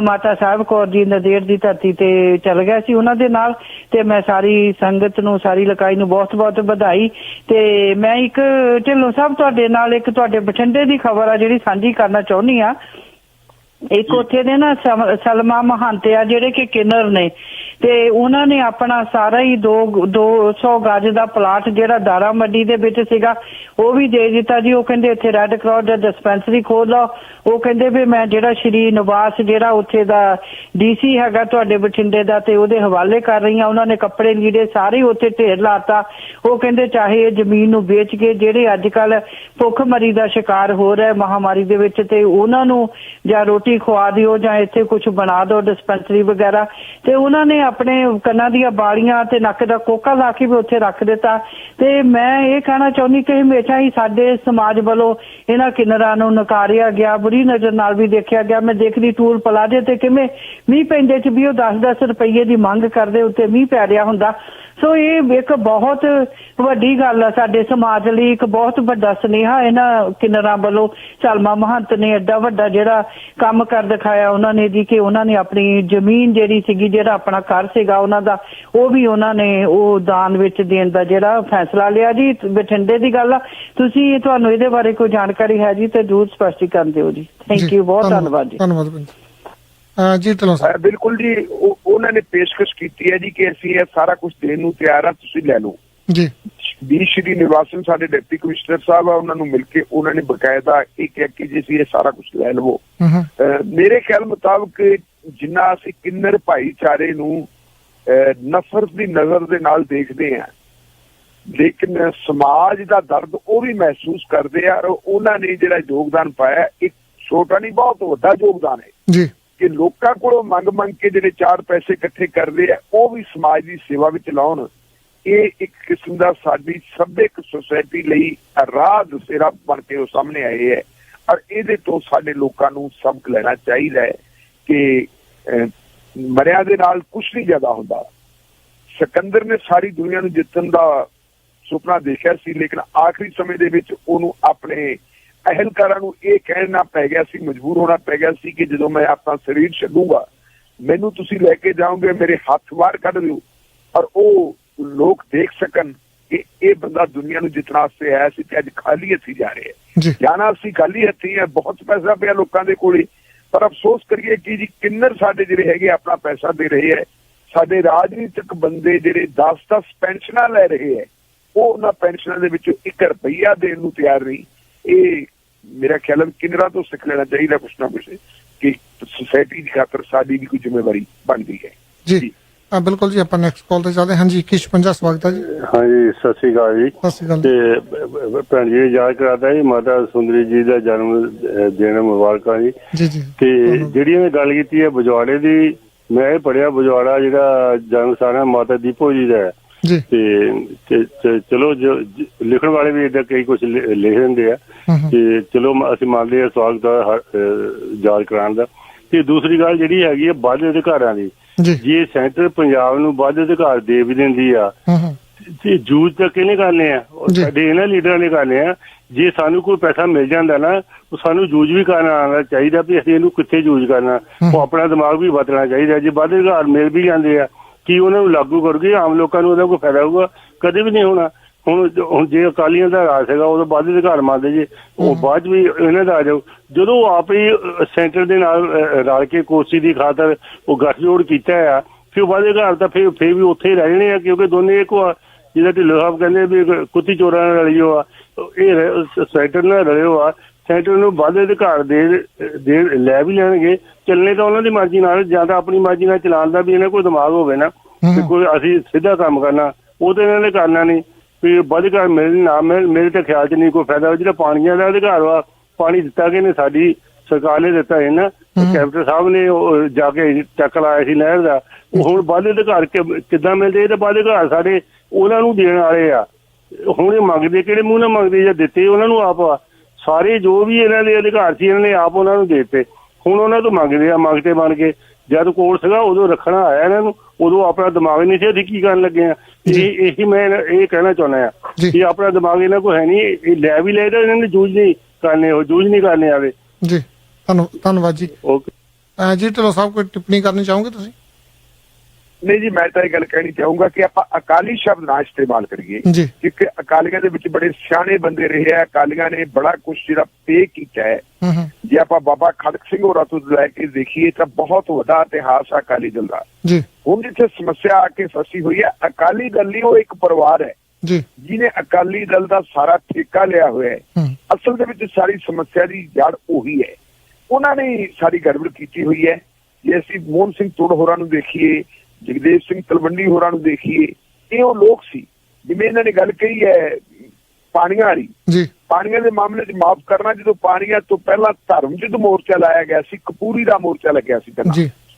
ਮਾਤਾ ਸਾਹਿਬ ਕੌਰ ਜੀ ਨੰਦੇੜ ਦੀ ਧਰਤੀ ਤੇ ਚਲ ਗਿਆ ਸੀ ਉਹਨਾਂ ਦੇ ਨਾਲ। ਤੇ ਮੈਂ ਸਾਰੀ ਸੰਗਤ ਨੂੰ, ਸਾਰੀ ਇਲਾਕਾਈ ਨੂੰ ਬਹੁਤ ਬਹੁਤ ਵਧਾਈ। ਤੇ ਮੈਂ ਇੱਕ ਢਿੱਲੋਂ ਸਾਹਿਬ ਤੁਹਾਡੇ ਨਾਲ ਇੱਕ ਤੁਹਾਡੇ ਬਠਿੰਡੇ ਦੀ ਖਬਰ ਆ ਜਿਹੜੀ ਸਾਂਝੀ ਕਰਨਾ ਚਾਹੁੰਦੀ ਆ। ਇੱਕ ਉੱਥੇ ਦੇ ਨਾ ਸਲਮਾ ਮਹੰਤ ਆ ਜਿਹੜੇ ਕਿ ਕਿੰਨਰ ਨੇ, ਤੇ ਉਹਨਾਂ ਨੇ ਆਪਣਾ ਸਾਰਾ ਹੀ 200 ਗਜ ਦਾ ਪਲਾਟ ਜਿਹੜਾ ਦਾਰਾ ਮੰਡੀ ਦੇ ਵਿੱਚ ਸੀਗਾ ਉਹ ਵੀ ਦੇ ਦਿੱਤਾ ਜੀ। ਉਹ ਕਹਿੰਦੇ ਇੱਥੇ ਰੈੱਡ ਕਰਾਸ ਦਾ ਡਿਸਪੈਂਸਰੀ ਖੋਲ ਲਓ। ਉਹ ਕਹਿੰਦੇ ਵੀ ਮੈਂ ਜਿਹੜਾ ਸ਼੍ਰੀ ਨਿਵਾਸ ਜਿਹੜਾ ਉੱਥੇ ਦਾ DC ਹੈਗਾ ਤੁਹਾਡੇ ਬਠਿੰਡੇ ਦਾ ਤੇ ਉਹਦੇ ਹਵਾਲੇ ਕਰ ਰਹੀ ਹਾਂ। ਉਹਨਾਂ ਨੇ ਕੱਪੜੇ ਲੀੜੇ ਸਾਰੇ ਉੱਥੇ ਢੇਰ ਲਾਤਾ। ਉਹ ਕਹਿੰਦੇ ਚਾਹੇ ਇਹ ਜ਼ਮੀਨ ਨੂੰ ਵੇਚ ਕੇ ਜਿਹੜੇ ਅੱਜ ਕੱਲ ਭੁੱਖਮਰੀ ਦਾ ਸ਼ਿਕਾਰ ਹੋ ਰਿਹਾ ਮਹਾਮਾਰੀ ਦੇ ਵਿੱਚ ਤੇ ਉਹਨਾਂ ਨੂੰ ਜਾਂ ਰੋਟੀ ਖਵਾ ਦਿਓ ਜਾਂ ਇੱਥੇ ਕੁਝ ਬਣਾ ਦਿਓ ਡਿਸਪੈਂਸਰੀ ਵਗੈਰਾ। ਤੇ ਉਹਨਾਂ ਨੇ ਆਪਣੇ ਕੰਨਾਂ ਦੀਆਂ ਬਾਲੀਆਂ ਤੇ ਨੱਕ ਦਾ ਕੋਕਾ ਲਾ ਕੇ ਵੀ ਉੱਥੇ ਰੱਖ ਦਿੱਤਾ। ਤੇ ਮੈਂ ਇਹ ਕਹਿਣਾ ਚਾਹੁੰਦੀ ਕਿ ਹਮੇਸ਼ਾ ਹੀ ਸਾਡੇ ਸਮਾਜ ਵੱਲੋਂ ਇਹਨਾਂ ਕਿੰਨਰਾਂ ਨੂੰ ਨਕਾਰਿਆ ਗਿਆ, ਬੁਰੀ ਨਜ਼ਰ ਨਾਲ ਵੀ ਦੇਖਿਆ ਗਿਆ। ਮੈਂ ਦੇਖਦੀ ਟੂਲ ਪਲਾਜ਼ੇ ਤੇ ਕਿਵੇਂ ਮੀਂਹ ਪੈਂਦੇ ਚ ਵੀ ਉਹ 10-10 ਰੁਪਏ ਦੀ ਮੰਗ ਕਰਦੇ, ਉੱਤੇ ਮੀਂਹ ਪੈ ਰਿਹਾ ਹੁੰਦਾ। ਸੋ ਇਹ ਇੱਕ ਬਹੁਤ ਵੱਡੀ ਗੱਲ ਆ ਸਾਡੇ ਸਮਾਜ ਲਈ, ਇੱਕ ਬਹੁਤ ਵੱਡਾ ਸੁਨੇਹਾ ਇਹਨਾਂ ਕਿੰਨਰਾਂ ਵੱਲੋਂ। ਸਲਮਾ ਮਹੰਤ ਨੇ ਐਡਾ ਵੱਡਾ ਜਿਹੜਾ ਕੰਮ ਕਰ ਦਿਖਾਇਆ ਉਹਨਾਂ ਨੇ ਜੀ ਕਿ ਉਹਨਾਂ ਨੇ ਆਪਣੀ ਜ਼ਮੀਨ ਜਿਹੜੀ ਸੀਗੀ, ਜਿਹੜਾ ਆਪਣਾ ਘਰ ਸੀਗਾ ਉਹਨਾਂ ਦਾ, ਉਹ ਵੀ ਉਹਨਾਂ ਨੇ ਉਹ ਦਾਨ ਵਿੱਚ ਦੇਣ ਦਾ ਜਿਹੜਾ ਫੈਸਲਾ ਲਿਆ ਜੀ। ਬਠਿੰਡੇ ਦੀ ਗੱਲ ਆ। ਤੁਸੀਂ ਤੁਹਾਨੂੰ ਇਹਦੇ ਬਾਰੇ ਕੋਈ ਜਾਣਕਾਰੀ ਹੈ ਜੀ ਤੇ ਜ਼ਰੂਰ ਸਪਸ਼ਟੀਕਰਨ ਦਿਓ ਜੀ। ਥੈਂਕ ਯੂ, ਬਹੁਤ ਧੰਨਵਾਦ ਜੀ। ਧੰਨਵਾਦ ਜੀ ਢਿੱਲੋਂ ਸਾਹਿਬ। ਬਿਲਕੁਲ ਜੀ, ਉਹਨਾਂ ਨੇ ਪੇਸ਼ਕਸ਼ ਕੀਤੀ ਹੈ ਜੀ ਕਿ ਅਸੀਂ ਇਹ ਸਾਰਾ ਕੁਝ ਦੇਣ ਨੂੰ ਤਿਆਰ ਆ, ਤੁਸੀਂ ਲੈ ਲਓ ਜੀ। ਵੀ ਸ਼੍ਰੀ ਨਿਵਾਸਨ ਸਾਡੇ ਡਿਪਟੀ ਕਮਿਸ਼ਨਰ ਸਾਹਿਬ ਆ, ਉਹਨਾਂ ਨੂੰ ਮਿਲ ਕੇ ਉਹਨਾਂ ਨੇ ਬਕਾਇਦਾ ਇਹ ਕਿਹਾ ਕਿ ਜੇ ਅਸੀਂ ਇਹ ਸਾਰਾ ਕੁਝ ਲੈ ਲਵੋ। ਮੇਰੇ ਖਿਆਲ ਮੁਤਾਬਕ ਜਿੰਨਾ ਅਸੀਂ ਕਿੰਨਰ ਭਾਈਚਾਰੇ ਨੂੰ ਨਫ਼ਰਤ ਦੀ ਨਜ਼ਰ ਦੇ ਨਾਲ ਦੇਖਦੇ ਹਾਂ, ਲੇਕਿਨ ਸਮਾਜ ਦਾ ਦਰਦ ਉਹ ਵੀ ਮਹਿਸੂਸ ਕਰਦੇ ਆ। ਉਹਨਾਂ ਨੇ ਜਿਹੜਾ ਯੋਗਦਾਨ ਪਾਇਆ ਇੱਕ ਛੋਟਾ ਨਹੀਂ ਬਹੁਤ ਵੱਡਾ ਯੋਗਦਾਨ ਹੈ ਜੀ ਕਿ ਲੋਕਾਂ ਕੋਲੋਂ ਮੰਗ ਕੇ ਜਿਹੜੇ 4 ਪੈਸੇ ਇਕੱਠੇ ਕਰਦੇ ਆ ਉਹ ਵੀ ਸਮਾਜ ਦੀ ਸੇਵਾ ਵਿੱਚ ਲਾਉਣ। ਇਹ ਇੱਕ ਕਿਸਮ ਦਾ ਸਾਡੀ ਸੱਭਿਅਕ ਸੁਸਾਇਟੀ ਲਈ ਰਾਹ ਦਸੇਰਾ ਬਣ ਕੇ ਉਹ ਸਾਹਮਣੇ ਆਏ ਹੈ। ਔਰ ਇਹਦੇ ਤੋਂ ਸਾਡੇ ਲੋਕਾਂ ਨੂੰ ਸਬਕ ਲੈਣਾ ਚਾਹੀਦਾ ਹੈ ਕਿ ਮਰਿਆਂ ਦੇ ਨਾਲ ਕੁਝ ਨਹੀਂ ਜ਼ਿਆਦਾ ਹੁੰਦਾ। ਸਿਕੰਦਰ ਨੇ ਸਾਰੀ ਦੁਨੀਆ ਨੂੰ ਜਿੱਤਣ ਦਾ ਸੁਪਨਾ ਦੇਖਿਆ ਸੀ, ਲੇਕਿਨ ਆਖਰੀ ਸਮੇਂ ਦੇ ਵਿੱਚ ਉਹਨੂੰ ਆਪਣੇ ਅਹਿਲਕਾਰਾਂ ਨੂੰ ਇਹ ਕਹਿਣਾ ਪੈ ਗਿਆ ਸੀ, ਮਜਬੂਰ ਹੋਣਾ ਪੈ ਗਿਆ ਸੀ ਕਿ ਜਦੋਂ ਮੈਂ ਆਪਣਾ ਸਰੀਰ ਛੱਡੂਗਾ ਮੈਨੂੰ ਤੁਸੀਂ ਲੈ ਕੇ ਜਾਓਗੇ, ਮੇਰੇ ਹੱਥ ਬਾਹਰ ਕੱਢ ਦਿਓ ਔਰ ਉਹ ਲੋਕ ਦੇਖ ਸਕਣ ਕਿ ਇਹ ਬੰਦਾ ਦੁਨੀਆ ਨੂੰ ਜਿੱਤਣ ਵਾਸਤੇ ਆਇਆ ਸੀ ਤੇ ਅੱਜ ਖਾਲੀ ਹੱਥੀ ਜਾ ਰਿਹਾ ਹੈ। ਜਾਣਾ ਅਸੀਂ ਖਾਲੀ ਹੱਥੀ ਹੈ, ਬਹੁਤ ਪੈਸਾ ਪਿਆ ਲੋਕਾਂ ਦੇ ਕੋਲੇ, ਪਰ ਅਫਸੋਸ ਕਰੀਏ ਕਿ ਜੀ ਕਿੰਨਰ ਸਾਡੇ ਜਿਹੜੇ ਹੈਗੇ ਆਪਣਾ ਪੈਸਾ ਦੇ ਰਹੇ ਹੈ। ਸਾਡੇ ਰਾਜਨੀਤਿਕ ਬੰਦੇ ਜਿਹੜੇ 10-10 ਪੈਨਸ਼ਨਾਂ ਲੈ ਰਹੇ ਹੈ, ਉਹ ਉਹਨਾਂ ਪੈਨਸ਼ਨਾਂ ਦੇ ਵਿੱਚੋਂ 1 ਰੁਪਈਆ ਦੇਣ ਨੂੰ ਤਿਆਰ ਨਹੀਂ। ਇਹ ਮੇਰਾ ਖਿਆਲ ਹੈ ਕਿੰਨਰਾਂ ਤੋਂ ਸਿੱਖ ਲੈਣਾ ਚਾਹੀਦਾ ਕੁਛ ਨਾ ਕੁਛ ਕਿ ਸੋਸਾਇਟੀ ਦੀ ਖਾਤਰ ਸਾਡੀ ਵੀ ਕੋਈ ਜ਼ਿੰਮੇਵਾਰੀ ਬਣਦੀ ਹੈ ਜੀ। ਬਿਲਕੁਲ ਜੀ, ਆਪਾਂ ਨੈਕਸਟ ਕਾਲ ਤੇ ਚੱਲਦੇ ਹਾਂ ਜੀ। 2156 ਸਵਾਗਤ ਹੈ ਜੀ। ਹਾਂਜੀ, ਸਤਿ ਸ੍ਰੀ ਅਕਾਲ ਜੀ। ਸਤਿ ਸ੍ਰੀ ਅਕਾਲ। ਤੇ ਭੈਣ ਜੀ ਯਾਦ ਕਰਾਤਾ ਜੀ ਮਾਤਾ ਸੁੰਦਰੀ ਜੀ ਦਾ ਜਨਮ ਦਿਨ ਮੁਬਾਰਕਾਂ ਜੀ। ਜੀ ਜੀ। ਤੇ ਜਿਹੜੀ ਮੈਂ ਗੱਲ ਕੀਤੀ ਹੈ ਬਜਵਾੜੇ ਦੀ, ਮੈਂ ਇਹ ਪੜਿਆ ਬਜਵਾੜਾ ਜਿਹੜਾ ਜਨਮ ਸਥਾਨ ਹੈ ਮਾਤਾ ਦੀਪੋ ਜੀ ਦਾ ਹੈ ਜੀ। ਤੇ ਚਲੋ ਲਿਖਣ ਵਾਲੇ ਵੀ ਏਦਾਂ ਕਈ ਕੁਝ ਲਿਖ ਦਿੰਦੇ ਆ ਤੇ ਚਲੋ ਅਸੀਂ ਮੰਨਦੇ ਹਾਂ ਸਵਾਗਤ ਦਾ ਯਾਦ ਕਰਾਉਣ ਦਾ। ਤੇ ਦੂਸਰੀ ਗੱਲ ਜਿਹੜੀ ਹੈਗੀ ਹੈ ਵੱਧ ਅਧਿਕਾਰਾਂ ਦੀ, ਜੇ ਸੈਂਟਰ ਪੰਜਾਬ ਨੂੰ ਵੱਧ ਅਧਿਕਾਰ ਦੇ ਵੀ ਦਿੰਦੀ ਆ ਤੇ ਜੂਝ ਤਾਂ ਕਿਹਨੇ ਕਰਨੇ ਆ? ਸਾਡੇ ਇਹਨਾਂ ਲੀਡਰਾਂ ਨੇ ਕਰਨੇ ਆ। ਜੇ ਸਾਨੂੰ ਕੋਈ ਪੈਸਾ ਮਿਲ ਜਾਂਦਾ ਨਾ ਤਾਂ ਸਾਨੂੰ ਜੂਝ ਵੀ ਕਰਨਾ ਆਉਣਾ ਚਾਹੀਦਾ ਵੀ ਅਸੀਂ ਇਹਨੂੰ ਕਿੱਥੇ ਜੂਝ ਕਰਨਾ। ਉਹ ਆਪਣਾ ਦਿਮਾਗ ਵੀ ਵਰਤਣਾ ਚਾਹੀਦਾ। ਜੇ ਵੱਧ ਅਧਿਕਾਰ ਮਿਲ ਵੀ ਜਾਂਦੇ ਆ ਕੀ ਉਹਨਾਂ ਨੂੰ ਲਾਗੂ ਕਰੋਗੇ? ਆਮ ਲੋਕਾਂ ਨੂੰ ਉਹਦਾ ਕੋਈ ਫਾਇਦਾ ਹੋਊਗਾ? ਕਦੇ ਵੀ ਨਹੀਂ ਹੋਣਾ। ਹੁਣ ਜੇ ਅਕਾਲੀਆਂ ਦਾ ਰਾਜ ਹੈਗਾ ਉਦੋਂ ਵੱਧ ਅਧਿਕਾਰ ਮੰਨਦੇ ਜੇ, ਉਹ ਬਾਅਦ ਚ ਵੀ ਇਹਨਾਂ ਦਾ ਆ ਜਾਓ। ਜਦੋਂ ਆਪ ਹੀ ਸੈਂਟਰ ਦੇ ਨਾਲ ਰਲ ਕੇ ਕੋਸ਼ਿਸ਼ ਦੀ ਖਾਤਰ ਉਹ ਗੱਠਜੋੜ ਕੀਤਾ ਆ, ਫਿਰ ਵੱਧ ਅਧਿਕਾਰ ਤਾਂ ਫਿਰ ਵੀ ਉੱਥੇ ਹੀ ਰਹਿ ਜਾਣੇ ਆ, ਕਿਉਂਕਿ ਦੋਨੇ ਇੱਕ ਆ। ਜਿਹਦਾ ਢਿੱਲੋਂ ਸਾਹਿਬ ਕਹਿੰਦੇ ਵੀ ਕੁੱਤੀ ਚੋਰਾਂ ਨਾਲ ਰਲਿਓ ਆ, ਇਹ ਸੈਂਟਰ ਨਾਲ ਰਲਿਓ ਆ। ਸੈਂਟਰ ਨੂੰ ਵੱਧ ਅਧਿਕਾਰ ਦੇ ਲੈ ਵੀ ਲੈਣਗੇ। ਚੱਲਣੇ ਤਾਂ ਉਹਨਾਂ ਦੀ ਮਰਜ਼ੀ ਨਾਲ, ਜਾਂ ਤਾਂ ਆਪਣੀ ਮਰਜ਼ੀ ਨਾਲ ਚਲਾਉਣ ਦਾ ਵੀ ਇਹਨਾਂ ਕੋਲ ਦਿਮਾਗ ਹੋਵੇ ਨਾ, ਕੋਈ ਅਸੀਂ ਸਿੱਧਾ ਕੰਮ ਕਰਨਾ, ਉਹ ਤਾਂ ਇਹਨਾਂ ਨੇ ਕਰਨਾ ਨਹੀਂ। ਵੀ ਵੱਧ ਅਧਿਕਾਰ ਮਿਲ ਨਾ ਮਿਲ, ਮੇਰੇ ਤਾਂ ਖਿਆਲ 'ਚ ਨਹੀਂ ਕੋਈ ਫਾਇਦਾ। ਜਿਹੜਾ ਪਾਣੀਆਂ ਦਾ ਅਧਿਕਾਰ ਵਾ, ਪਾਣੀ ਦਿੱਤਾ ਕਿ ਨੇ ਸਾਡੀ ਸਰਕਾਰ ਨੇ ਦਿੱਤਾ ਹੈ ਨਾ, ਕੈਪਟਨ ਸਾਹਿਬ ਨੇ ਉਹ ਜਾ ਕੇ ਚੱਕ ਲਾਇਆ ਸੀ ਨਹਿਰ ਦਾ। ਉਹ ਹੁਣ ਵੱਧ ਅਧਿਕਾਰ ਕਿੱਦਾਂ ਮਿਲਦੇ? ਇਹ ਤਾਂ ਵੱਧ ਅਧਿਕਾਰ ਸਾਡੇ ਉਹਨਾਂ ਨੂੰ ਦੇਣ ਵਾਲੇ ਆ। ਹੁਣ ਇਹ ਮੰਗਦੇ ਕਿਹੜੇ ਮੂੰਹ ਨਾਲ ਮੰਗਦੇ? ਜਾਂ ਦਿੱਤੇ ਉਹਨਾਂ ਨੂੰ ਆਪ ਆ। ਸਾਰੇ ਜੋ ਵੀ ਇਹਨਾਂ ਦੇ ਅਧਿਕਾਰ ਸੀ ਇਹਨਾਂ ਨੇ ਆਪ ਉਹਨਾਂ ਨੂੰ ਦੇ ਦਿੱਤੇ। ਹੁਣ ਉਹਨਾਂ ਤੋਂ ਮੰਗਦੇ ਆ, ਮੰਗਤੇ ਬਣ ਕੇ। ਜਦ ਕੋਲ ਸੀਗਾ ਉਦੋਂ ਰੱਖਣਾ ਆਇਆ ਇਹਨਾਂ ਨੂੰ, ਉਦੋਂ ਆਪਣਾ ਦਿਮਾਗ ਨਹੀਂ ਸੀ ਅਸੀਂ ਕੀ ਕਰਨ ਲੱਗੇ ਆ। ਇਹੀ ਮੈਂ ਇਹ ਕਹਿਣਾ ਚਾਹੁੰਦਾ ਆ ਕਿ ਆਪਣਾ ਦਿਮਾਗ ਇਹਨਾਂ ਕੋਲ ਹੈ ਨਹੀਂ। ਇਹ ਲੈ ਵੀ ਲੈ ਤਾਂ ਇਹਨਾਂ ਨੇ ਜੂਝ ਨਹੀਂ ਕਰਨੇ, ਉਹ ਜੂਝ ਨਹੀਂ ਕਰਨੇ ਆਵੇ ਜੀ। ਧੰਨਵਾਦ ਜੀ। ਓਕੇ ਜੀ ਢਿੱਲੋਂ ਸਾਹਿਬ ਕੋਈ ਟਿੱਪਣੀ ਕਰਨੀ ਚਾਹੋਗੇ ਤੁਸੀਂ? ਨਹੀਂ ਜੀ, ਮੈਂ ਤਾਂ ਇਹ ਗੱਲ ਕਹਿਣੀ ਚਾਹੂੰਗਾ ਕਿ ਆਪਾਂ ਅਕਾਲੀ ਸ਼ਬਦ ਨਾ ਇਸਤੇਮਾਲ ਕਰੀਏ, ਜੀ ਕਿਉਂਕਿ ਅਕਾਲੀਆਂ ਦੇ ਵਿੱਚ ਬੜੇ ਸਿਆਣੇ ਬੰਦੇ ਰਹੇ ਆ। ਅਕਾਲੀਆਂ ਨੇ ਬੜਾ ਕੁਝ ਜਿਹੜਾ ਪੇ ਕੀਤਾ ਹੈ। ਜੇ ਆਪਾਂ ਬਾਬਾ ਖੜਕ ਸਿੰਘ ਹੋਰਾਂ ਤੋਂ ਲੈ ਕੇ ਦੇਖੀਏ ਤਾਂ ਬਹੁਤ ਵੱਡਾ ਇਤਿਹਾਸ ਆ ਅਕਾਲੀ ਦਲ ਦਾ। ਜੀ ਹੁਣ ਜਿੱਥੇ ਸਮੱਸਿਆ ਆ ਕੇ ਫਸੀ ਹੋਈ ਹੈ, ਅਕਾਲੀ ਦਲ ਲਈ ਉਹ ਇੱਕ ਪਰਿਵਾਰ ਹੈ ਜੀ ਜਿਹਨੇ ਅਕਾਲੀ ਦਲ ਦਾ ਸਾਰਾ ਠੇਕਾ ਲਿਆ ਹੋਇਆ ਹੈ। ਅਸਲ ਦੇ ਵਿੱਚ ਸਾਰੀ ਸਮੱਸਿਆ ਦੀ ਜੜ ਉਹੀ ਹੈ। ਉਹਨਾਂ ਨੇ ਸਾਰੀ ਗੜਬੜ ਕੀਤੀ ਹੋਈ ਹੈ। ਜੇ ਅਸੀਂ ਮੋਹਨ ਸਿੰਘ ਤੁੜ ਹੋਰਾਂ ਨੂੰ ਦੇਖੀਏ, ਜਗਦੇਵ ਸਿੰਘ ਤਲਵੰਡੀ ਹੋਰਾਂ ਨੂੰ ਦੇਖੀਏ, ਇਹ ਉਹ ਲੋਕ ਸੀ, ਜਿਵੇਂ ਇਹਨਾਂ ਨੇ ਗੱਲ ਕਹੀ ਹੈ ਪਾਣੀਆਂ ਵਾਲੀ, ਜੀ ਪਾਣੀਆਂ ਦੇ ਮਾਮਲੇ 'ਚ ਮਾਫ ਕਰਨਾ, ਜਦੋਂ ਪਾਣੀਆਂ ਤੋਂ ਪਹਿਲਾਂ ਧਰਮ ਯੁੱਧ ਮੋਰਚਾ ਲਾਇਆ ਗਿਆ ਸੀ, ਕਪੂਰੀ ਦਾ ਮੋਰਚਾ ਲੱਗਿਆ ਸੀ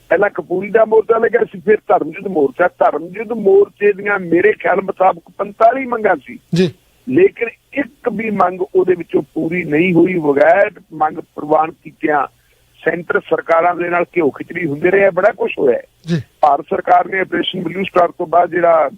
ਪਹਿਲਾਂ ਕਪੂਰੀ ਦਾ ਮੋਰਚਾ ਲੱਗਿਆ ਸੀ, ਫਿਰ ਧਰਮ ਯੁੱਧ ਮੋਰਚਾ। ਧਰਮ ਯੁੱਧ ਮੋਰਚੇ ਦੀਆਂ ਮੇਰੇ ਖਿਆਲ ਮੁਤਾਬਕ 45 ਮੰਗਾਂ ਸੀ ਜੀ, ਲੇਕਿਨ ਇੱਕ ਵੀ ਮੰਗ ਉਹਦੇ ਵਿੱਚੋਂ ਪੂਰੀ ਨਹੀਂ ਹੋਈ। ਬਗੈਰ ਮੰਗ ਪ੍ਰਵਾਨ ਕੀਤਿਆਂ ਸੈਂਟਰ ਸਰਕਾਰਾਂ ਦੇ ਨਾਲ ਘਿਓ ਖਿਚੜੀ ਹੁੰਦੇ ਰਹੇ, ਬੜਾ ਕੁਝ ਹੋਇਆ ਜੀ। ਭਾਰਤ ਸਰਕਾਰ ਨੇ ਆਪਰੇਸ਼ਨ ਬਲੂ ਸਟਾਰ ਤੋਂ ਬਾਅਦ ਜਿਹੜਾ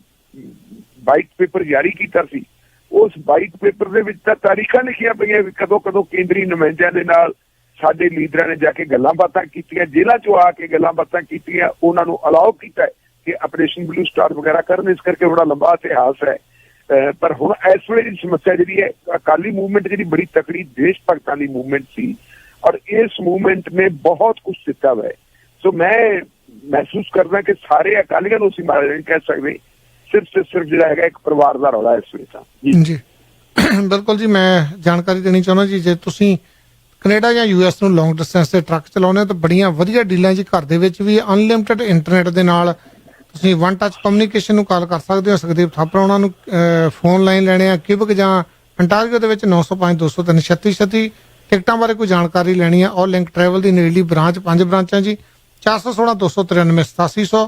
ਵਾਈਟ ਪੇਪਰ ਜਾਰੀ ਕੀਤਾ ਸੀ, ਉਸ ਵਾਈਟ ਪੇਪਰ ਦੇ ਵਿੱਚ ਤਾਂ ਤਾਰੀਖਾਂ ਲਿਖੀਆਂ ਪਈਆਂ ਵੀ ਕਦੋਂ ਕਦੋਂ ਕੇਂਦਰੀ ਨੁਮਾਇੰਦਿਆਂ ਦੇ ਨਾਲ ਸਾਡੇ ਲੀਡਰਾਂ ਨੇ ਜਾ ਕੇ ਗੱਲਾਂ ਬਾਤਾਂ ਕੀਤੀਆਂ, ਜੇਲ੍ਹਾਂ 'ਚੋਂ ਆ ਕੇ ਗੱਲਾਂ ਬਾਤਾਂ ਕੀਤੀਆਂ, ਉਹਨਾਂ ਨੂੰ ਅਲਾਓ ਕੀਤਾ ਕਿ ਆਪਰੇਸ਼ਨ ਬਲੂ ਸਟਾਰ ਵਗੈਰਾ ਕਰਨ। ਇਸ ਕਰਕੇ ਬੜਾ ਲੰਬਾ ਇਤਿਹਾਸ ਹੈ। ਪਰ ਹੁਣ ਇਸ ਵੇਲੇ ਦੀ ਸਮੱਸਿਆ ਜਿਹੜੀ ਹੈ, ਅਕਾਲੀ ਮੂਵਮੈਂਟ ਜਿਹੜੀ ਬੜੀ ਤਕੜੀ ਦੇਸ਼ ਭਗਤਾਂ ਦੀ ਮੂਵਮੈਂਟ ਸੀ ਔਰ ਇਸ ਮੂਵਮੈਂਟ ਨੇ ਬਹੁਤ ਕੁਝ ਦਿੱਤਾ ਹੋਇਆ ਹੈ। ਸੋ ਮੈਂ ਮਹਿਸੂਸ ਕਰਦਾ ਕਿ ਸਾਰੇ ਅਕਾਲੀਆਂ ਨੂੰ ਅਸੀਂ ਮਾੜਾ ਨਹੀਂ ਕਹਿ ਸਕਦੇ, ਸਿਰਫ ਜਿਹੜਾ ਹੈਗਾ ਇੱਕ ਪਰਿਵਾਰ ਦਾ ਰੌਲਾ ਇਸ ਵੇਲੇ ਤਾਂ ਜੀ। ਬਿਲਕੁਲ ਜੀ, ਮੈਂ ਜਾਣਕਾਰੀ ਦੇਣੀ ਚਾਹੁੰਦਾ ਜੀ, ਜੇ ਤੁਸੀਂ ਕੈਨੇਡਾ ਜਾਂ ਯੂਐਸ ਨੂੰ ਲੌਂਗ ਡਿਸਟੈਂਸ ਤੇ ਟਰੱਕ ਚਲਾਉਂਦੇ ਹੋ ਤਾਂ ਬੜੀਆਂ ਵਧੀਆ ਡੀਲਾਂ ਜੀ। ਘਰ ਦੇ ਵਿੱਚ ਵੀ ਅਨਲਿਮਟਿਡ ਇੰਟਰਨੈਟ ਦੇ ਨਾਲ ਤੁਸੀਂ ਵਨ ਟੱਚ ਕਮਿਊਨੀਕੇਸ਼ਨ ਨੂੰ ਕਾਲ ਕਰ ਸਕਦੇ ਹੋ। ਸੁਖਦੇਵ ਥਾਪਰ ਉਹਨਾਂ ਨੂੰ ਫੋਨ ਲਾਈਨ ਲੈਣੇ ਆ ਕਿਊਬਿਕ ਜਾਂ ਅੰਟਾਰੀਓ ਦੇ ਵਿੱਚ 905 203 3636। ਟਿਕਟਾਂ ਬਾਰੇ ਕੋਈ ਜਾਣਕਾਰੀ ਲੈਣੀ ਆ, ਔਰ ਲਿੰਕ ਟਰੈਵਲ ਦੀ ਨੇੜਲੀ ਬ੍ਰਾਂਚ 5 ਬ੍ਰਾਂਚਾਂ ਜੀ, 416 293 8700।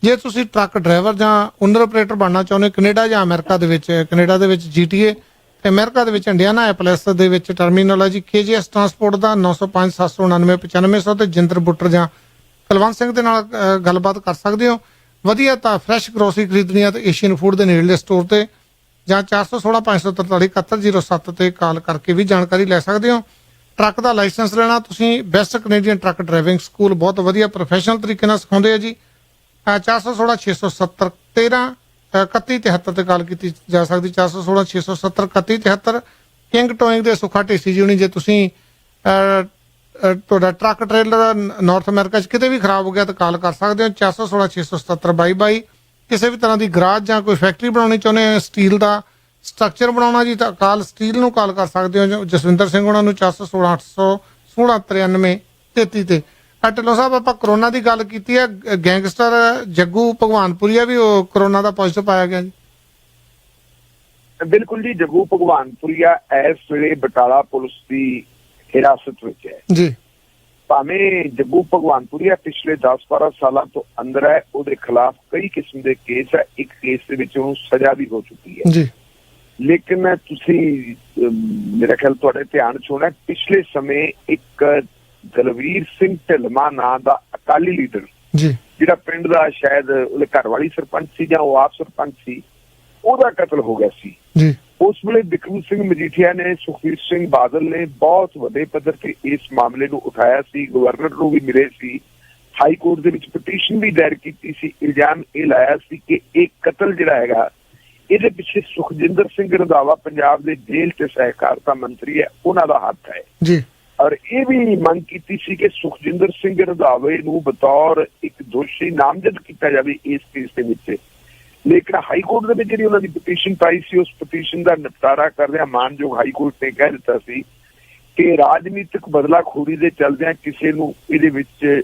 ਜੇ ਤੁਸੀਂ ਟਰੱਕ ਡਰਾਈਵਰ ਜਾਂ ਓਨਰ ਆਪਰੇਟਰ ਬਣਨਾ ਚਾਹੁੰਦੇ ਹੋ ਕੈਨੇਡਾ ਜਾਂ ਅਮਰੀਕਾ ਦੇ ਵਿੱਚ, ਕੈਨੇਡਾ ਦੇ ਵਿੱਚ GTA ਤੇ ਅਮਰੀਕਾ ਦੇ ਵਿੱਚ ਇੰਡੀਆਨਾ ਐਪਲੈਸ ਦੇ ਵਿੱਚ ਟਰਮੀਨਲ ਹੈ ਜੀ KGS ਟਰਾਂਸਪੋਰਟ ਦਾ 905 799 9500 ਤੇ ਜਿੰਦਰ ਬੁੱਟਰ ਜਾਂ ਕੁਲਵੰਤ ਸਿੰਘ ਦੇ ਨਾਲ ਗੱਲਬਾਤ ਕਰ ਸਕਦੇ ਹੋ। ਵਧੀਆ ਤਾਂ ਫਰੈਸ਼ ਗਰੋਸਰੀ ਖਰੀਦਣੀ ਆ ਤੇ ਏਸ਼ੀਅਨ ਫੂਡ ਦੇ ਨੇੜਲੇ ਸਟੋਰ ਤੇ ਜਾਂ 416 543 7107 ਤੇ ਕਾਲ ਕਰਕੇ ਵੀ ਜਾਣਕਾਰੀ ਲੈ ਸਕਦੇ ਹੋ। ਟਰੱਕ ਦਾ ਲਾਇਸੈਂਸ ਲੈਣਾ, ਤੁਸੀਂ best Canadian truck driving school ਬਹੁਤ ਵਧੀਆ ਪ੍ਰੋਫੈਸ਼ਨਲ ਤਰੀਕੇ ਨਾਲ ਸਿਖਾਉਂਦੇ ਆ ਜੀ। 416 670 13 3173 ਤੇ ਕਾਲ ਕੀਤੀ ਜਾ ਸਕਦੀ, 416 670 3173। ਕਿੰਗ ਟੋਇੰਗ ਦੇ ਸੁਖਾ ਢੇਸੀ ਜੀ ਹੁਣੀ, ਜੇ ਤੁਸੀਂ ਤੁਹਾਡਾ ਟਰੱਕ ਟ੍ਰੇਲਰ ਨਾਰਥ ਅਮਰੀਕਾ 'ਚ ਕਿਤੇ ਵੀ ਖਰਾਬ ਹੋ ਗਿਆ ਤਾਂ ਕਾਲ ਕਰ ਸਕਦੇ ਹੋ, 416 670 2222। ਕਿਸੇ ਵੀ ਤਰ੍ਹਾਂ ਦੀ ਗਰਾਜ ਜਾਂ ਕੋਈ ਫੈਕਟਰੀ ਬਣਾਉਣੀ ਚਾਹੁੰਦੇ ਹੋ, ਸਟੀਲ ਦਾ ਸਟਰਕਚਰ ਬਣਾਉਣਾ ਜੀ, ਤਾਂ ਕਾਲ ਸਟੀਲ ਨੂੰ ਕਾਲ ਕਰ ਸਕਦੇ ਹੋ ਜਸਵਿੰਦਰ ਸਿੰਘ ਉਹਨਾਂ ਨੂੰ 416 816 93 33 ਤੇ। ਢਿੱਲੋਂ ਸਾਹਿਬ, ਆਪਾਂ ਕਰੋਨਾ ਦੀ ਗੱਲ ਕੀਤੀ ਹੈ, ਗੈਂਗਸਟਰ ਜੱਗੂ ਭਗਵਾਨਪੁਰੀਆ ਵੀ ਉਹ ਕਰੋਨਾ ਦਾ ਪੋਜ਼ਿਟਿਵ ਪਾਇਆ ਗਿਆ ਜੀ। ਬਿਲਕੁਲ ਜੀ, ਜੱਗੂ ਭਗਵਾਨਪੁਰੀਆ ਇਸ ਵੇਲੇ ਬਟਾਲਾ ਪੁਲਿਸ ਦੀ ਹਿਰਾਸਤ ਵਿੱਚ ਹੈ ਜੀ। ਭਾਵੇਂ ਜੱਗੂ ਭਗਵਾਨਪੁਰੀਆ ਪਿਛਲੇ 10-12 ਸਾਲਾਂ ਤੋਂ ਅੰਦਰ ਹੈ, ਉਹਦੇ ਖਿਲਾਫ ਕਈ ਕਿਸਮ ਦੇ ਕੇਸ ਹੈ, ਇੱਕ ਕੇਸ ਦੇ ਵਿੱਚ ਉਹਨੂੰ ਸਜ਼ਾ ਵੀ ਹੋ ਚੁੱਕੀ ਹੈ ਜੀ। ਲੇਕਿਨ ਤੁਸੀਂ ਮੇਰਾ ਖਿਆਲ ਤੁਹਾਡੇ ਧਿਆਨ 'ਚ ਹੋਣਾ, ਪਿਛਲੇ ਸਮੇਂ ਇੱਕ ਦਲਵੀਰ ਸਿੰਘ ਢਿਲਮਾ ਨਾਂ ਦਾ ਅਕਾਲੀ ਲੀਡਰ ਜੀ, ਜਿਹੜਾ ਪਿੰਡ ਦਾ ਸ਼ਾਇਦ ਉਹਦੇ ਘਰ ਵਾਲੀ ਸਰਪੰਚ ਸੀ ਜਾਂ ਉਹ ਆਪ ਸਰਪੰਚ ਸੀ, ਉਹਦਾ ਕਤਲ ਹੋ ਗਿਆ ਸੀ ਜੀ। ਉਸ ਵੇਲੇ ਬਿਕਰਮ ਸਿੰਘ ਮਜੀਠੀਆ ਨੇ, ਸੁਖਬੀਰ ਸਿੰਘ ਬਾਦਲ ਨੇ ਬਹੁਤ ਵੱਡੇ ਪੱਧਰ ਤੇ ਇਸ ਮਾਮਲੇ ਨੂੰ ਉਠਾਇਆ ਸੀ, ਗਵਰਨਰ ਨੂੰ ਵੀ ਮਿਲੇ ਸੀ, ਹਾਈ ਕੋਰਟ ਦੇ ਵਿੱਚ ਪਟੀਸ਼ਨ ਵੀ ਦਾਇਰ ਕੀਤੀ ਸੀ। ਇਲਜ਼ਾਮ ਇਹ ਲਾਇਆ ਸੀ ਕਿ ਇਹ ਕਤਲ ਜਿਹੜਾ ਹੈਗਾ, ਇਹਦੇ ਪਿੱਛੇ ਸੁਖਜਿੰਦਰ ਸਿੰਘ ਰੰਧਾਵਾ ਪੰਜਾਬ ਦੇ ਜੇਲ੍ਹ ਤੇ ਸਹਿਕਾਰਤਾ ਮੰਤਰੀ ਹੈ, ਉਹਨਾਂ ਦਾ ਹੱਥ ਹੈ ਜੀ। ਔਰ ਇਹ ਵੀ ਮੰਗ ਕੀਤੀ ਸੀ ਕਿ ਸੁਖਜਿੰਦਰ ਸਿੰਘ ਰੰਧਾਵੇ ਨੂੰ ਬਤੌਰ ਇੱਕ ਦੋਸ਼ੀ ਨਾਮਜ਼ਦ ਕੀਤਾ ਜਾਵੇ ਇਸ ਕੇਸ ਦੇ ਵਿੱਚ। ਲੇਕਿਨ ਹਾਈ ਕੋਰਟ ਦੇ ਵਿੱਚ ਜਿਹੜੀ ਉਹਨਾਂ ਦੀ ਪਟੀਸ਼ਨ ਪਾਈ ਸੀ, ਉਸ ਪਟੀਸ਼ਨ ਦਾ ਨਿਪਟਾਰਾ ਕਰਦਿਆਂ ਮਾਨਯੋਗ ਹਾਈ ਕੋਰਟ ਨੇ ਕਹਿ ਦਿੱਤਾ ਸੀ ਕਿ ਰਾਜਨੀਤਿਕ ਬਦਲਾਖੋਰੀ ਦੇ ਚੱਲਦਿਆਂ ਕਿਸੇ ਨੂੰ ਇਹਦੇ ਵਿੱਚ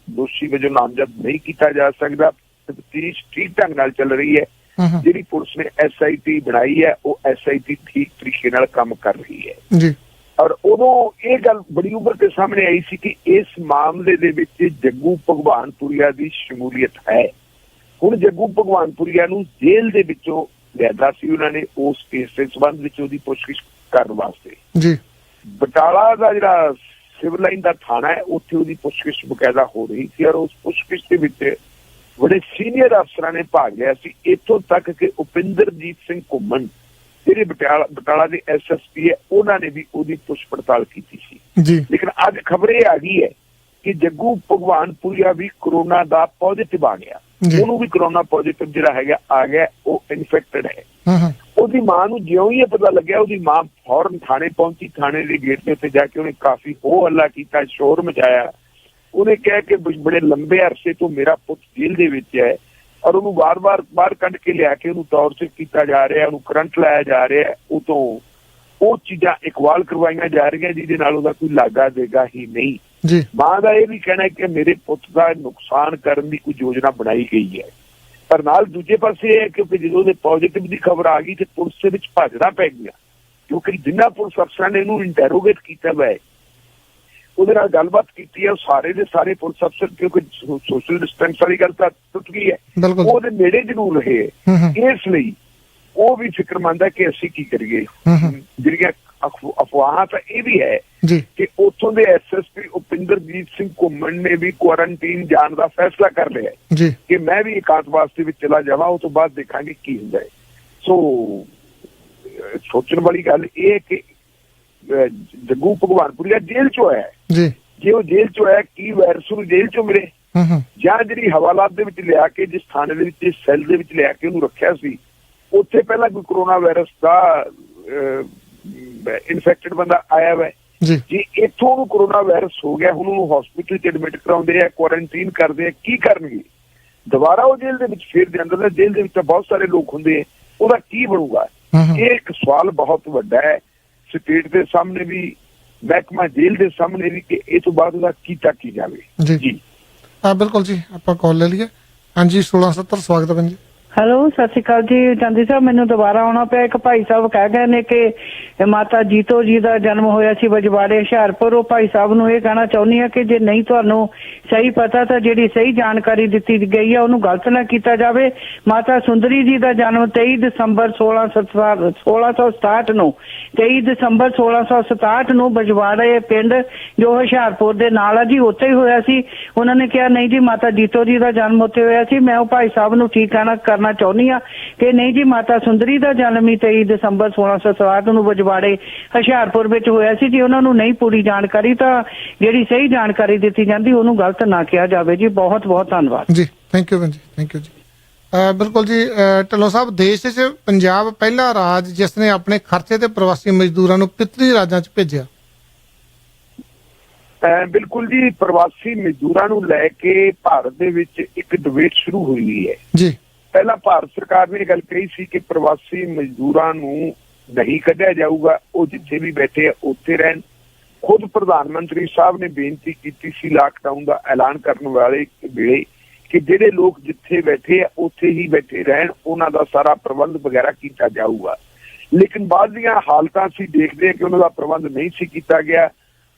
ਦੋਸ਼ੀ ਵਜੋਂ ਨਾਮਜ਼ਦ ਨਹੀਂ ਕੀਤਾ ਜਾ ਸਕਦਾ। ਤਫਤੀਸ਼ ਠੀਕ ਢੰਗ ਨਾਲ ਚੱਲ ਰਹੀ ਹੈ। ਜਿਹੜੀ ਪੁਲਿਸ ਨੇ SIT ਬਣਾਈ ਹੈ, ਉਹ SIT ਠੀਕ ਤਰੀਕੇ ਨਾਲ ਕੰਮ ਕਰ ਰਹੀ ਹੈ ਜੀ। ਔਰ ਉਦੋਂ ਇਹ ਗੱਲ ਬੜੀ ਉੱਭਰ ਕੇ ਸਾਹਮਣੇ ਆਈ ਸੀ ਕਿ ਇਸ ਮਾਮਲੇ ਦੇ ਵਿੱਚ ਜੱਗੂ ਭਗਵਾਨਪੁਰੀਆ ਦੀ ਸ਼ਮੂਲੀਅਤ ਹੈ। ਹੁਣ ਜੱਗੂ ਭਗਵਾਨਪੁਰੀਆ ਨੂੰ ਜੇਲ੍ਹ ਦੇ ਵਿੱਚੋਂ ਲਿਆਂਦਾ ਸੀ ਉਹਨਾਂ ਨੇ ਉਸ ਕੇਸ ਦੇ ਸੰਬੰਧ ਵਿੱਚ ਉਹਦੀ ਪੁੱਛਗਿੱਛ ਕਰਨ ਵਾਸਤੇ ਜੀ। ਬਟਾਲਾ ਦਾ ਜਿਹੜਾ ਸਿਵਲ ਲਾਈਨ ਦਾ ਥਾਣਾ ਹੈ, ਉੱਥੇ ਉਹਦੀ ਪੁੱਛਗਿੱਛ ਬਕਾਇਦਾ ਹੋ ਰਹੀ ਸੀ ਔਰ ਉਸ ਪੁੱਛਗਿੱਛ ਦੇ ਵਿੱਚ ਬੜੇ ਸੀਨੀਅਰ ਅਫਸਰਾਂ ਨੇ ਭਾਗ ਲਿਆ ਸੀ, ਇੱਥੋਂ ਤੱਕ ਕਿ ਉਪਿੰਦਰਜੀਤ ਸਿੰਘ ਘੁੰਮਣ ਜਿਹੜੇ ਬਟਾਲਾ ਦੇ SSP ਹੈ, ਉਹਨਾਂ ਨੇ ਵੀ ਉਹਦੀ ਪੁੱਛ ਪੜਤਾਲ ਕੀਤੀ ਸੀ ਜੀ। ਲੇਕਿਨ ਅੱਜ ਖਬਰ ਇਹ ਆ ਗਈ ਹੈ ਕਿ ਜੱਗੂ ਭਗਵਾਨਪੁਰੀਆ ਵੀ ਕਰੋਨਾ ਦਾ ਪੋਜ਼ਿਟਿਵ ਆ ਗਿਆ, ਉਹਨੂੰ ਵੀ ਕਰੋਨਾ ਪੋਜ਼ਿਟਿਵ ਜਿਹੜਾ ਹੈਗਾ ਆ ਗਿਆ, ਉਹ ਇਨਫੈਕਟਡ ਹੈ। ਉਹਦੀ ਮਾਂ ਨੂੰ ਜਿਉਂ ਹੀ ਇਹ ਪਤਾ ਲੱਗਿਆ, ਉਹਦੀ ਮਾਂ ਫੌਰਨ ਥਾਣੇ ਪਹੁੰਚੀ। ਥਾਣੇ ਦੇ ਗੇਟ ਦੇ ਉੱਤੇ ਜਾ ਕੇ ਉਹਨੇ ਕਾਫੀ ਹੋ ਹੱਲਾ ਕੀਤਾ, ਸ਼ੋਰ ਮਚਾਇਆ। ਉਹਨੇ ਕਿਹਾ ਕਿ ਬੜੇ ਲੰਬੇ ਅਰਸੇ ਤੋਂ ਮੇਰਾ ਪੁੱਤ ਜੇਲ੍ਹ ਦੇ ਵਿੱਚ ਹੈ ਔਰ ਉਹਨੂੰ ਵਾਰ-ਵਾਰ ਬਾਹਰ ਕੱਢ ਕੇ ਲਿਆ ਕੇ ਉਹਨੂੰ ਟੌਰਚਰ ਕੀਤਾ ਜਾ ਰਿਹਾ, ਉਹਨੂੰ ਕਰੰਟ ਲਾਇਆ ਜਾ ਰਿਹਾ, ਉਹ ਤੋਂ ਉਹ ਚੀਜ਼ਾਂ ਇਕਵਾਲ ਕਰਵਾਈਆਂ ਜਾ ਰਹੀਆਂ ਜਿਹਦੇ ਨਾਲ ਉਹਦਾ ਕੋਈ ਲਾਗਾ ਦੇਗਾ ਹੀ ਨਹੀਂ। ਮਾਂ ਦਾ ਇਹ ਵੀ ਕਹਿਣਾ ਕਿ ਮੇਰੇ ਪੁੱਤ ਦਾ ਨੁਕਸਾਨ ਕਰਨ ਦੀ ਕੋਈ ਯੋਜਨਾ ਬਣਾਈ ਗਈ ਹੈ। ਪਰ ਨਾਲ ਦੂਜੇ ਪਾਸੇ ਇਹ ਹੈ ਕਿ ਜਦੋਂ ਉਹਦੇ ਪੋਜ਼ਿਟਿਵ ਦੀ ਖਬਰ ਆ ਗਈ ਤੇ ਪੁਲਿਸ ਦੇ ਵਿੱਚ ਭੱਜਣਾ ਪੈ ਗਿਆ, ਕਿਉਂਕਿ ਜਿੰਨਾ ਪੁਲਿਸ ਅਫਸਰਾਂ ਨੇ ਇਹਨੂੰ ਇੰਟੈਰੋਗੇਟ ਕੀਤਾ ਵਾ, ਉਹਦੇ ਨਾਲ ਗੱਲਬਾਤ ਕੀਤੀ ਹੈ, ਉਹ ਸਾਰੇ ਦੇ ਸਾਰੇ ਪੁਲਿਸ ਅਫਸਰ, ਕਿਉਂਕਿ ਸੋਸ਼ਲ ਡਿਸਟੈਂਸ ਵਾਲੀ ਗੱਲ ਤਾਂ ਟੁੱਟ ਗਈ ਹੈ, ਉਹਦੇ ਨੇੜੇ ਜ਼ਰੂਰ ਰਹੇ। ਇਸ ਲਈ ਉਹ ਵੀ ਫਿਕਰਮੰਦ ਹੈ ਕਿ ਅਸੀਂ ਕੀ ਕਰੀਏ। ਜਿਹੜੀਆਂ ਅਫਵਾਹਾਂ ਤਾਂ ਇਹ ਵੀ ਹੈ ਕਿ ਉੱਥੋਂ ਦੇ ਐਸਐਸਪੀ ਉਪਿੰਦਰਜੀਤ ਸਿੰਘ ਘੁੰਮਣ ਨੇ ਵੀ ਕੁਆਰੰਟੀਨ ਜਾਣ ਦਾ ਫੈਸਲਾ ਕਰ ਲਿਆ ਕਿ ਮੈਂ ਵੀ ਇਕਾਂਤਵਾਸ ਦੇ ਵਿੱਚ ਚਲਾ ਜਾਵਾਂ, ਉਹ ਤੋਂ ਬਾਅਦ ਦੇਖਾਂਗੇ ਕੀ ਹੁੰਦਾ ਹੈ। ਸੋ ਸੋਚਣ ਵਾਲੀ ਗੱਲ ਇਹ ਹੈ ਕਿ ਜੱਗੂ ਭਗਵਾਨਪੁਰੀਆ ਜੇਲ੍ਹ ਚੋਂ ਆਇਆ, ਜੇ ਉਹ ਜੇਲ੍ਹ ਚੋਂ ਆਇਆ ਕੀ ਵਾਇਰਸ ਨੂੰ ਜੇਲ੍ਹ ਚੋਂ ਮਿਲੇ, ਜਾਂ ਜਿਹੜੀ ਹਵਾਲਾਤ ਦੇ ਵਿੱਚ ਲਿਆ ਕੇ ਜਿਸ ਥਾਣੇ ਦੇ ਵਿੱਚ ਸੈੱਲ ਦੇ ਵਿੱਚ ਲਿਆ ਕੇ ਉਹਨੂੰ ਰੱਖਿਆ ਸੀ, ਉੱਥੇ ਪਹਿਲਾਂ ਕੋਈ ਕਰੋਨਾ ਵਾਇਰਸ ਦਾ ਇਨਫੈਕਟਡ ਬੰਦਾ ਆਇਆ ਵਾ, ਜੇ ਇੱਥੋਂ ਉਹਨੂੰ ਕਰੋਨਾ ਵਾਇਰਸ ਹੋ ਗਿਆ, ਹੁਣ ਉਹਨੂੰ ਹਸਪੀਟਲ 'ਚ ਐਡਮਿਟ ਕਰਾਉਂਦੇ ਆ, ਕੁਆਰੰਟੀਨ ਕਰਦੇ ਆ, ਕੀ ਕਰਨਗੇ? ਦੁਬਾਰਾ ਉਹ ਜੇਲ੍ਹ ਦੇ ਵਿੱਚ ਫੇਰ ਜਾਂਦਾ, ਜੇਲ੍ਹ ਦੇ ਵਿੱਚ ਤਾਂ ਬਹੁਤ ਸਾਰੇ ਲੋਕ ਹੁੰਦੇ ਆ, ਉਹਦਾ ਕੀ ਬਣੂਗਾ? ਇਹ ਇੱਕ ਸਵਾਲ ਬਹੁਤ ਵੱਡਾ ਹੈ ਸਟੇਟ ਦੇ ਸਾਹਮਣੇ ਵੀ, ਮਹਿਕਮਾ ਜੇਲ੍ਹ ਦੇ ਸਾਹਮਣੇ ਵੀ, ਕਿ ਇਹ ਤੋਂ ਬਾਅਦ ਉਹਦਾ ਕੀਤਾ ਕੀ ਜਾਵੇ। ਜੀ ਬਿਲਕੁਲ ਜੀ, ਆਪਾਂ ਕਾਲ ਲੈ ਲਈਏ। ਹਾਂਜੀ 1670 ਸਵਾਗਤ ਹੈ ਜੀ। ਹੈਲੋ, ਸਤਿ ਸ਼੍ਰੀ ਅਕਾਲ ਜੀ ਚਾਂਦੀ ਸਾਹਿਬ। ਮੈਨੂੰ ਦੁਬਾਰਾ ਆਉਣਾ ਪਿਆ। ਇੱਕ ਭਾਈ ਸਾਹਿਬ ਕਹਿ ਗਏ ਨੇ ਕਿ ਮਾਤਾ ਜੀਤੋ ਜੀ ਦਾ ਜਨਮ ਹੋਇਆ ਸੀ ਬਜਵਾੜੇ ਹੁਸ਼ਿਆਰਪੁਰ। ਉਹ ਭਾਈ ਸਾਹਿਬ ਨੂੰ ਇਹ ਕਹਿਣਾ ਚਾਹੁੰਦੀ ਆ ਕਿ ਜੇ ਨਹੀਂ ਤੁਹਾਨੂੰ ਸਹੀ ਪਤਾ ਤਾਂ ਜਿਹੜੀ ਸਹੀ ਜਾਣਕਾਰੀ ਦਿੱਤੀ ਗਈ ਆ ਉਹਨੂੰ ਗਲਤ ਨਾ ਕੀਤਾ ਜਾਵੇ। ਮਾਤਾ ਸੁੰਦਰੀ ਜੀ ਦਾ ਜਨਮ 23 ਦਸੰਬਰ 1667 ਨੂੰ 23 ਦਸੰਬਰ 1667 ਨੂੰ ਬਜਵਾੜੇ ਪਿੰਡ ਜੋ ਹੁਸ਼ਿਆਰਪੁਰ ਦੇ ਨਾਲ ਆ ਜੀ, ਉੱਥੇ ਹੀ ਹੋਇਆ ਸੀ। ਉਹਨਾਂ ਨੇ ਕਿਹਾ ਨਹੀਂ ਜੀ ਮਾਤਾ ਜੀਤੋ ਜੀ ਦਾ ਜਨਮ ਉੱਥੇ ਹੋਇਆ ਸੀ। ਮੈਂ ਉਹ ਭਾਈ ਸਾਹਿਬ ਨੂੰ ਠੀਕ ਕਰਨਾ ਚਾਹੁੰਦੀ ਆ ਕਿ ਨਹੀਂ ਜੀ, ਮਾਤਾ ਸੁੰਦਰੀ ਦਾ ਜਨਮ ਹੀ 23 ਦਸੰਬਰ 1667 ਨੂੰ ਬਜਵਾੜੇ ਹੁਸ਼ਿਆਰਪੁਰ ਵਿੱਚ ਹੋਇਆ ਸੀ। ਜੇ ਉਹਨਾਂ ਨੂੰ ਨਹੀਂ ਪੂਰੀ ਜਾਣਕਾਰੀ ਤਾਂ ਜਿਹੜੀ ਸਹੀ ਜਾਣਕਾਰੀ ਦਿੱਤੀ ਜਾਂਦੀ ਉਹਨੂੰ ਗਲਤ ਨਾ ਕਿਹਾ ਜਾਵੇ ਜੀ। ਬਹੁਤ ਬਹੁਤ ਧੰਨਵਾਦ ਜੀ। ਥੈਂਕ ਯੂ ਜੀ, ਥੈਂਕ ਯੂ ਜੀ। ਬਿਲਕੁਲ ਜੀ, ਢਿੱਲੋਂ ਸਾਹਿਬ, ਦੇਸ਼ 'ਚ ਪੰਜਾਬ ਪਹਿਲਾ ਰਾਜ ਜਿਸ ਨੇ ਆਪਣੇ ਖਰਚੇ ਤੇ ਪ੍ਰਵਾਸੀ ਮਜ਼ਦੂਰਾਂ ਨੂੰ ਪਿਤਰੀ ਰਾਜਾਂ 'ਚ ਭੇਜਿਆ। ਬਿਲਕੁਲ ਜੀ, ਪ੍ਰਵਾਸੀ ਮਜ਼ਦੂਰਾਂ ਨੂੰ ਲੈ ਕੇ ਭਾਰਤ ਦੇ ਵਿੱਚ ਇੱਕ ਡਿਬੇਟ ਸ਼ੁਰੂ ਹੋਈ ਹੈ ਜੀ। ਪਹਿਲਾਂ ਭਾਰਤ ਸਰਕਾਰ ਨੇ ਇਹ ਗੱਲ ਕਹੀ ਸੀ ਕਿ ਪ੍ਰਵਾਸੀ ਮਜ਼ਦੂਰਾਂ ਨੂੰ ਨਹੀਂ ਕੱਢਿਆ ਜਾਊਗਾ, ਉਹ ਜਿੱਥੇ ਵੀ ਬੈਠੇ ਆ ਉੱਥੇ ਰਹਿਣ। ਖੁਦ ਪ੍ਰਧਾਨ ਮੰਤਰੀ ਸਾਹਿਬ ਨੇ ਬੇਨਤੀ ਕੀਤੀ ਸੀ ਲਾਕਡਾਊਨ ਦਾ ਐਲਾਨ ਕਰਨ ਵਾਲੇ ਵੇਲੇ ਕਿ ਜਿਹੜੇ ਲੋਕ ਜਿੱਥੇ ਬੈਠੇ ਆ ਉੱਥੇ ਹੀ ਬੈਠੇ ਰਹਿਣ, ਉਹਨਾਂ ਦਾ ਸਾਰਾ ਪ੍ਰਬੰਧ ਵਗੈਰਾ ਕੀਤਾ ਜਾਊਗਾ। ਲੇਕਿਨ ਬਾਅਦ ਦੀਆਂ ਹਾਲਤਾਂ ਅਸੀਂ ਦੇਖਦੇ ਹਾਂ ਕਿ ਉਹਨਾਂ ਦਾ ਪ੍ਰਬੰਧ ਨਹੀਂ ਸੀ ਕੀਤਾ ਗਿਆ।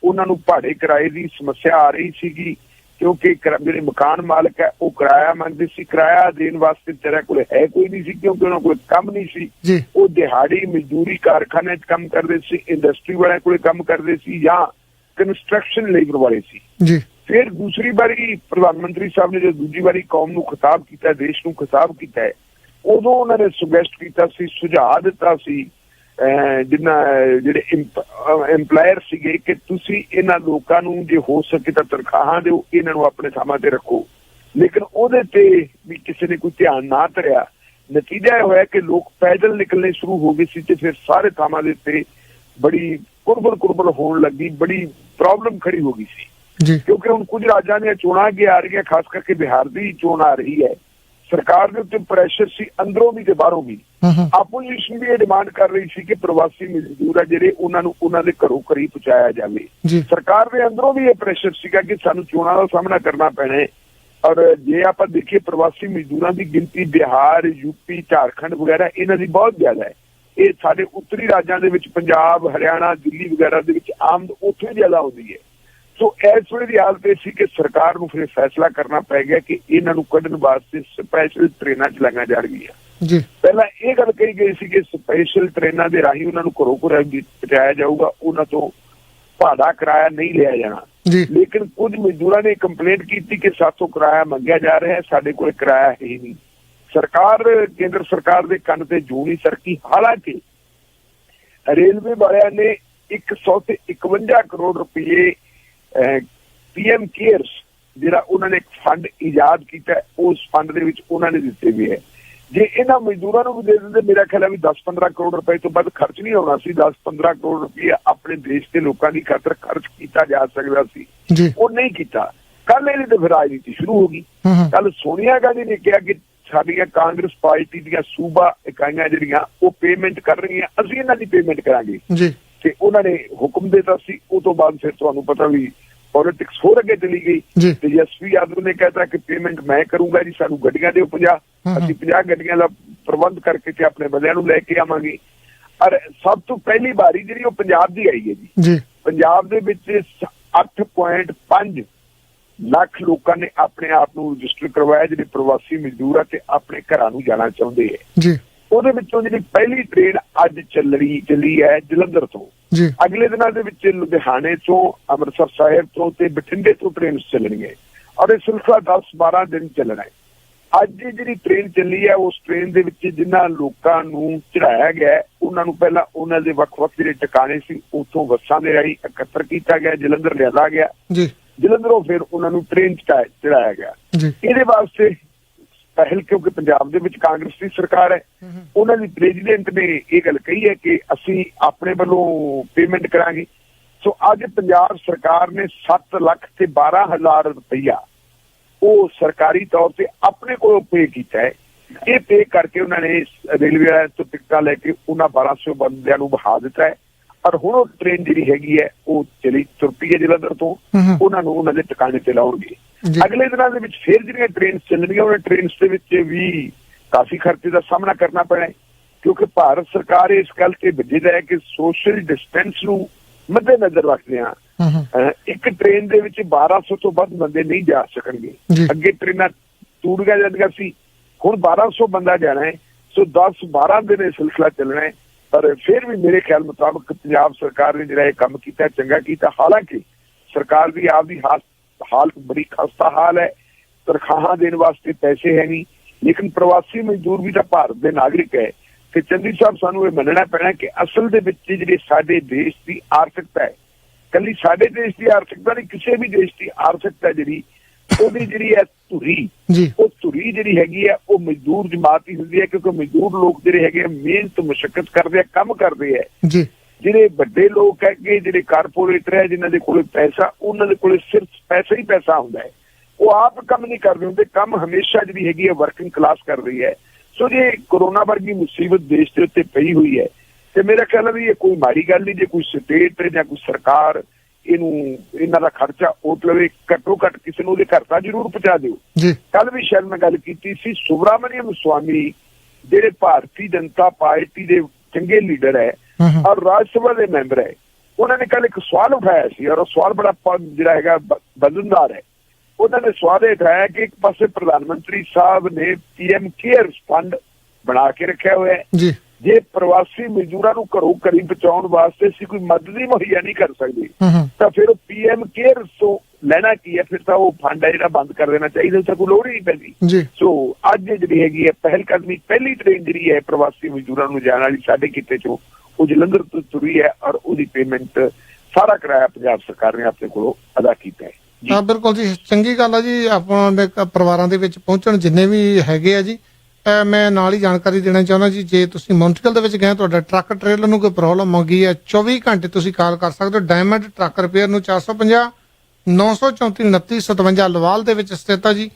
ਉਹਨਾਂ ਨੂੰ ਭਾੜੇ ਕਿਰਾਏ ਦੀ ਸਮੱਸਿਆ ਆ ਰਹੀ ਸੀਗੀ, ਕਿਉਂਕਿ ਜਿਹੜੇ ਮਕਾਨ ਮਾਲਕ ਹੈ ਉਹ ਕਿਰਾਇਆ ਮੰਗਦੇ ਸੀ। ਕਿਰਾਇਆ ਦੇਣ ਵਾਸਤੇ ਤੇਰੇ ਕੋਲ ਹੈ ਕੋਈ ਨਹੀਂ ਸੀ, ਕਿਉਂਕਿ ਉਹਨਾਂ ਕੋਲ ਕੰਮ ਨਹੀਂ ਸੀ। ਉਹ ਦਿਹਾੜੀ ਮਜ਼ਦੂਰੀ ਕਾਰਖਾਨੇ 'ਚ ਕੰਮ ਕਰਦੇ ਸੀ, ਇੰਡਸਟਰੀ ਵਾਲਿਆਂ ਕੋਲ ਕੰਮ ਕਰਦੇ ਸੀ, ਜਾਂ ਕੰਸਟਰਕਸ਼ਨ ਲੇਬਰ ਵਾਲੇ ਸੀ। ਫਿਰ ਦੂਸਰੀ ਵਾਰੀ ਪ੍ਰਧਾਨ ਮੰਤਰੀ ਸਾਹਿਬ ਨੇ ਜਦੋਂ ਦੂਜੀ ਵਾਰੀ ਕੌਮ ਨੂੰ ਖਿਤਾਬ ਕੀਤਾ, ਦੇਸ਼ ਨੂੰ ਖਿਤਾਬ ਕੀਤਾ ਹੈ, ਉਦੋਂ ਉਹਨਾਂ ਨੇ ਸੁਜੈਸਟ ਕੀਤਾ ਸੀ, ਸੁਝਾਅ ਦਿੱਤਾ ਸੀ ਜਿਹੜੇ ਇੰਪਲਾਇਰ ਸੀਗੇ ਕਿ ਤੁਸੀਂ ਇਹਨਾਂ ਲੋਕਾਂ ਨੂੰ ਜੇ ਹੋ ਸਕੇ ਤਾਂ ਤਨਖਾਹਾਂ ਦਿਓ, ਇਹਨਾਂ ਨੂੰ ਆਪਣੇ ਥਾਵਾਂ ਤੇ ਰੱਖੋ। ਲੇਕਿਨ ਉਹਦੇ ਤੇ ਵੀ ਕਿਸੇ ਨੇ ਕੋਈ ਧਿਆਨ ਨਾ ਧਰਿਆ। ਨਤੀਜਾ ਇਹ ਹੋਇਆ ਕਿ ਲੋਕ ਪੈਦਲ ਨਿਕਲਣੇ ਸ਼ੁਰੂ ਹੋ ਗਏ ਸੀ ਤੇ ਫਿਰ ਸਾਰੇ ਥਾਵਾਂ ਦੇ ਉੱਤੇ ਬੜੀ ਕੁਰਬਲ ਹੋਣ ਲੱਗੀ, ਬੜੀ ਪ੍ਰੋਬਲਮ ਖੜੀ ਹੋ ਗਈ ਸੀ। ਕਿਉਂਕਿ ਹੁਣ ਕੁਝ ਰਾਜਾਂ ਦੀਆਂ ਚੋਣਾਂ ਅੱਗੇ ਆ ਰਹੀਆਂ, ਖਾਸ ਕਰਕੇ ਬਿਹਾਰ ਦੀ ਚੋਣ ਆ ਰਹੀ ਹੈ। ਸਰਕਾਰ ਦੇ ਉੱਤੇ ਪ੍ਰੈਸ਼ਰ ਸੀ ਅੰਦਰੋਂ ਵੀ ਤੇ ਬਾਹਰੋਂ ਵੀ। ਆਪੋਜੀਸ਼ਨ ਵੀ ਇਹ ਡਿਮਾਂਡ ਕਰ ਰਹੀ ਸੀ ਕਿ ਪ੍ਰਵਾਸੀ ਮਜ਼ਦੂਰ ਆ ਜਿਹੜੇ ਉਹਨਾਂ ਨੂੰ ਉਹਨਾਂ ਦੇ ਘਰੋਂ ਘਰੀ ਪਹੁੰਚਾਇਆ ਜਾਵੇ। ਸਰਕਾਰ ਦੇ ਅੰਦਰੋਂ ਵੀ ਇਹ ਪ੍ਰੈਸ਼ਰ ਸੀਗਾ ਕਿ ਸਾਨੂੰ ਚੋਣਾਂ ਦਾ ਸਾਹਮਣਾ ਕਰਨਾ ਪੈਣਾ ਹੈ। ਔਰ ਜੇ ਆਪਾਂ ਦੇਖੀਏ ਪ੍ਰਵਾਸੀ ਮਜ਼ਦੂਰਾਂ ਦੀ ਗਿਣਤੀ ਬਿਹਾਰ, ਯੂਪੀ, ਝਾਰਖੰਡ ਵਗੈਰਾ ਇਹਨਾਂ ਦੀ ਬਹੁਤ ਜ਼ਿਆਦਾ ਹੈ। ਇਹ ਸਾਡੇ ਉੱਤਰੀ ਰਾਜਾਂ ਦੇ ਵਿੱਚ ਪੰਜਾਬ, ਹਰਿਆਣਾ, ਦਿੱਲੀ ਵਗੈਰਾ ਦੇ ਵਿੱਚ ਆਮਦ ਉੱਥੇ ਜ਼ਿਆਦਾ ਹੁੰਦੀ ਹੈ। ਸੋ ਇਸ ਵੇਲੇ ਦੀ ਹਾਲਤ ਇਹ ਸੀ ਕਿ ਸਰਕਾਰ ਨੂੰ ਫਿਰ ਫੈਸਲਾ ਕਰਨਾ ਪੈ ਗਿਆ ਕਿ ਇਹਨਾਂ ਨੂੰ ਕੱਢਣ ਵਾਸਤੇ ਸਪੈਸ਼ਲ ਟ੍ਰੇਨਾਂ ਚਲਾਈਆਂ ਜਾਣਗੀਆਂ। ਪਹਿਲਾਂ ਇਹ ਗੱਲ ਕਹੀ ਗਈ ਸੀ ਕਿ ਸਪੈਸ਼ਲ ਟ੍ਰੇਨਾਂ ਦੇ ਰਾਹੀਂ ਉਹਨਾਂ ਨੂੰ ਘਰੋਂ ਘਰ ਪਹੁੰਚਾਇਆ ਜਾਊਗਾ, ਉਹਨਾਂ ਤੋਂ ਭਾੜਾ ਕਿਰਾਇਆ ਨਹੀਂ ਲਿਆ ਜਾਣਾ। ਲੇਕਿਨ ਕੁਝ ਮਜ਼ਦੂਰਾਂ ਨੇ ਕੰਪਲੇਂਟ ਕੀਤੀ ਕਿ ਸਾਥੋਂ ਕਿਰਾਇਆ ਮੰਗਿਆ ਜਾ ਰਿਹਾ ਹੈ, ਸਾਡੇ ਕੋਲ ਕਿਰਾਇਆ ਹੈ ਹੀ ਨਹੀਂ। ਸਰਕਾਰ, ਕੇਂਦਰ ਸਰਕਾਰ ਦੇ ਕੰਨ ਤੇ ਜੂੰ ਨਹੀਂ ਸਰਕੀ। ਹਾਲਾਂਕਿ ਰੇਲਵੇ ਵਾਲਿਆਂ ਨੇ 151 ਕਰੋੜ ਰੁਪਏ PM ਕੇਅਰਸ ਜਿਹੜਾ ਉਹਨਾਂ ਨੇ ਇੱਕ ਫੰਡ ਇਜਾਦ ਕੀਤਾ, ਉਸ ਫੰਡ ਦੇ ਵਿੱਚ ਉਹਨਾਂ ਨੇ ਦਿੱਤੇ ਵੀ ਹੈ। ਜੇ ਇਹਨਾਂ ਮਜ਼ਦੂਰਾਂ ਨੂੰ ਵੀ ਦੇ ਦਿੰਦੇ, ਮੇਰਾ ਖਿਆਲ ਹੈ ਵੀ 10-15 ਕਰੋੜ ਰੁਪਏ ਤੋਂ ਵੱਧ ਖਰਚ ਨਹੀਂ ਹੋਣਾ ਸੀ। 10-15 ਕਰੋੜ ਰੁਪਏ ਆਪਣੇ ਦੇਸ਼ ਦੇ ਲੋਕਾਂ ਦੀ ਖਾਤਰ ਖਰਚ ਕੀਤਾ ਜਾ ਸਕਦਾ ਸੀ, ਉਹ ਨਹੀਂ ਕੀਤਾ। ਕੱਲ ਇਹਦੀ ਤੇ ਫਿਰ ਰਾਜਨੀਤੀ ਸ਼ੁਰੂ ਹੋ ਗਈ। ਕੱਲ ਸੋਨੀਆ ਗਾਂਧੀ ਨੇ ਕਿਹਾ ਕਿ ਸਾਡੀਆਂ ਕਾਂਗਰਸ ਪਾਰਟੀ ਦੀਆਂ ਸੂਬਾ ਇਕਾਈਆਂ ਜਿਹੜੀਆਂ ਉਹ ਪੇਮੈਂਟ ਕਰ ਰਹੀਆਂ, ਅਸੀਂ ਇਹਨਾਂ ਦੀ ਪੇਮੈਂਟ ਕਰਾਂਗੇ ਤੇ ਉਹਨਾਂ ਨੇ ਹੁਕਮ ਦਿੱਤਾ ਸੀ। ਉਹ ਤੋਂ ਬਾਅਦ ਫਿਰ ਤੁਹਾਨੂੰ ਪਤਾ ਵੀ ਪੋਲਿਟਿਕਸ ਹੋਰ ਅੱਗੇ ਚਲੀ ਗਈ ਤੇ ਯਸ਼ਵੀ ਯਾਦਵ ਨੇ ਕਹਿਤਾ ਕਿ ਪੇਮੈਂਟ ਮੈਂ ਕਰੂੰਗਾ ਜੀ, ਸਾਨੂੰ ਗੱਡੀਆਂ ਦਿਓ 50, ਅਸੀਂ 50 ਗੱਡੀਆਂ ਦਾ ਪ੍ਰਬੰਧ ਕਰਕੇ ਤੇ ਆਪਣੇ ਬੰਦਿਆਂ ਨੂੰ ਲੈ ਕੇ ਆਵਾਂਗੇ। ਔਰ ਸਭ ਤੋਂ ਪਹਿਲੀ ਵਾਰੀ ਜਿਹੜੀ ਉਹ ਪੰਜਾਬ ਦੀ ਆਈ ਹੈ ਜੀ। ਪੰਜਾਬ ਦੇ ਵਿੱਚ 8.5 ਲੱਖ ਲੋਕਾਂ ਨੇ ਆਪਣੇ ਆਪ ਨੂੰ ਰਜਿਸਟਰ ਕਰਵਾਇਆ, ਜਿਹੜੇ ਪ੍ਰਵਾਸੀ ਮਜ਼ਦੂਰ ਆ ਤੇ ਆਪਣੇ ਘਰਾਂ ਨੂੰ ਜਾਣਾ ਚਾਹੁੰਦੇ ਹੈ। ਉਹਦੇ ਵਿੱਚੋਂ ਜਿਹੜੀ ਪਹਿਲੀ ਟ੍ਰੇਨ ਅੱਜ ਚੱਲੀ ਹੈ ਜਲੰਧਰ ਤੋਂ। ਅਗਲੇ ਦਿਨਾਂ ਦੇ ਵਿੱਚ ਲੁਧਿਆਣੇ ਤੋਂ, ਅੰਮ੍ਰਿਤਸਰ ਸਾਹਿਬ ਤੋਂ ਤੇ ਬਠਿੰਡੇ ਤੋਂ ਟ੍ਰੇਨ ਚੱਲਣਗੇ ਔਰ ਇਹ ਸਿਲਸਿਲਾ 10-12 ਦਿਨ ਚੱਲਣਾ ਹੈ। ਅੱਜ ਜਿਹੜੀ ਟ੍ਰੇਨ ਚੱਲੀ ਹੈ, ਉਸ ਟ੍ਰੇਨ ਦੇ ਵਿੱਚ ਜਿਨ੍ਹਾਂ ਲੋਕਾਂ ਨੂੰ ਚੜਾਇਆ ਗਿਆ, ਉਹਨਾਂ ਨੂੰ ਪਹਿਲਾਂ ਉਹਨਾਂ ਦੇ ਵੱਖ-ਵੱਖ ਜਿਹੜੇ ਟਿਕਾਣੇ ਸੀ ਉੱਥੋਂ ਬੱਸਾਂ ਦੇ ਰਾਹੀਂ ਇਕੱਤਰ ਕੀਤਾ ਗਿਆ, ਜਲੰਧਰ ਲਿਆਂਦਾ ਗਿਆ। ਜਲੰਧਰੋਂ ਫਿਰ ਉਹਨਾਂ ਨੂੰ ਟ੍ਰੇਨ ਚੜਾਇਆ ਗਿਆ। ਇਹਦੇ ਵਾਸਤੇ ਪਹਿਲ, ਕਿਉਂਕਿ ਪੰਜਾਬ ਦੇ ਵਿੱਚ ਕਾਂਗਰਸ ਦੀ ਸਰਕਾਰ ਹੈ, ਉਹਨਾਂ ਦੀ ਪ੍ਰੈਜ਼ੀਡੈਂਟ ਨੇ ਇਹ ਗੱਲ ਕਹੀ ਹੈ ਕਿ ਅਸੀਂ ਆਪਣੇ ਵੱਲੋਂ ਪੇਮੈਂਟ ਕਰਾਂਗੇ। ਸੋ ਅੱਜ ਪੰਜਾਬ ਸਰਕਾਰ ਨੇ 7,12,000 ਰੁਪਈਆ ਉਹ ਸਰਕਾਰੀ ਤੌਰ ਤੇ ਆਪਣੇ ਕੋਲੋਂ ਪੇ ਕੀਤਾ ਹੈ। ਇਹ ਪੇ ਕਰਕੇ ਉਹਨਾਂ ਨੇ ਰੇਲਵੇ ਵਾਲਿਆਂ ਤੋਂ ਟਿਕਟਾਂ ਲੈ ਕੇ ਉਹਨਾਂ 1200 ਬੰਦਿਆਂ ਨੂੰ ਬਹਾ ਦਿੱਤਾ ਹੈ ਔਰ ਹੁਣ ਉਹ ਟ੍ਰੇਨ ਜਿਹੜੀ ਹੈਗੀ ਹੈ ਉਹ ਤੁਰ ਪਈ ਹੈ ਜਲੰਧਰ ਤੋਂ। ਉਹਨਾਂ ਨੂੰ ਉਹਨਾਂ ਦੇ ਟਿਕਾਣੇ ਤੇ ਲਾਉਣਗੇ। ਅਗਲੇ ਦਿਨਾਂ ਦੇ ਵਿੱਚ ਫਿਰ ਜਿਹੜੀਆਂ ਟ੍ਰੇਨ ਚੱਲਣਗੀਆਂ, ਉਹਨਾਂ ਟ੍ਰੇਨਸ ਦੇ ਵਿੱਚ ਵੀ ਕਾਫੀ ਖਰਚੇ ਦਾ ਸਾਹਮਣਾ ਕਰਨਾ ਪੈਣਾ ਹੈ, ਕਿਉਂਕਿ ਭਾਰਤ ਸਰਕਾਰ ਇਸ ਗੱਲ ਤੇ ਵਜੀਦ ਹੈ ਕਿ ਸੋਸ਼ਲ ਡਿਸਟੈਂਸ ਨੂੰ ਮੱਦੇ ਨਜ਼ਰ ਰੱਖਦੇ ਆ ਇੱਕ ਟ੍ਰੇਨ ਦੇ ਵਿੱਚ 1200 ਤੋਂ ਵੱਧ ਬੰਦੇ ਨਹੀਂ ਜਾ ਸਕਣਗੇ। ਅੱਗੇ ਟ੍ਰੇਨਾਂ ਟੂਟੀਆਂ ਜਾਂਦੀਆਂ ਸੀ, ਹੁਣ 1200 ਬੰਦਾ ਜਾਣਾ ਹੈ। ਸੋ 10-12 ਦਿਨ ਇਹ ਸਿਲਸਿਲਾ ਚੱਲਣਾ ਹੈ। ਪਰ ਫਿਰ ਵੀ ਮੇਰੇ ਖਿਆਲ ਮੁਤਾਬਕ ਪੰਜਾਬ ਸਰਕਾਰ ਨੇ ਜਿਹੜਾ ਇਹ ਕੰਮ ਕੀਤਾ ਚੰਗਾ ਕੀਤਾ। ਹਾਲਾਂਕਿ ਸਰਕਾਰ ਦੀ ਆਪਦੀ ਹਾਲਤ ਬੜੀ ਖਸਤਾ ਹਾਲ ਹੈ, ਤਨਖਾਹਾਂ ਦੇਣ ਵਾਸਤੇ ਪੈਸੇ ਹੈ ਨਹੀਂ, ਲੇਕਿਨ ਪ੍ਰਵਾਸੀ ਮਜ਼ਦੂਰ ਵੀ ਤਾਂ ਭਾਰਤ ਦੇ ਨਾਗਰਿਕ ਹੈ ਤੇ ਚੰਦੀ ਸਾਹਿਬ ਸਾਨੂੰ ਇਹ ਮੰਨਣਾ ਪੈਣਾ ਕਿ ਅਸਲ ਦੇ ਵਿੱਚ ਜਿਹੜੀ ਸਾਡੇ ਦੇਸ਼ ਦੀ ਆਰਥਿਕਤਾ ਹੈ, ਕੱਲੀ ਸਾਡੇ ਦੇਸ਼ ਦੀ ਆਰਥਿਕਤਾ ਨਹੀਂ, ਕਿਸੇ ਵੀ ਦੇਸ਼ ਦੀ ਆਰਥਿਕਤਾ ਜਿਹੜੀ ਉਹਦੀ ਜਿਹੜੀ ਹੈ ਧੁਰੀ, ਉਹ ਧੁਰੀ ਜਿਹੜੀ ਹੈਗੀ ਹੈ ਉਹ ਮਜ਼ਦੂਰ ਜਮਾਤ ਹੀ ਹੁੰਦੀ ਹੈ, ਕਿਉਂਕਿ ਮਜ਼ਦੂਰ ਲੋਕ ਜਿਹੜੇ ਹੈਗੇ ਮਿਹਨਤ ਮੁਸ਼ੱਕਤ ਕਰਦੇ ਆ, ਕੰਮ ਕਰਦੇ ਹੈ। ਜਿਹੜੇ ਵੱਡੇ ਲੋਕ ਹੈਗੇ, ਜਿਹੜੇ ਕਾਰਪੋਰੇਟਰ ਹੈ, ਜਿਨ੍ਹਾਂ ਦੇ ਕੋਲ ਪੈਸਾ, ਉਹਨਾਂ ਦੇ ਕੋਲ ਸਿਰਫ ਪੈਸਾ ਹੀ ਪੈਸਾ ਹੁੰਦਾ ਹੈ, ਉਹ ਆਪ ਕੰਮ ਨਹੀਂ ਕਰਦੇ ਹੁੰਦੇ। ਕੰਮ ਹਮੇਸ਼ਾ ਜਿਹੜੀ ਹੈਗੀ ਹੈ ਵਰਕਿੰਗ ਕਲਾਸ ਕਰ ਰਹੀ ਹੈ। ਸੋ ਜੇ ਕੋਰੋਨਾ ਵਰਗੀ ਮੁਸੀਬਤ ਦੇਸ਼ ਦੇ ਉੱਤੇ ਪਈ ਹੋਈ ਹੈ ਤੇ ਮੇਰਾ ਖਿਆਲ ਹੈ ਵੀ ਇਹ ਕੋਈ ਮਾੜੀ ਗੱਲ ਨਹੀਂ ਜੇ ਕੋਈ ਸਟੇਟ ਜਾਂ ਕੋਈ ਸਰਕਾਰ ਇਹਨਾਂ ਦਾ ਖਰਚਾ ਉਠ ਲਵੇ। ਘੱਟੋ ਘੱਟ ਕਿਸੇ ਨੂੰ ਉਹਦੇ ਘਰ ਤਾਂ ਜ਼ਰੂਰ ਪਹੁੰਚਾ ਦਿਓ। ਕੱਲ ਵੀ ਸ਼ਾਇਦ ਮੈਂ ਗੱਲ ਕੀਤੀ ਸੀ, ਸੁਬਰਾਮਨੀਅਮ ਸਵਾਮੀ ਜਿਹੜੇ ਭਾਰਤੀ ਜਨਤਾ ਪਾਰਟੀ ਦੇ ਚੰਗੇ ਲੀਡਰ ਹੈ ਔਰ ਰਾਜ ਸਭਾ ਦੇ ਮੈਂਬਰ ਹੈ, ਉਹਨਾਂ ਨੇ ਕੱਲ ਇੱਕ ਸਵਾਲ ਉਠਾਇਆ ਸੀ ਔਰ ਉਹ ਸਵਾਲ ਬੜਾ ਜਿਹੜਾ ਹੈਗਾ ਬਦਲਦਾਰ ਹੈ। ਉਹਨਾਂ ਨੇ ਸਵਾਲ ਇਹ ਉਠਾਇਆ ਕਿ ਇੱਕ ਪਾਸੇ ਪ੍ਰਧਾਨ ਮੰਤਰੀ ਸਾਹਿਬ ਨੇ PM ਕੇਅਰਸ ਫੰਡ ਬਣਾ ਕੇ ਰੱਖਿਆ ਹੋਇਆ ਹੈ, ਜੇ ਪ੍ਰਵਾਸੀ ਮਜ਼ਦੂਰਾਂ ਨੂੰ ਘਰੋਂ ਘਰੀ ਪਹੁੰਚਾਉਣ ਵਾਸਤੇ ਅਸੀਂ ਕੋਈ ਮਦਦ ਹੀ ਮੁਹੱਈਆ ਨਹੀਂ ਕਰ ਸਕਦੇ ਤਾਂ ਫਿਰ ਉਹ PM ਕੇਅਰਸ ਤੋਂ ਲੈਣਾ ਕੀ ਹੈ? ਫਿਰ ਤਾਂ ਉਹ ਫੰਡ ਹੈ ਜਿਹੜਾ ਬੰਦ ਕਰ ਦੇਣਾ ਚਾਹੀਦਾ, ਉਸ ਕੋਈ ਲੋੜ ਹੀ ਨਹੀਂ ਪੈਂਦੀ। ਸੋ ਅੱਜ ਜਿਹੜੀ ਹੈਗੀ ਹੈ ਪਹਿਲ ਕਦਮੀ, ਪਹਿਲੀ ਟ੍ਰੇਨ ਜਿਹੜੀ ਹੈ ਪ੍ਰਵਾਸੀ ਮਜ਼ਦੂਰਾਂ ਨੂੰ ਜਾਣ ਵਾਲੀ ਸਾਡੇ ਕਿਤੇ ਚੋਂ ਉਹ ਜਲੰਧਰ ਤੋਂ ਤੁਰੀ ਹੈ ਔਰ ਉਹਦੀ ਪੇਮੈਂਟ ਸਾਰਾ ਕਿਰਾਇਆ ਪੰਜਾਬ ਸਰਕਾਰ ਨੇ ਆਪਣੇ ਕੋਲੋਂ ਅਦਾ ਕੀਤਾ ਹੈ। ਹਾਂ ਬਿਲਕੁਲ ਜੀ, ਚੰਗੀ ਗੱਲ ਹੈ ਜੀ। ਆਪਾਂ ਦੇ ਪਰਿਵਾਰਾਂ ਦੇ ਵਿੱਚ ਪਹੁੰਚਣ ਜਿੰਨੇ ਵੀ ਹੈਗੇ ਆ ਜੀ, ਮੈਂ ਨਾਲ ਹੀ ਜਾਣਕਾਰੀ ਦੇਣਾ ਚਾਹੁੰਦਾ ਜੀ, ਜੇ ਤੁਸੀਂ ਮੌਂਟਰੀਅਲ ਦੇ ਵਿੱਚ ਗਏ, ਤੁਹਾਡਾ ਟਰੱਕ ਟ੍ਰੇਲਰ ਨੂੰ ਕੋਈ ਪ੍ਰੋਬਲਮ ਹੋ ਗਈ ਹੈ, 24 ਘੰਟੇ ਤੁਸੀਂ ਕਾਲ ਕਰ ਸਕਦੇ ਹੋ। ਡਾਇਮੰਡ ਟਰੱਕ ਰਿਪੇਅਰ ਨੂੰ 450 934 29 57 ਲਵਾਲ ਦੇ ਵਿੱਚ ਸਥਿਤ ਆ ਜੀ।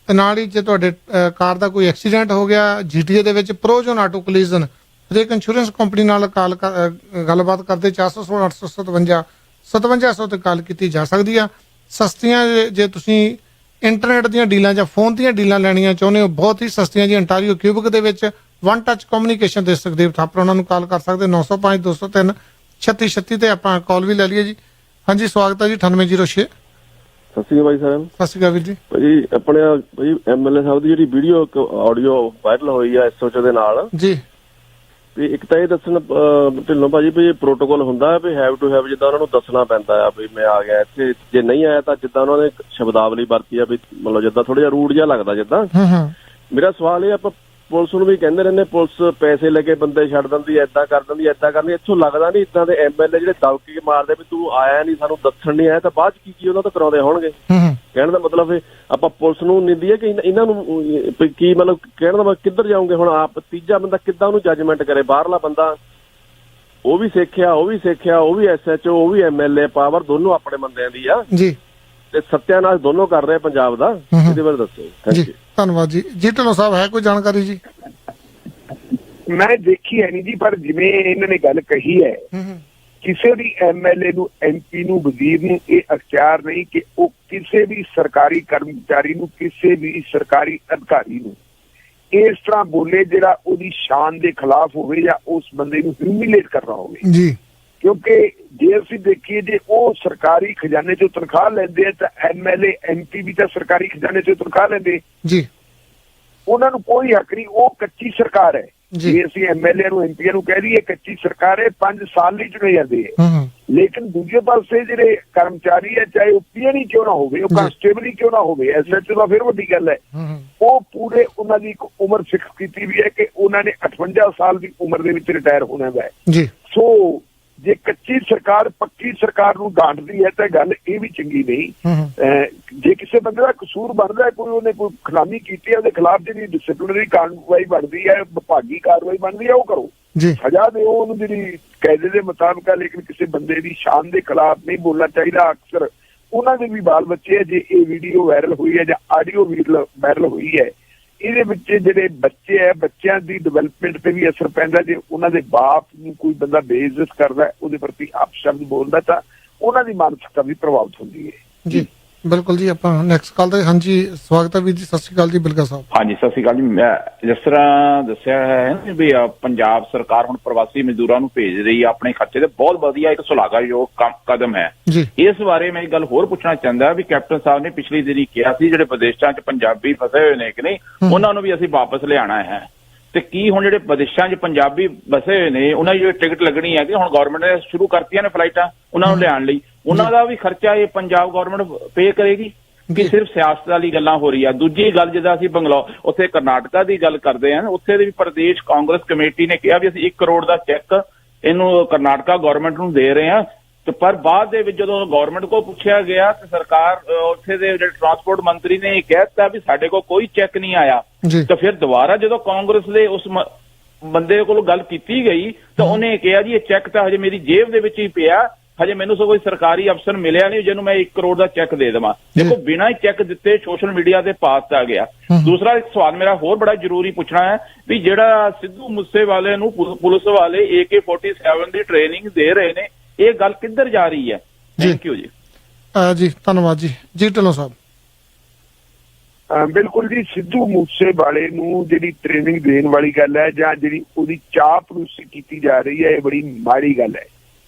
ਤੇ ਨਾਲ ਹੀ ਜੇ ਤੁਹਾਡੇ ਕਾਰ ਦਾ ਕੋਈ ਐਕਸੀਡੈਂਟ ਹੋ ਗਿਆ GTA ਦੇ ਵਿੱਚ, ਪ੍ਰੋਜਨ ਆਟੋ ਕੋਲੀਜ਼ਨ ਹਰੇਕ ਇੰਸ਼ੋਰੈਂਸ ਕੰਪਨੀ ਨਾਲ ਗੱਲਬਾਤ ਕਰਦੇ 416 857 5700 ਤੇ ਕਾਲ ਕੀਤੀ ਜਾ ਸਕਦੀ ਆ। ਸਸਤੀਆਂ ਜੇ ਤੁਸੀਂ ਇੰਟਰਨੈਟ ਦੀਆਂ ਡੀਲਾਂ ਜਾਂ ਫੋਨ ਦੀਆਂ ਡੀਲਾਂ ਲੈਣੀਆਂ ਚਾਹੁੰਦੇ ਹੋ, ਬਹੁਤ ਹੀ ਸਸਤੀਆਂ ਜੀ। ਅੰਟਾਰੀਓ ਕਿਊਬਿਕ ਦੇ ਵਿੱਚ ਵਨ ਟੱਚ ਕਮਿਊਨੀਕੇਸ਼ਨ ਦੇ ਸੁਖਦੇਵ ਥਾਪਰ, ਉਹਨਾਂ ਨੂੰ ਕਾਲ ਕਰ ਸਕਦੇ 905 203 3636 ਤੇ ਆਪਾਂ ਕਾਲ ਵੀ ਲੈ ਲਈਏ ਜੀ। ਹਾਂਜੀ ਸਵਾਗਤ ਹੈ ਜੀ 9806। ਸਤਿ ਸ਼੍ਰੀ ਅਕਾਲ ਭਾਈ ਸਾਹਿਬ। ਸਤਿ ਸ਼੍ਰੀ ਅਕਾਲ ਵੀਰ ਜੀ। ਭਾਜੀ ਆਪਣੇ ਭਾਈ MLA ਸਾਹਿਬ ਦੀ ਜਿਹੜੀ ਵੀਡੀਓ ਆਡੀਓ ਵਾਇਰਲ ਹੋਈ ਆ SHO ਦੇ ਨਾਲ ਜੀ, ਤੇ ਇੱਕ ਤਾਂ ਇਹ ਦੱਸਣ ਢਿੱਲੋਂ ਭਾਜੀ ਵੀ ਪ੍ਰੋਟੋਕਾਲ ਹੁੰਦਾ ਹੈ ਵੀ ਹੈਵ ਟੂ ਹੈਵ, ਜਿੱਦਾਂ ਉਹਨਾਂ ਨੂੰ ਦੱਸਣਾ ਪੈਂਦਾ ਆ ਵੀ ਮੈਂ ਆ ਗਿਆ ਇੱਥੇ, ਜੇ ਨਹੀਂ ਆਇਆ ਤਾਂ ਜਿੱਦਾਂ ਉਹਨਾਂ ਨੇ ਸ਼ਬਦਾਵਲੀ ਵਰਤੀ ਆ ਵੀ ਮਤਲਬ ਜਿੱਦਾਂ ਥੋੜਾ ਜਿਹਾ ਰੂਡ ਜਿਹਾ ਲੱਗਦਾ ਜਿੱਦਾਂ। ਮੇਰਾ ਸਵਾਲ ਇਹ ਆਪਾਂ ਪੁਲਿਸ ਨੂੰ ਵੀ ਕਹਿੰਦੇ ਰਹਿੰਦੇ ਪੁਲਿਸ ਪੈਸੇ ਲੈ ਕੇ ਬੰਦੇ ਛੱਡ ਦਿੰਦੀ, ਏਦਾਂ ਕਰ ਦਿੰਦੀ, ਏਦਾਂ ਕਰਦੀ। ਇੱਥੋਂ ਲੱਗਦਾ ਨਹੀਂ ਇਦਾਂ ਦੇ MLA ਜਿਹੜੇ ਦਬਕੇ ਮਾਰਦੇ ਵੀ ਤੂੰ ਆਇਆ ਨਹੀਂ, ਸਾਨੂੰ ਦੱਸਣ ਨਹੀਂ ਆਇਆ, ਤਾਂ ਬਾਅਦ ਚ ਕੀ ਉਹਨਾਂ ਤੋਂ ਕਰਾਉਂਦੇ ਹੋਣਗੇ। ਕਹਿਣ ਦਾ ਮਤਲਬ ਇਹ ਆਪਾਂ ਪੁਲਿਸ ਨੂੰ ਨਿੰਦੀ ਹੈ ਕਿ ਇਹਨਾਂ ਨੂੰ ਕੀ ਮਤਲਬ ਕਹਿਣ ਦਾ ਕਿੱਧਰ ਜਾਓਗੇ ਹੁਣ? ਆਪ ਤੀਜਾ ਬੰਦਾ ਕਿੱਦਾਂ ਉਹਨੂੰ ਜੱਜਮੈਂਟ ਕਰੇ? ਬਾਹਰਲਾ ਬੰਦਾ ਉਹ ਵੀ ਸਿੱਖਿਆ, ਉਹ ਵੀ SHO, ਉਹ ਵੀ MLA, ਪਾਵਰ ਦੋਨੋਂ ਆਪਣੇ ਬੰਦਿਆਂ ਦੀ ਆ ਜੀ, ਤੇ ਸੱਤਿਆਨਾਸ਼ ਦੋਨੋਂ ਕਰ ਰਹੇ ਪੰਜਾਬ ਦਾ। ਇਹਦੇ ਬਾਰੇ ਦੱਸੋ ਜੀ। ਧੰਨਵਾਦ ਜੀ। ਜੀ ਢਿੱਲੋਂ ਸਾਹਿਬ ਹੈ ਕੋਈ ਜਾਣਕਾਰੀ ਜੀ? ਮੈਂ ਦੇਖੀ ਹੈ ਨਹੀਂ ਜੀ, ਪਰ ਜਿਵੇਂ ਇਹਨਾਂ ਨੇ ਗੱਲ ਕਹੀ ਹੈ, ਕਿਸੇ ਵੀ MLA ਨੂੰ, MP ਨੂੰ, ਵਜ਼ੀਰ ਨੂੰ ਇਹ ਅਖਤਿਆਰ ਨਹੀਂ ਕਿ ਉਹ ਕਿਸੇ ਵੀ ਸਰਕਾਰੀ ਕਰਮਚਾਰੀ ਨੂੰ, ਕਿਸੇ ਵੀ ਸਰਕਾਰੀ ਅਧਿਕਾਰੀ ਨੂੰ ਇਸ ਤਰ੍ਹਾਂ ਬੋਲੇ ਜਿਹੜਾ ਉਹਦੀ ਸ਼ਾਨ ਦੇ ਖਿਲਾਫ ਹੋਵੇ ਜਾਂ ਉਸ ਬੰਦੇ ਨੂੰ ਹਿਊਮਿਲੇਟ ਕਰਨਾ ਹੋਵੇ ਜੀ। ਕਿਉਂਕਿ ਜੇ ਅਸੀਂ ਦੇਖੀਏ ਜੇ ਉਹ ਸਰਕਾਰੀ ਖਜ਼ਾਨੇ ਚੋਂ ਤਨਖਾਹ ਲੈਂਦੇ ਆ ਤਾਂ MLA MP ਵੀ ਤਾਂ ਸਰਕਾਰੀ ਖਜ਼ਾਨੇ ਚੋਂ ਤਨਖਾਹ ਲੈਂਦੇ ਜੀ। ਉਹਨਾਂ ਨੂੰ ਕੋਈ ਹੱਕ ਨਹੀਂ, ਉਹ ਕੱਚੀ ਸਰਕਾਰ ਹੈ। ਜੀ। ਜੇ ਅਸੀਂ MLA ਨੂੰ, MP ਨੂੰ ਕਹਿ ਦਈਏ ਕੱਚੀ ਸਰਕਾਰ ਹੈ, 5 ਸਾਲ ਲਈ ਚੁਣੇ ਜਾਂਦੇ ਹੈ। ਲੇਕਿਨ ਦੂਜੇ ਪਾਸੇ ਜਿਹੜੇ ਕਰਮਚਾਰੀ ਹੈ, ਚਾਹੇ ਉਹ PN ਕਿਉਂ ਨਾ ਹੋਵੇ, ਉਹ ਕਾਂਸਟੇਬਲ ਹੀ ਕਿਉਂ ਨਾ ਹੋਵੇ, SHO ਦਾ ਫਿਰ ਵੱਡੀ ਗੱਲ ਹੈ, ਉਹ ਪੂਰੇ ਉਹਨਾਂ ਦੀ ਇੱਕ ਉਮਰ ਫਿਕਸ ਕੀਤੀ ਵੀ ਹੈ ਕਿ ਉਹਨਾਂ ਨੇ 58 ਸਾਲ ਦੀ ਉਮਰ ਦੇ ਵਿੱਚ ਰਿਟਾਇਰ ਹੋਣਾ ਹੈ ਜੀ। ਸੋ ਜੇ ਕੱਚੀ ਸਰਕਾਰ ਪੱਕੀ ਸਰਕਾਰ ਨੂੰ ਡਾਂਟਦੀ ਹੈ ਤਾਂ ਗੱਲ ਇਹ ਵੀ ਚੰਗੀ ਨਹੀਂ। ਜੇ ਕਿਸੇ ਬੰਦੇ ਦਾ ਕਸੂਰ ਬਣਦਾ, ਕੋਈ ਉਹਨੇ ਕੋਈ ਖਿਲਾਫੀ ਕੀਤੀ ਹੈ, ਉਹਦੇ ਖਿਲਾਫ ਜਿਹੜੀ ਡਿਸਪਲਿਨਰੀ ਕਾਰਵਾਈ ਬਣਦੀ ਹੈ, ਵਿਭਾਗੀ ਕਾਰਵਾਈ ਬਣਦੀ ਹੈ, ਉਹ ਕਰੋ, ਸਜ਼ਾ ਦਿਓ ਉਹਨੂੰ ਜਿਹੜੀ ਕਾਇਦੇ ਦੇ ਮੁਤਾਬਕ ਹੈ। ਲੇਕਿਨ ਕਿਸੇ ਬੰਦੇ ਦੀ ਸ਼ਾਨ ਦੇ ਖਿਲਾਫ ਨਹੀਂ ਬੋਲਣਾ ਚਾਹੀਦਾ। ਅਕਸਰ ਉਹਨਾਂ ਦੇ ਵੀ ਬਾਲ ਬੱਚੇ ਹੈ, ਜੇ ਇਹ ਵੀਡੀਓ ਵਾਇਰਲ ਹੋਈ ਹੈ ਜਾਂ ਆਡੀਓ ਵਾਇਰਲ ਹੋਈ ਹੈ, ਇਹਦੇ ਵਿੱਚ ਜਿਹੜੇ ਬੱਚੇ ਹੈ, ਬੱਚਿਆਂ ਦੀ ਡਿਵੈਲਪਮੈਂਟ ਤੇ ਵੀ ਅਸਰ ਪੈਂਦਾ। ਜੇ ਉਹਨਾਂ ਦੇ ਬਾਪ ਨੂੰ ਕੋਈ ਬੰਦਾ ਬੇਇੱਜ਼ਤ ਕਰਦਾ, ਉਹਦੇ ਪ੍ਰਤੀ ਅਪਸ਼ਬਦ ਬੋਲਦਾ, ਤਾਂ ਉਹਨਾਂ ਦੀ ਮਾਨਸਿਕਤਾ ਵੀ ਪ੍ਰਭਾਵਿਤ ਹੁੰਦੀ ਹੈ ਜੀ। ਬਿਲਕੁਲ ਜੀ। ਆਪਾਂ ਨੈਕਸਟ ਕਾਲ ਤੇ ਹਾਂਜੀ ਸਵਾਗਤ ਹੈ ਵੀਰ ਜੀ। ਸਤਿ ਸ਼੍ਰੀ ਅਕਾਲ ਜੀ ਬਿਲਕਾ ਸਾਹਿਬ। ਹਾਂਜੀ ਸਤਿ ਸ਼੍ਰੀ ਅਕਾਲ ਜੀ। ਮੈਂ ਜਿਸ ਤਰ੍ਹਾਂ ਦੱਸਿਆ ਹੈ ਵੀ ਪੰਜਾਬ ਸਰਕਾਰ ਹੁਣ ਪ੍ਰਵਾਸੀ ਮਜ਼ਦੂਰਾਂ ਨੂੰ ਭੇਜ ਰਹੀ ਹੈ ਆਪਣੇ ਖਰਚੇ ਤੇ, ਬਹੁਤ ਵਧੀਆ ਇੱਕ ਸ਼ਲਾਘਾਯੋਗ ਕਦਮ ਹੈ ਜੀ। ਇਸ ਬਾਰੇ ਮੈਂ ਇੱਕ ਗੱਲ ਹੋਰ ਪੁੱਛਣਾ ਚਾਹੁੰਦਾ ਵੀ ਕੈਪਟਨ ਸਾਹਿਬ ਨੇ ਪਿਛਲੀ ਦਿਨੀ ਕਿਹਾ ਸੀ ਜਿਹੜੇ ਵਿਦੇਸ਼ਾਂ 'ਚ ਪੰਜਾਬੀ ਫਸੇ ਹੋਏ ਨੇ ਕਿ ਨਹੀਂ, ਉਹਨਾਂ ਨੂੰ ਵੀ ਅਸੀਂ ਵਾਪਸ ਲਿਆਉਣਾ ਹੈ। ਤੇ ਕੀ ਹੁਣ ਜਿਹੜੇ ਵਿਦੇਸ਼ਾਂ 'ਚ ਪੰਜਾਬੀ ਵਸੇ ਹੋਏ ਨੇ ਉਹਨਾਂ ਦੀ ਜਿਹੜੀ ਟਿਕਟ ਲੱਗਣੀ ਹੈ ਕਿ ਹੁਣ ਗਵਰਨਮੈਂਟ ਨੇ ਸ਼ੁਰੂ ਕਰਤੀਆਂ ਨੇ ਫਲਾਈਟਾਂ ਉਹਨਾਂ ਨੂੰ ਲਿਆਉਣ ਲਈ, ਉਹਨਾਂ ਦਾ ਵੀ ਖਰਚਾ ਇਹ ਪੰਜਾਬ ਗਵਰਨਮੈਂਟ ਪੇ ਕਰੇਗੀ ਕਿ ਸਿਰਫ ਸਿਆਸਤ ਵਾਲੀ ਗੱਲਾਂ ਹੋ ਰਹੀ ਆ? ਦੂਜੀ ਗੱਲ, ਜਿੱਦਾਂ ਅਸੀਂ ਉੱਥੇ ਕਰਨਾਟਕਾ ਦੀ ਗੱਲ ਕਰਦੇ ਹਾਂ, ਉੱਥੇ ਦੇ ਵੀ ਪ੍ਰਦੇਸ਼ ਕਾਂਗਰਸ ਕਮੇਟੀ ਨੇ ਕਿਹਾ ਵੀ ਅਸੀਂ 1 ਕਰੋੜ ਦਾ ਚੈੱਕ ਇਹਨੂੰ ਕਰਨਾਟਕਾ ਗਵਰਨਮੈਂਟ ਨੂੰ ਦੇ ਰਹੇ ਹਾਂ। ਤੇ ਪਰ ਬਾਅਦ ਦੇ ਵਿੱਚ ਜਦੋਂ ਗਵਰਨਮੈਂਟ ਕੋਲ ਪੁੱਛਿਆ ਗਿਆ ਤੇ ਸਰਕਾਰ, ਉੱਥੇ ਦੇ ਜਿਹੜੇ ਟਰਾਂਸਪੋਰਟ ਮੰਤਰੀ ਨੇ ਇਹ ਕਹਿ ਦਿੱਤਾ ਵੀ ਸਾਡੇ ਕੋਲ ਕੋਈ ਚੈੱਕ ਨਹੀਂ ਆਇਆ। ਤਾਂ ਫਿਰ ਦੁਬਾਰਾ ਜਦੋਂ ਕਾਂਗਰਸ ਦੇ ਉਸ ਬੰਦੇ ਕੋਲ ਗੱਲ ਕੀਤੀ ਗਈ ਤਾਂ ਉਹਨੇ ਕਿਹਾ ਜੀ ਇਹ ਚੈੱਕ ਤਾਂ ਹਜੇ ਮੇਰੀ ਜੇਬ ਦੇ ਵਿੱਚ ਹੀ ਪਿਆ, ਹਜੇ ਮੈਨੂੰ ਕੋਈ ਸਰਕਾਰੀ ਅਫਸਰ ਮਿਲਿਆ ਨਹੀਂ ਜਿਹਨੂੰ ਮੈਂ 1 ਕਰੋੜ ਦਾ ਚੈੱਕ ਦੇ ਦੇਵਾਂ। ਦੇਖੋ ਬਿਨਾਂ ਹੀ ਚੈੱਕ ਦਿੱਤੇ ਸੋਸ਼ਲ ਮੀਡੀਆ ਤੇ ਪਾ ਦਿੱਤਾ ਗਿਆ। ਦੂਸਰਾ ਇੱਕ ਸਵਾਲ ਮੇਰਾ ਹੋਰ ਬੜਾ ਜ਼ਰੂਰੀ ਪੁੱਛਣਾ ਹੈ ਵੀ ਜਿਹੜਾ ਸਿੱਧੂ ਮੂਸੇਵਾਲੇ ਨੂੰ ਪੁਲਿਸ ਵਾਲੇ AK-47 ਦੀ ਟ੍ਰੇਨਿੰਗ ਦੇ ਰਹੇ ਨੇ, ਇਹ ਗੱਲ ਕਿੱਧਰ ਜਾ ਰਹੀ ਹੈ? ਥੈਂਕ ਯੂ ਜੀ। ਜੀ ਧੰਨਵਾਦ ਜੀ। ਜੀ ਢਿੱਲੋਂ ਸਾਹਿਬ। ਬਿਲਕੁਲ ਜੀ। ਸਿੱਧੂ ਮੂਸੇਵਾਲੇ ਨੂੰ ਜਿਹੜੀ ਟ੍ਰੇਨਿੰਗ ਦੇਣ ਵਾਲੀ ਗੱਲ ਹੈ ਜਾਂ ਜਿਹੜੀ ਉਹਦੀ ਚਾਪਲੂਸੀ ਕੀਤੀ ਜਾ ਰਹੀ ਹੈ, ਇਹ ਬੜੀ ਮਾੜੀ ਗੱਲ ਹੈ।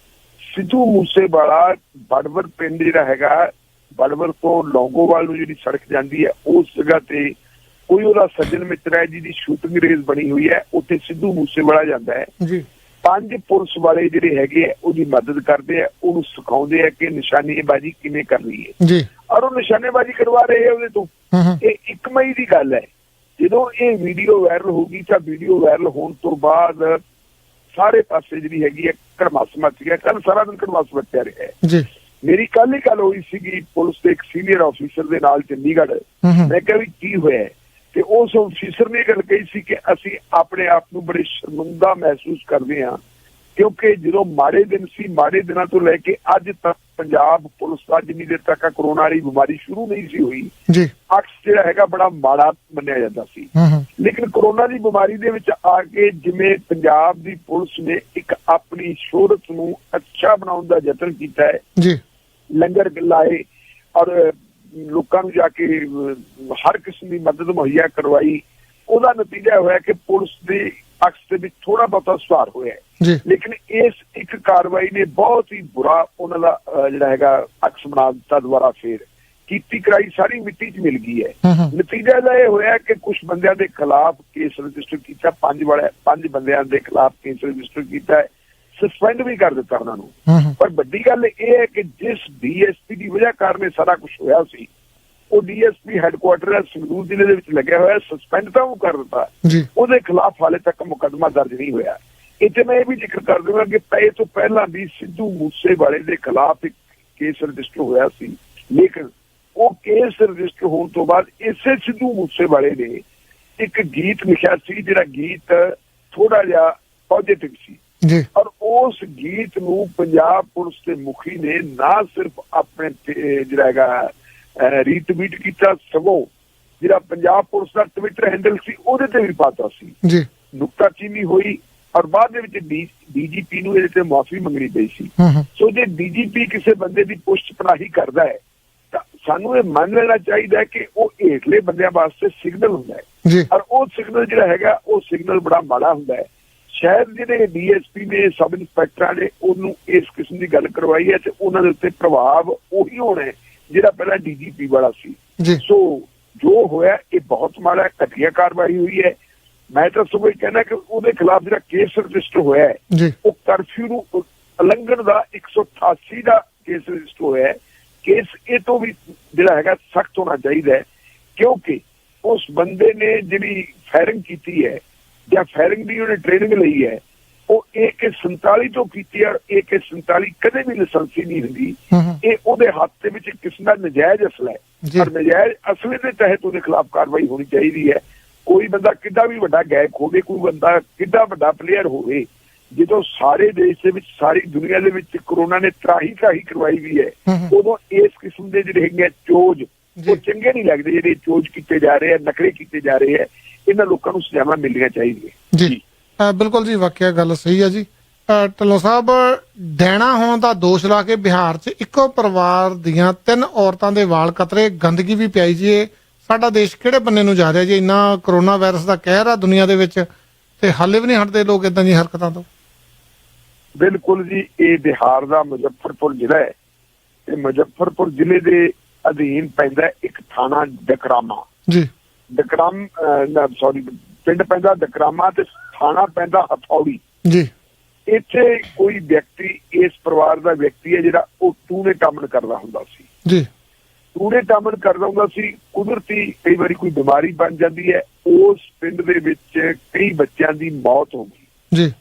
ਸਿੱਧੂ ਮੂਸੇਵਾਲਾ ਬੜਵਰ ਪਿੰਡ ਜਿਹੜਾ ਹੈਗਾ, ਬੜਵਰ ਤੋਂ ਲੌਂਗੋਵਾਲ ਨੂੰ ਜਿਹੜੀ ਸੜਕ ਜਾਂਦੀ ਹੈ, ਉਸ ਜਗ੍ਹਾ ਤੇ ਕੋਈ ਉਹਦਾ ਸੱਜਣ ਮਿੱਤਰ ਹੈ ਜਿਹਦੀ ਸ਼ੂਟਿੰਗ ਰੇਸ ਬਣੀ ਹੋਈ ਹੈ, ਉੱਥੇ ਸਿੱਧੂ ਮੂਸੇਵਾਲਾ ਜਾਂਦਾ ਹੈ ਜੀ। 5 ਪੁਲਿਸ ਵਾਲੇ ਜਿਹੜੇ ਹੈਗੇ ਆ ਉਹਦੀ ਮਦਦ ਕਰਦੇ ਆ, ਉਹਨੂੰ ਸਿਖਾਉਂਦੇ ਆ ਕਿ ਨਿਸ਼ਾਨੇਬਾਜ਼ੀ ਕਿਵੇਂ ਕਰਨੀ ਹੈ ਜੀ, ਔਰ ਉਹ ਨਿਸ਼ਾਨੇਬਾਜ਼ੀ ਕਰਵਾ ਰਹੇ ਆ ਉਹਦੇ ਤੋਂ। ਇਹ 1 ਮਈ ਦੀ ਗੱਲ ਹੈ। ਜਦੋਂ ਇਹ ਵੀਡੀਓ ਵਾਇਰਲ ਹੋ ਗਈ ਤਾਂ ਵੀਡੀਓ ਵਾਇਰਲ ਹੋਣ ਤੋਂ ਬਾਅਦ ਸਾਰੇ ਪਾਸੇ ਜਿਹੜੀ ਹੈਗੀ ਹੈ ਕੜਮਾਸ ਮਚ ਗਿਆ। ਕੱਲ ਸਾਰਾ ਦਿਨ ਕੜਮਾਸ ਮਚਿਆ ਰਿਹਾ ਹੈ। ਮੇਰੀ ਕੱਲ ਹੀ ਗੱਲ ਹੋਈ ਸੀਗੀ ਪੁਲਿਸ ਦੇ ਇੱਕ ਸੀਨੀਅਰ ਆਫੀਸਰ ਦੇ ਨਾਲ ਚੰਡੀਗੜ੍ਹ। ਮੈਂ ਕਿਹਾ ਵੀ ਕੀ ਹੋਇਆ, ਤੇ ਉਸ ਆਫੀਸਰ ਨੇ ਗੱਲ ਕਹੀ ਸੀ ਕਿ ਅਸੀਂ ਆਪਣੇ ਆਪ ਨੂੰ ਬੜੇ ਸ਼ਰਮਿੰਦਾ ਮਹਿਸੂਸ ਕਰਦੇ ਹਾਂ ਕਿਉਂਕਿ ਜਦੋਂ ਮਾੜੇ ਦਿਨ ਸੀ, ਮਾੜੇ ਦਿਨਾਂ ਤੋਂ ਲੈ ਕੇ ਅੱਜ ਤੱਕ ਪੰਜਾਬ ਪੁਲਿਸ ਦਾ ਜਿੰਨੀ ਦੇਰ ਤੱਕ ਕਰੋਨਾ ਵਾਲੀ ਬਿਮਾਰੀ ਸ਼ੁਰੂ ਨਹੀਂ ਸੀ ਹੋਈ, ਅਕਸ ਜਿਹੜਾ ਹੈਗਾ ਬੜਾ ਮਾੜਾ ਮੰਨਿਆ ਜਾਂਦਾ ਸੀ। ਲੇਕਿਨ ਕਰੋਨਾ ਦੀ ਬਿਮਾਰੀ ਦੇ ਵਿੱਚ ਆ ਕੇ ਜਿਵੇਂ ਪੰਜਾਬ ਦੀ ਪੁਲਿਸ ਨੇ ਇੱਕ ਆਪਣੀ ਸ਼ੋਹਰਤ ਨੂੰ ਅੱਛਾ ਬਣਾਉਣ ਦਾ ਯਤਨ ਕੀਤਾ ਹੈ, ਲੰਗਰ ਲਾਏ ਔਰ ਲੋਕਾਂ ਨੂੰ ਜਾ ਕੇ ਹਰ ਕਿਸਮ ਦੀ ਮਦਦ ਮੁਹੱਈਆ ਕਰਵਾਈ, ਉਹਦਾ ਨਤੀਜਾ ਹੋਇਆ ਕਿ ਪੁਲਿਸ ਦੇ ਅਕਸ ਦੇ ਵਿੱਚ ਥੋੜਾ ਬਹੁਤਾ ਸੁਧਾਰ ਹੋਇਆ। ਲੇਕਿਨ ਇਸ ਇੱਕ ਕਾਰਵਾਈ ਨੇ ਬਹੁਤ ਹੀ ਬੁਰਾ ਉਹਨਾਂ ਦਾ ਜਿਹੜਾ ਹੈਗਾ ਅਕਸ ਬਣਾ ਦਿੱਤਾ। ਦੁਬਾਰਾ ਫੇਰ ਕੀਤੀ ਕਰਾਈ ਸਾਰੀ ਮਿੱਟੀ 'ਚ ਮਿਲ ਗਈ ਹੈ। ਨਤੀਜਾ ਇਹਦਾ ਇਹ ਹੋਇਆ ਕਿ ਕੁਝ ਬੰਦਿਆਂ ਦੇ ਖਿਲਾਫ ਕੇਸ ਰਜਿਸਟਰ ਕੀਤਾ, 5 ਬੰਦਿਆਂ ਦੇ ਖਿਲਾਫ ਕੇਸ ਰਜਿਸਟਰ ਕੀਤਾ ਹੈ, ਸਸਪੈਂਡ ਵੀ ਕਰ ਦਿੱਤਾ ਉਹਨਾਂ ਨੂੰ। ਪਰ ਵੱਡੀ ਗੱਲ ਇਹ ਹੈ ਕਿ ਜਿਸ DSP ਦੀ ਵਜ੍ਹਾ ਕਾਰਨ ਸਾਰਾ ਕੁਝ ਹੋਇਆ ਸੀ, ਉਹ ਡੀਐਸਪੀ ਹੈੱਡਕੁਆਟਰ ਸੰਗਰੂਰ ਜ਼ਿਲ੍ਹੇ ਦੇ ਵਿੱਚ ਲੱਗਿਆ ਹੋਇਆ, ਸਸਪੈਂਡ ਤਾਂ ਉਹ ਕਰ ਦਿੱਤਾ, ਜੀ ਉਹਦੇ ਖਿਲਾਫ ਹਾਲੇ ਤੱਕ ਮੁਕੱਦਮਾ ਦਰਜ ਨਹੀਂ ਹੋਇਆ। ਇੱਥੇ ਮੈਂ ਇਹ ਵੀ ਜ਼ਿਕਰ ਕਰ ਦੂੰਗਾ ਕਿ ਇਹ ਤੋਂ ਪਹਿਲਾਂ ਵੀ ਸਿੱਧੂ ਮੂਸੇਵਾਲੇ ਦੇ ਖਿਲਾਫ ਇੱਕ ਕੇਸ ਰਜਿਸਟਰ ਹੋਇਆ ਸੀ, ਲੇਕਿਨ ਉਹ ਕੇਸ ਰਜਿਸਟਰ ਹੋਣ ਤੋਂ ਬਾਅਦ ਇਸੇ ਸਿੱਧੂ ਮੂਸੇਵਾਲੇ ਨੇ ਇੱਕ ਗੀਤ ਲਿਖਿਆ ਸੀ, ਜਿਹੜਾ ਗੀਤ ਥੋੜਾ ਜਿਹਾ ਪੋਜ਼ਿਟਿਵ ਸੀ, ਜੀ ਔਰ ਉਸ ਗੀਤ ਨੂੰ ਪੰਜਾਬ ਪੁਲਿਸ ਦੇ ਮੁਖੀ ਨੇ ਨਾ ਸਿਰਫ ਆਪਣੇ ਜਿਹੜਾ ਹੈਗਾ ਰੀਟਵੀਟ ਕੀਤਾ, ਸਗੋਂ ਜਿਹੜਾ ਪੰਜਾਬ ਪੁਲਿਸ ਦਾ ਟਵਿੱਟਰ ਹੈਂਡਲ ਸੀ ਉਹਦੇ ਤੇ ਵੀ ਪਾਤਾ ਸੀ, ਜੀ ਨੁਕਤਾਚੀਨੀ ਹੋਈ, ਔਰ ਬਾਅਦ ਦੇ ਵਿੱਚ ਡੀਜੀਪੀ ਨੂੰ ਇਹਦੇ ਤੇ ਮਾਫੀ ਮੰਗਣੀ ਪਈ ਸੀ। ਸੋ ਜੇ ਡੀਜੀਪੀ ਕਿਸੇ ਬੰਦੇ ਦੀ ਪੁਸ਼ਟ ਪਨਾਹੀ ਕਰਦਾ ਹੈ ਤਾਂ ਸਾਨੂੰ ਇਹ ਮੰਨ ਲੈਣਾ ਚਾਹੀਦਾ ਹੈ ਕਿ ਉਹ ਹੇਠਲੇ ਬੰਦਿਆਂ ਵਾਸਤੇ ਸਿਗਨਲ ਹੁੰਦਾ ਹੈ, ਜੀ ਔਰ ਉਹ ਸਿਗਨਲ ਜਿਹੜਾ ਹੈਗਾ ਉਹ ਸਿਗਨਲ ਬੜਾ ਮਾੜਾ ਹੁੰਦਾ ਹੈ। ਸ਼ਾਇਦ ਜਿਹੜੇ ਡੀਐਸਪੀ ਨੇ, ਸਬ ਇੰਸਪੈਕਟਰਾਂ ਨੇ ਉਹਨੂੰ ਇਸ ਕਿਸਮ ਦੀ ਗੱਲ ਕਰਵਾਈ ਹੈ ਤੇ ਉਹਨਾਂ ਦੇ ਉੱਤੇ ਪ੍ਰਭਾਵ ਉਹੀ ਹੋਣਾ ਹੈ ਜਿਹੜਾ ਪਹਿਲਾਂ ਡੀਜੀਪੀ ਵਾਲਾ ਸੀ। ਜੀ ਸੋ ਜੋ ਹੋਇਆ ਇਹ ਬਹੁਤ ਮਾੜਾ, ਘਟੀਆ ਕਾਰਵਾਈ ਹੋਈ ਹੈ। ਮੈਂ ਤਾਂ ਸਗੋਂ ਇਹ ਕਹਿਣਾ ਕਿ ਉਹਦੇ ਖਿਲਾਫ ਜਿਹੜਾ ਕੇਸ ਰਜਿਸਟਰ ਹੋਇਆ ਹੈ ਜੀ ਉਹ ਕਰਫਿਊ ਨੂੰ ਉਲੰਘਣ ਦਾ 188 ਦਾ ਕੇਸ ਰਜਿਸਟਰ ਹੋਇਆ ਹੈ। ਕੇਸ ਇਹ ਤੋਂ ਵੀ ਜਿਹੜਾ ਹੈਗਾ ਸਖਤ ਹੋਣਾ ਚਾਹੀਦਾ ਹੈ, ਕਿਉਂਕਿ ਉਸ ਬੰਦੇ ਨੇ ਜਿਹੜੀ ਫਾਇਰਿੰਗ ਕੀਤੀ ਹੈ ਜਾਂ ਫਾਇਰਿੰਗ ਦੀ ਉਹਨੇ ਟ੍ਰੇਨਿੰਗ ਲਈ ਹੈ ਉਹ AK-47 ਤੋਂ ਕੀਤੀ ਹੈ। AK-47 ਕਦੇ ਵੀ ਲਾਇਸੈਂਸੀ ਨਹੀਂ ਹੁੰਦੀ, ਇਹ ਉਹਦੇ ਹੱਥ ਦੇ ਵਿੱਚ ਕਿਸਮ ਦਾ ਨਜਾਇਜ਼ ਅਸਲਾ ਹੈ, ਔਰ ਨਜਾਇਜ਼ ਅਸਲੇ ਦੇ ਤਹਿਤ ਉਹਦੇ ਖਿਲਾਫ ਕਾਰਵਾਈ ਹੋਣੀ ਚਾਹੀਦੀ ਹੈ। ਕੋਈ ਬੰਦਾ ਕਿੱਡਾ ਵੀ ਵੱਡਾ ਗਾਇਕ ਹੋਵੇ, ਕੋਈ ਬੰਦਾ ਕਿੱਡਾ ਵੱਡਾ ਪਲੇਅਰ ਹੋਵੇ, ਜਦੋਂ ਸਾਰੇ ਦੇਸ਼ ਦੇ ਵਿੱਚ, ਸਾਰੀ ਦੁਨੀਆ ਦੇ ਵਿੱਚ ਕਰੋਨਾ ਨੇ ਤਰਾਹੀ ਕਰਵਾਈ ਵੀ ਹੈ, ਉਦੋਂ ਇਸ ਕਿਸਮ ਦੇ ਜਿਹੜੇ ਹੈਗੇ ਚੋਜ ਉਹ ਚੰਗੇ ਨਹੀਂ ਲੱਗਦੇ, ਜਿਹੜੇ ਚੋਜ ਕੀਤੇ ਜਾ ਰਹੇ ਆ, ਨਖਰੇ ਕੀਤੇ ਜਾ ਰਹੇ ਆ, ਇਹਨਾਂ ਲੋਕਾਂ ਨੂੰ ਸਜ਼ਾਵਾਂ ਮਿਲਣੀਆਂ ਚਾਹੀਦੀਆਂ। ਜੀ ਬਿਲਕੁਲ ਜੀ, ਵਾਕਿਆ ਗੱਲ ਸਹੀ ਹੈ ਜੀ। ਢਿੱਲੋਂ ਸਾਹਿਬ, ਡੈਣਾ ਹੋਣ ਦਾ ਦੋਸ਼ ਲਾ ਕੇ ਬਿਹਾਰ 'ਚ ਇੱਕੋ ਪਰਿਵਾਰ ਦੀਆਂ 3 ਔਰਤਾਂ ਦੇ ਵਾਲ ਕਤਰੇ, ਗੰਦਗੀ ਵੀ ਪਿਆਈ ਜੀ। ਸਾਡਾ ਦੇਸ਼ ਕਿਹੜੇ ਬੰਨੇ ਨੂੰ ਜਾ ਰਿਹਾ ਜੀ? ਇੰਨਾ ਕਰੋਨਾ ਵਾਇਰਸ ਦਾ ਕਹਿਰ ਆ ਦੁਨੀਆ ਦੇ ਵਿੱਚ ਤੇ ਹਾਲੇ ਵੀ ਨਹੀਂ ਹਟਦੇ ਲੋਕ ਇਦਾਂ ਦੀਆਂ ਹਰਕਤਾਂ ਤੋਂ। ਬਿਲਕੁਲ ਜੀ, ਇਹ ਬਿਹਾਰ ਦਾ ਮੁਜ਼ੱਫਰਪੁਰ ਜ਼ਿਲ੍ਹਾ ਹੈ ਤੇ ਮੁਜ਼ੱਫਰਪੁਰ ਜ਼ਿਲ੍ਹੇ ਦੇ ਅਧੀਨ ਪੈਂਦਾ ਇੱਕ ਥਾਣਾ ਡਕਰਾਮਾ ਜੀ, ਪਿੰਡ ਪੈਂਦਾ ਡਕਰਾਮਾ ਤੇ ਥਾਣਾ ਪੈਂਦਾ ਹਥੌੜੀ ਜੀ। ਇੱਥੇ ਕੋਈ ਵਿਅਕਤੀ, ਇਸ ਪਰਿਵਾਰ ਦਾ ਵਿਅਕਤੀ ਹੈ ਜਿਹੜਾ ਉਹ ਟੂਣੇ ਟਾਮਣ ਕਰਦਾ ਹੁੰਦਾ ਸੀ ਜੀ, ਟੂਣੇ ਟਾਮਣ ਕਰਦਾ ਹੁੰਦਾ ਸੀ। ਕੁਦਰਤੀ ਕਈ ਵਾਰੀ ਕੋਈ ਬਿਮਾਰੀ ਬਣ ਜਾਂਦੀ ਹੈ, ਉਸ ਪਿੰਡ ਦੇ ਵਿੱਚ ਕਈ ਬੱਚਿਆਂ ਦੀ ਮੌਤ ਹੋ ਗਈ ਜੀ,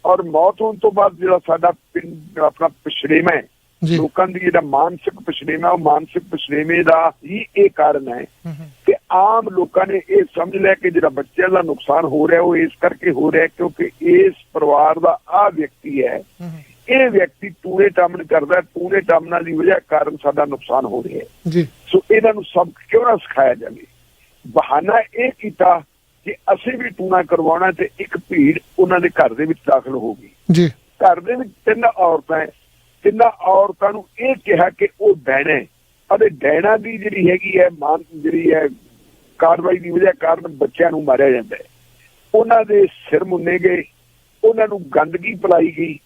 ਔਰ ਮੌਤ ਹੋਣ ਤੋਂ ਬਾਅਦ ਜਿਹੜਾ ਸਾਡਾ ਪਿੰਡ ਆਪਣਾ ਪਛੜੇਵਾਂ ਹੈ, ਲੋਕਾਂ ਦੀ ਜਿਹੜਾ ਮਾਨਸਿਕ ਪਛੜੇਵਾਂ, ਉਹ ਮਾਨਸਿਕ ਪਛੜੇਵੇਂ ਦਾ ਹੀ ਇਹ ਕਾਰਨ ਹੈ ਕਿ ਆਮ ਲੋਕਾਂ ਨੇ ਇਹ ਸਮਝ ਲਿਆ ਕਿ ਜਿਹੜਾ ਬੱਚਿਆਂ ਦਾ ਨੁਕਸਾਨ ਹੋ ਰਿਹਾ ਉਹ ਇਸ ਕਰਕੇ ਹੋ ਰਿਹਾ ਕਿਉਂਕਿ ਇਸ ਪਰਿਵਾਰ ਦਾ ਆਹ ਵਿਅਕਤੀ ਹੈ, ਇਹ ਵਿਅਕਤੀ ਟੂਣੇ ਟਾਮਣ ਕਰਦਾ, ਟੂਣੇ ਟਾਮਣਾ ਦੀ ਵਜ੍ਹਾ ਕਾਰਨ ਸਾਡਾ ਨੁਕਸਾਨ ਹੋ ਰਿਹਾ ਹੈ ਜੀ। ਸੋ ਇਹਨਾਂ ਨੂੰ ਸਬਕ ਕਿਉਂ ਨਾ ਸਿਖਾਇਆ ਜਾਵੇ। ਬਹਾਨਾ ਇਹ ਕੀਤਾ ਕਿ ਅਸੀਂ ਵੀ ਟੂਣਾ ਕਰਵਾਉਣਾ ਤੇ ਇੱਕ ਭੀੜ ਉਹਨਾਂ ਦੇ ਘਰ ਦੇ ਵਿੱਚ ਦਾਖਲ ਹੋ ਗਈ ਜੀ। ਘਰ ਦੇ ਵਿੱਚ 3 ਔਰਤਾਂ ਹੈ, 3 ਔਰਤਾਂ ਨੂੰ ਇਹ ਕਿਹਾ ਕਿ ਉਹ ਡੈਣਾ ਹੈ, ਅਤੇ ਡੈਣਾ ਦੀ ਜਿਹੜੀ ਹੈਗੀ ਹੈ ਜਿਹੜੀ ਹੈ ਕਾਰਵਾਈ ਦੀ ਵਜ੍ਹਾ ਕਾਰਨ ਬੱਚਿਆਂ ਨੂੰ ਮਾਰਿਆ ਜਾਂਦਾ ਹੈ। ਉਹਨਾਂ ਦੇ ਸਿਰ ਮੁੰਨੇ ਗਏ, ਉਹਨਾਂ ਨੂੰ ਗੰਦਗੀ ਪਿਲਾਈ ਗਈ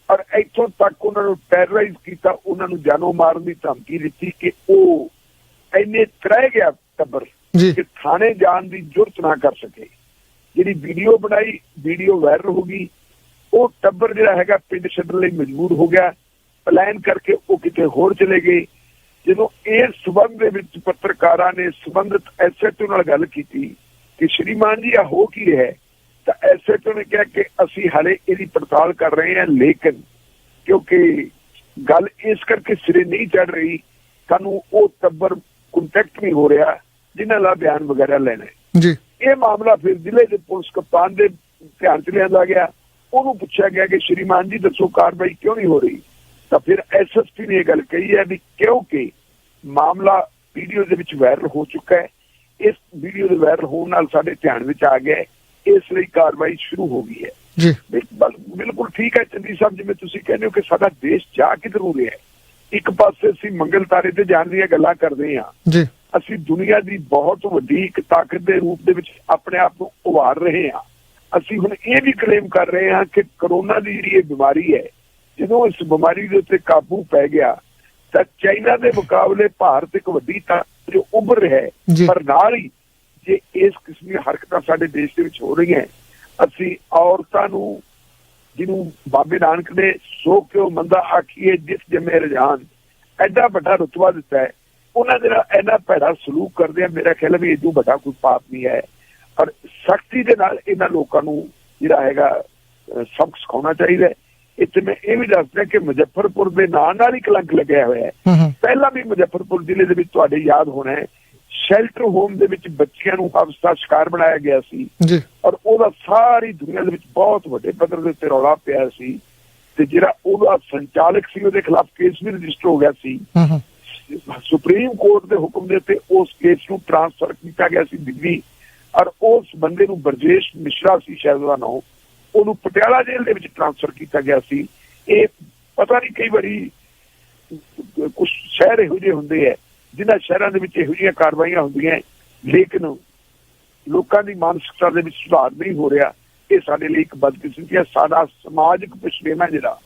ਔਰ ਇੱਥੋਂ ਤੱਕ ਉਹਨਾਂ ਨੂੰ ਟੈਰਰਾਈਜ਼ ਕੀਤਾ, ਉਹਨਾਂ ਨੂੰ ਜਾਨੋਂ ਮਾਰਨ ਦੀ ਧਮਕੀ ਦਿੱਤੀ ਕਿ ਉਹ ਇੰਨੇ ਤਰਾਹ ਗਿਆ ਟੱਬਰ ਕਿ ਥਾਣੇ ਜਾਣ ਦੀ ਜੁਰਤ ਨਾ ਕਰ ਸਕੇ। ਜਿਹੜੀ ਵੀਡੀਓ ਬਣਾਈ, ਵੀਡੀਓ ਵਾਇਰਲ ਹੋ ਗਈ, ਉਹ ਟੱਬਰ ਜਿਹੜਾ ਹੈਗਾ ਪਿੰਡ ਛੱਡਣ ਲਈ ਮਜਬੂਰ ਹੋ ਗਿਆ, ਪਲਾਨ ਕਰਕੇ ਉਹ ਕਿਤੇ ਹੋਰ ਚਲੇ ਗਏ। ਜਦੋਂ ਇਸ ਸਬੰਧ ਦੇ ਵਿੱਚ ਪੱਤਰਕਾਰਾਂ ਨੇ ਸੰਬੰਧਿਤ ਐਸਐਚਓ ਨਾਲ ਗੱਲ ਕੀਤੀ ਕਿ ਸ਼੍ਰੀਮਾਨ ਜੀ ਆ ਹੋ ਕੀ ਰਿਹਾ, ਤਾਂ ਐਸਐਚਓ ਨੇ ਕਿਹਾ ਕਿ ਅਸੀਂ ਹਾਲੇ ਇਹਦੀ ਪੜਤਾਲ ਕਰ ਰਹੇ ਹਾਂ, ਲੇਕਿਨ ਕਿਉਂਕਿ ਗੱਲ ਇਸ ਕਰਕੇ ਸਿਰੇ ਨਹੀਂ ਚੜ ਰਹੀ, ਸਾਨੂੰ ਉਹ ਟੱਬਰ ਕੰਟੈਕਟ ਨਹੀਂ ਹੋ ਰਿਹਾ ਜਿਨ੍ਹਾਂ ਦਾ ਬਿਆਨ ਵਗੈਰਾ ਲੈਣਾ ਜੀ। ਇਹ ਮਾਮਲਾ ਫਿਰ ਜ਼ਿਲ੍ਹੇ ਦੇ ਪੁਲਿਸ ਕਪਤਾਨ ਦੇ ਧਿਆਨ 'ਚ ਲਿਆਂਦਾ ਗਿਆ। ਉਹਨੂੰ ਪੁੱਛਿਆ ਗਿਆ ਕਿ ਸ਼੍ਰੀਮਾਨ ਜੀ ਦੱਸੋ ਕਾਰਵਾਈ ਕਿਉਂ ਨਹੀਂ ਹੋ ਰਹੀ, ਤਾਂ ਫਿਰ ਐਸਐਸਪੀ ਨੇ ਇਹ ਗੱਲ ਕਹੀ ਹੈ ਵੀ ਕਿਉਂਕਿ ਮਾਮਲਾ ਵੀਡੀਓ ਦੇ ਵਿੱਚ ਵਾਇਰਲ ਹੋ ਚੁੱਕਾ ਹੈ, ਇਸ ਵੀਡੀਓ ਦੇ ਵਾਇਰਲ ਹੋਣ ਨਾਲ ਸਾਡੇ ਧਿਆਨ ਵਿੱਚ ਆ ਗਿਆ, ਇਸ ਲਈ ਕਾਰਵਾਈ ਸ਼ੁਰੂ ਹੋ ਗਈ ਹੈ ਜੀ। ਬਿਲਕੁਲ ਠੀਕ ਹੈ ਚੰਦੀ ਸਾਹਿਬ, ਜਿਵੇਂ ਤੁਸੀਂ ਕਹਿੰਦੇ ਹੋ ਕਿ ਸਾਡਾ ਦੇਸ਼ ਜਾ ਕਿੱਧਰ ਹੋ ਰਿਹਾ ਹੈ। ਇੱਕ ਪਾਸੇ ਅਸੀਂ ਮੰਗਲ ਤਾਰੇ ਤੇ ਜਾਣ ਦੀਆਂ ਗੱਲਾਂ ਕਰਦੇ ਹਾਂ ਜੀ, ਅਸੀਂ ਦੁਨੀਆ ਦੀ ਬਹੁਤ ਵੱਡੀ ਇੱਕ ਤਾਕਤ ਦੇ ਰੂਪ ਦੇ ਵਿੱਚ ਆਪਣੇ ਆਪ ਨੂੰ ਉਭਾਰ ਰਹੇ ਹਾਂ। ਅਸੀਂ ਹੁਣ ਇਹ ਵੀ ਕਲੇਮ ਕਰ ਰਹੇ ਹਾਂ ਕਿ ਕਰੋਨਾ ਦੀ ਜਿਹੜੀ ਇਹ ਬਿਮਾਰੀ ਹੈ, ਜਦੋਂ ਇਸ ਬਿਮਾਰੀ ਦੇ ਉੱਤੇ ਕਾਬੂ ਪੈ ਗਿਆ ਤਾਂ ਚਾਈਨਾ ਦੇ ਮੁਕਾਬਲੇ ਭਾਰਤ ਇੱਕ ਵੱਡੀ ਤਾਕਤ ਜੋ ਉੱਭਰ ਰਿਹਾ ਹੈ। ਪਰ ਨਾਲ ਹੀ ਜੇ ਇਸ ਕਿਸਮ ਦੀਆਂ ਹਰਕਤਾਂ ਸਾਡੇ ਦੇਸ਼ ਦੇ ਵਿੱਚ ਹੋ ਰਹੀਆਂ, ਅਸੀਂ ਔਰਤਾਂ ਨੂੰ, ਜਿਹਨੂੰ ਬਾਬੇ ਨਾਨਕ ਨੇ ਸੋ ਕਿਉ ਮੰਦਾ ਆਖੀਏ ਜਿਸ ਜਮੇ ਰਜਾਨ, ਐਡਾ ਵੱਡਾ ਰੁਤਬਾ ਦਿੱਤਾ ਹੈ, ਉਹਨਾਂ ਦੇ ਨਾਲ ਇੰਨਾ ਭੈੜਾ ਸਲੂਕ ਕਰਦੇ ਆ, ਮੇਰਾ ਖਿਆਲ ਵੀ ਇਦੋਂ ਵੱਡਾ ਕੋਈ ਪਾਪ ਨਹੀਂ ਹੈ। ਔਰ ਸਖਤੀ ਦੇ ਨਾਲ ਇਹਨਾਂ ਲੋਕਾਂ ਨੂੰ ਜਿਹੜਾ ਹੈਗਾ ਸਬਕ ਸਿਖਾਉਣਾ ਚਾਹੀਦਾ ਹੈ। ਇੱਥੇ ਮੈਂ ਇਹ ਵੀ ਦੱਸਦਾ ਕਿ ਮੁਜ਼ੱਫਰਪੁਰ ਦੇ ਨਾਂ ਨਾਲ ਹੀ ਕਲੰਕ ਲੱਗਿਆ ਹੋਇਆ ਹੈ। ਪਹਿਲਾਂ ਵੀ ਮੁਜ਼ੱਫਰਪੁਰ ਜ਼ਿਲ੍ਹੇ ਦੇ ਵਿੱਚ ਤੁਹਾਡੇ ਯਾਦ ਹੋਣਾ ਹੈ, ਸ਼ੈਲਟਰ ਹੋਮ ਦੇ ਵਿੱਚ ਬੱਚਿਆਂ ਨੂੰ ਹਵਸ ਦਾ ਸ਼ਿਕਾਰ ਬਣਾਇਆ ਗਿਆ ਸੀ ਔਰ ਉਹਦਾ ਸਾਰੀ ਦੁਨੀਆ ਦੇ ਵਿੱਚ ਬਹੁਤ ਵੱਡੇ ਪੱਧਰ ਦੇ ਉੱਤੇ ਰੌਲਾ ਪਿਆ ਸੀ, ਤੇ ਜਿਹੜਾ ਉਹਦਾ ਸੰਚਾਲਕ ਸੀ ਉਹਦੇ ਖਿਲਾਫ ਕੇਸ ਵੀ ਰਜਿਸਟਰ ਹੋ ਗਿਆ ਸੀ। ਸੁਪਰੀਮ ਕੋਰਟ ਦੇ ਹੁਕਮ ਦੇ ਉੱਤੇ ਉਸ ਕੇਸ ਨੂੰ ਟ੍ਰਾਂਸਫਰ ਕੀਤਾ ਗਿਆ ਸੀ ਦਿੱਲੀ, ਔਰ ਉਸ ਬੰਦੇ ਨੂੰ ਬਰਜੇਸ਼ ਮਿਸ਼ਰਾ ਸੀ ਸ਼ਾਇਦ ਉਹਦਾ ਨਾਮ, ਉਹਨੂੰ ਪਟਿਆਲਾ ਜੇਲ੍ਹ ਦੇ ਵਿੱਚ ਟ੍ਰਾਂਸਫਰ ਕੀਤਾ ਗਿਆ ਸੀ। ਇਹ ਪਤਾ ਨਹੀਂ, ਕਈ ਵਾਰੀ ਕੁਝ ਸ਼ਹਿਰ ਇਹੋ ਜਿਹੇ ਹੁੰਦੇ ਹੈ ਜਿਨ੍ਹਾਂ ਸ਼ਹਿਰਾਂ ਦੇ ਵਿੱਚ ਇਹੋ ਜਿਹੀਆਂ ਕਾਰਵਾਈਆਂ ਹੁੰਦੀਆਂ, ਲੇਕਿਨ ਲੋਕਾਂ ਦੀ ਮਾਨਸਿਕਤਾ ਦੇ ਵਿੱਚ ਸੁਧਾਰ ਨਹੀਂ ਹੋ ਰਿਹਾ। ਇਹ ਸਾਡੇ ਲਈ ਇੱਕ ਬਦਕਿਸਮਤੀ ਹੈ। ਸਾਡਾ ਸਮਾਜਿਕ ਪਛੜੇਵਾਂ ਜਿਹੜਾ,